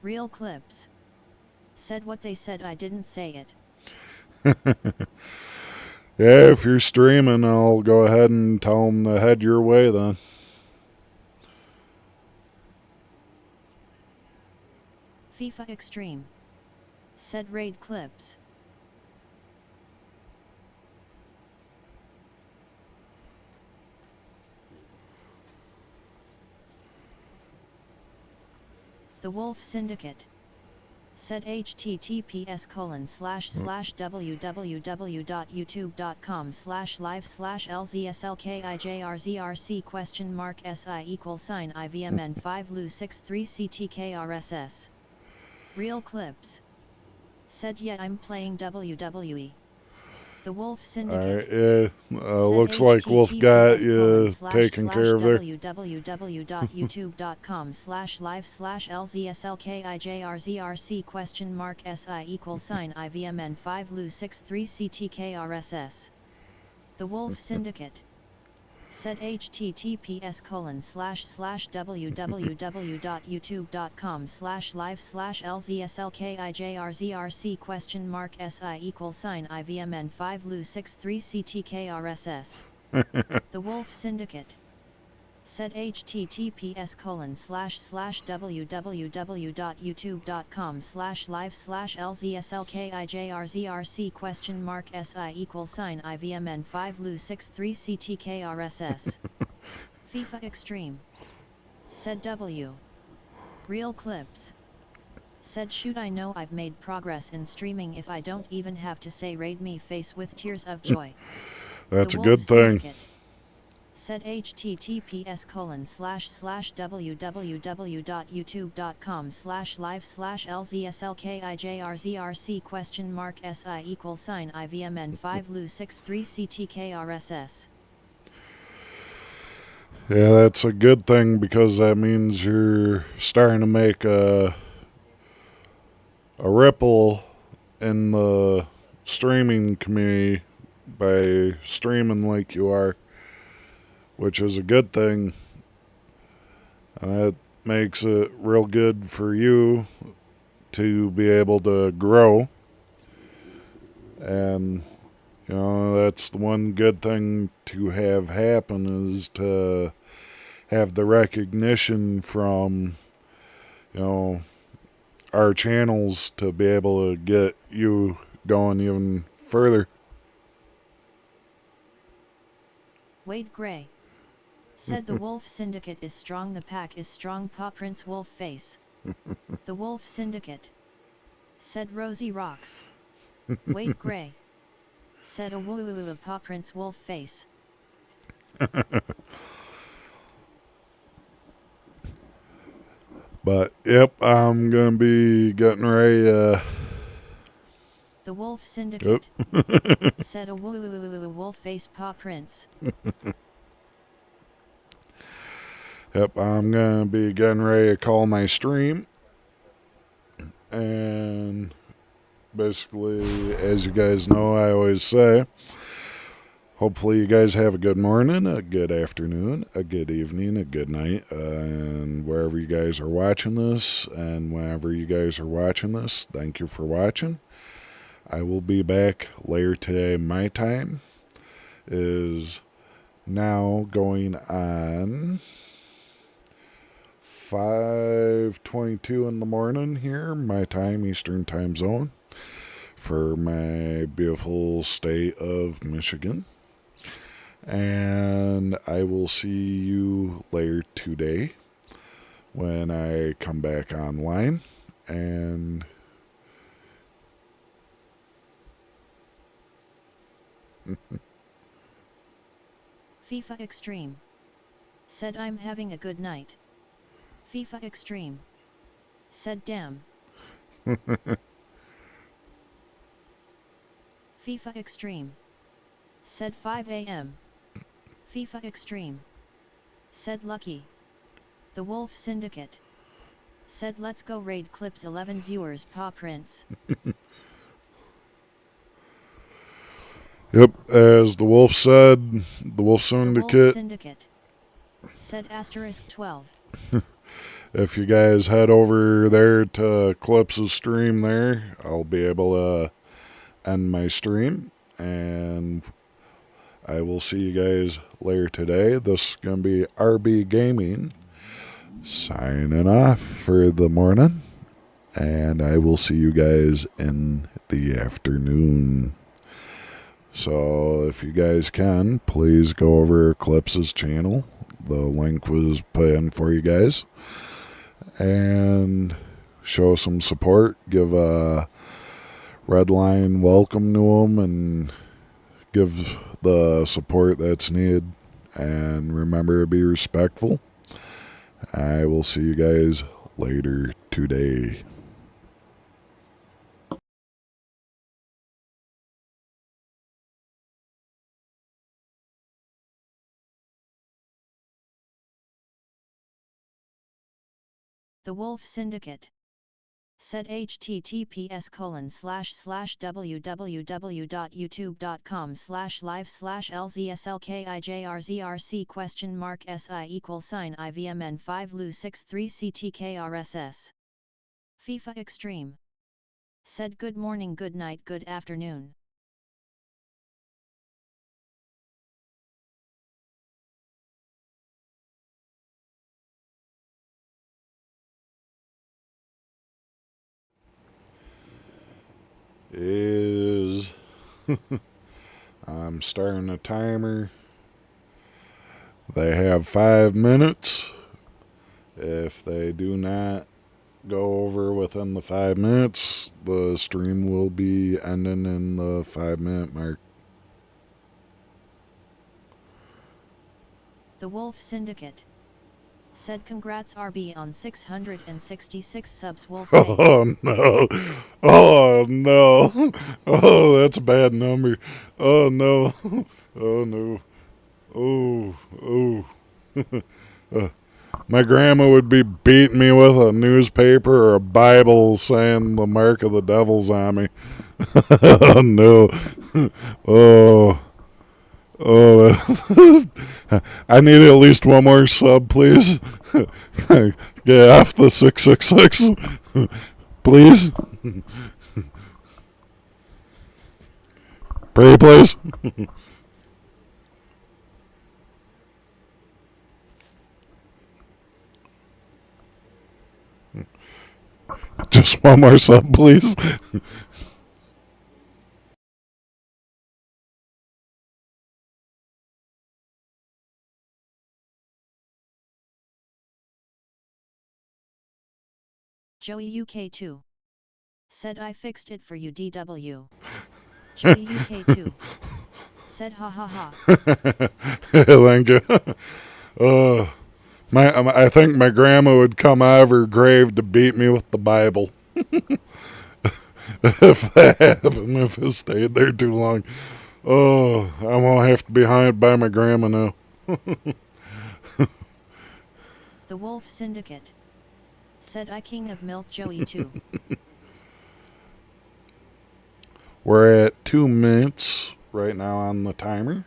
Speaker 1: Real clips. Said what they said I didn't say it.
Speaker 2: Yeah, if you're streaming, I'll go ahead and tell them to head your way then.
Speaker 1: FIFA Extreme. Said raid clips. The Wolf Syndicate. Said https://www.youtube.com/live/lzslkijrzi?IVMN5lu63ctkrss. Real clips. Said yeah I'm playing WWE. The Wolf
Speaker 2: Alright,
Speaker 1: Syndicate.
Speaker 2: looks like Wolf got you taken care of there.
Speaker 1: www.youtube.com/live/lzslkijrzic?IVMN5lu63ctkrss. The Wolf Syndicate. Said https://www.youtube.com/live/lzslkijrzic?IVMN5lu63ctkrss. The Wolf Syndicate. Said https://www.youtube.com/live/lzslkijrzic?IVMN5lu63ctkrss. FIFA Extreme. Said W. Real clips. Said shoot, I know I've made progress in streaming if I don't even have to say raid me face with tears of joy.
Speaker 2: That's
Speaker 1: The
Speaker 2: a
Speaker 1: Wolf
Speaker 2: good thing.
Speaker 1: Syndicate. Said https://www.youtube.com/live/lzslkijrzic?IVMN5lu63ctkrss.
Speaker 2: Yeah, that's a good thing because that means you're starting to make a ripple in the streaming community by streaming like you are, which is a good thing. That makes it real good for you to be able to grow. And, you know, that's the one good thing to have happen is to have the recognition from, you know, our channels to be able to get you going even further.
Speaker 1: Wade Gray. Said the Wolf Syndicate is strong, the pack is strong, Paw Prince Wolf Face. The Wolf Syndicate. Said Rosie Rocks. Wade Gray. Said a woo of Paw Prince Wolf Face.
Speaker 2: But, yep, I'm going to be getting ready.
Speaker 1: The Wolf Syndicate. Said a woo wolf face Paw Prince.
Speaker 2: Yep, I'm going to be getting ready to call my stream. And basically, as you guys know, I always say, hopefully you guys have a good morning, a good afternoon, a good evening, a good night, and wherever you guys are watching this, and whenever you guys are watching this, thank you for watching. I will be back later today. My time is now going on 5:22 in the morning here, my time, Eastern Time Zone, for my beautiful state of Michigan. And I will see you later today when I come back online. And
Speaker 1: FIFA Extreme. Said I'm having a good night. FIFA Extreme. Said damn. FIFA Extreme. Said 5 a.m. FIFA Extreme. Said lucky. The Wolf Syndicate. Said let's go raid clips 11 viewers Paw Prince.
Speaker 2: Yep, as the Wolf said, the Wolf Syndicate.
Speaker 1: The Wolf Syndicate. Said asterisk 12.
Speaker 2: If you guys head over there to Clips' stream there, I'll be able to end my stream. And I will see you guys later today. This is going to be RB Gaming signing off for the morning. And I will see you guys in the afternoon. So if you guys can, please go over Clips' channel. The link was put in for you guys. And show some support. Give a Redline welcome to them and give the support that's needed. And remember to be respectful. I will see you guys later today.
Speaker 1: The Wolf Syndicate. Said https://www.youtube.com/live/lzslkijrzic_mark/IVMN5lu63CTKRSS. FIFA Extreme. Said good morning, good night, good afternoon.
Speaker 2: Is I'm starting a timer. They have 5 minutes. If they do not go over within the 5 minutes, the stream will be ending in the 5-minute mark.
Speaker 1: The Wolf Syndicate. Said congrats RB on 666 subs. Wolf Day.
Speaker 2: Oh no. Oh no. Oh, that's a bad number. Oh no. Oh no. Oh. My grandma would be beating me with a newspaper or a Bible saying the mark of the devil's on me. Oh no. Oh. Oh, I need at least one more sub, please. Get off the 666, please. Pray, please. Just one more sub, please.
Speaker 1: Joey UK2. Said I fixed it for you DW. Joey UK2. Said ha ha ha.
Speaker 2: Thank you. I think my grandma would come out of her grave to beat me with the Bible. If that happened, if it stayed there too long. Oh, I won't have to be haunted by my grandma now.
Speaker 1: The Wolf Syndicate. Said I King of Milk Joey 2.
Speaker 2: We're at 2 minutes right now on the timer.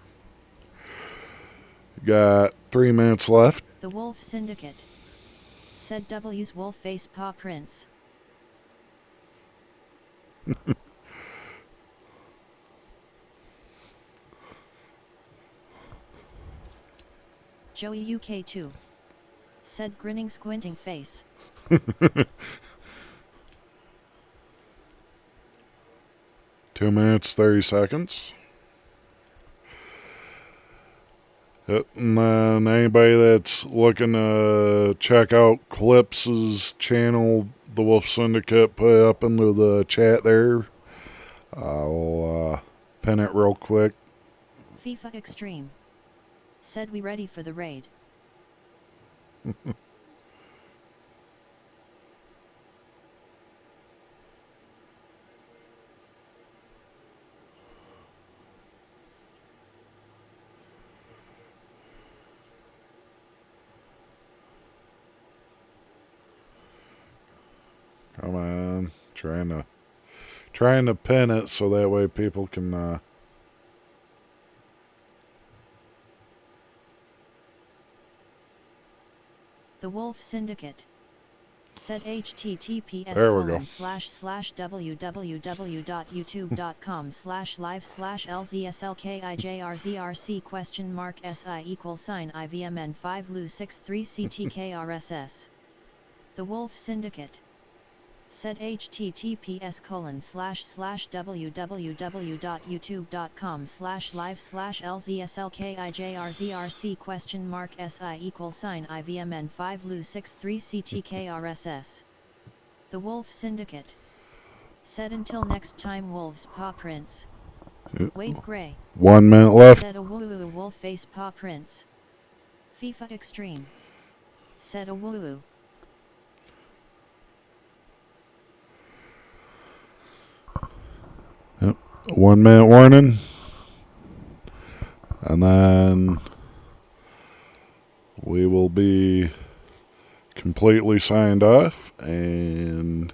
Speaker 2: Got 3 minutes left.
Speaker 1: The Wolf Syndicate. Said W's Wolf Face Paw Prince. Joey UK2. Said grinning squinting face.
Speaker 2: 2 minutes, 30 seconds. And then anybody that's looking to check out Clips' channel, The Wolf Syndicate, put it up into the chat there. I'll pin it real quick.
Speaker 1: FIFA Extreme. Said we ready for the raid.
Speaker 2: Come on, trying to pin it so that way people can.
Speaker 1: The Wolf Syndicate. Said
Speaker 2: There we go.
Speaker 1: https://www.youtube.com/live/lzslkijrzi_IVMN5lu63CTKRSS. The Wolf Syndicate. Said https://www.youtube.com/live/lzslkijrzi_IVMN5lu63CTKRSS. The Wolf Syndicate. Said until next time Wolf's Paw Prince. Wade Gray.
Speaker 2: 1 minute left.
Speaker 1: Said a woo wolf face paw prince. FIFA Extreme. Said a woo.
Speaker 2: Yep. 1 minute warning. And then we will be completely signed off, and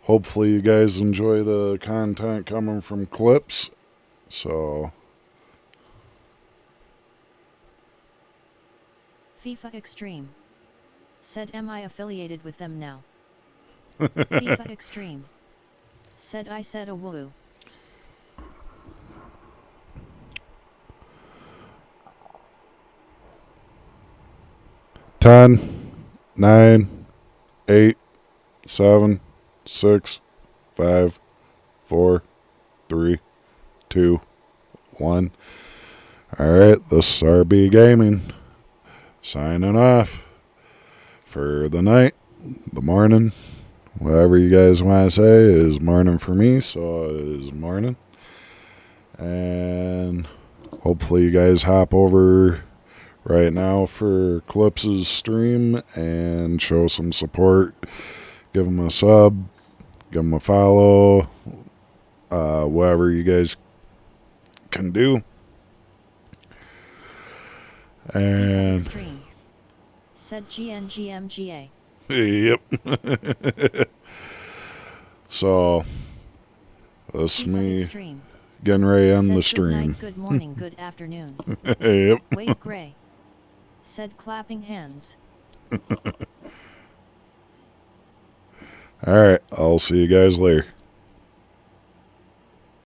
Speaker 2: hopefully you guys enjoy the content coming from Clips. So,
Speaker 1: FIFA Extreme. Said, am I affiliated with them now? FIFA Extreme. Said, I said a woo.
Speaker 2: 10, 9, 8, 7, 6, 5, 4, 3, 2, 1. Alright, this is RB Gaming. Signing off for the night, the morning, whatever you guys want to say is morning for me, so it is morning. And hopefully you guys hop over right now for Clips' stream and show some support. Give him a sub, give him a follow, whatever you guys can do. And
Speaker 1: Extreme. Said GNGMGA.
Speaker 2: yep. So that's
Speaker 1: FIFA
Speaker 2: me
Speaker 1: Extreme.
Speaker 2: getting ready to end
Speaker 1: Said,
Speaker 2: the
Speaker 1: good
Speaker 2: stream.
Speaker 1: night, good morning, good afternoon.
Speaker 2: Yep.
Speaker 1: Wait, Gray. Said, clapping hands.
Speaker 2: All right, I'll see you guys later.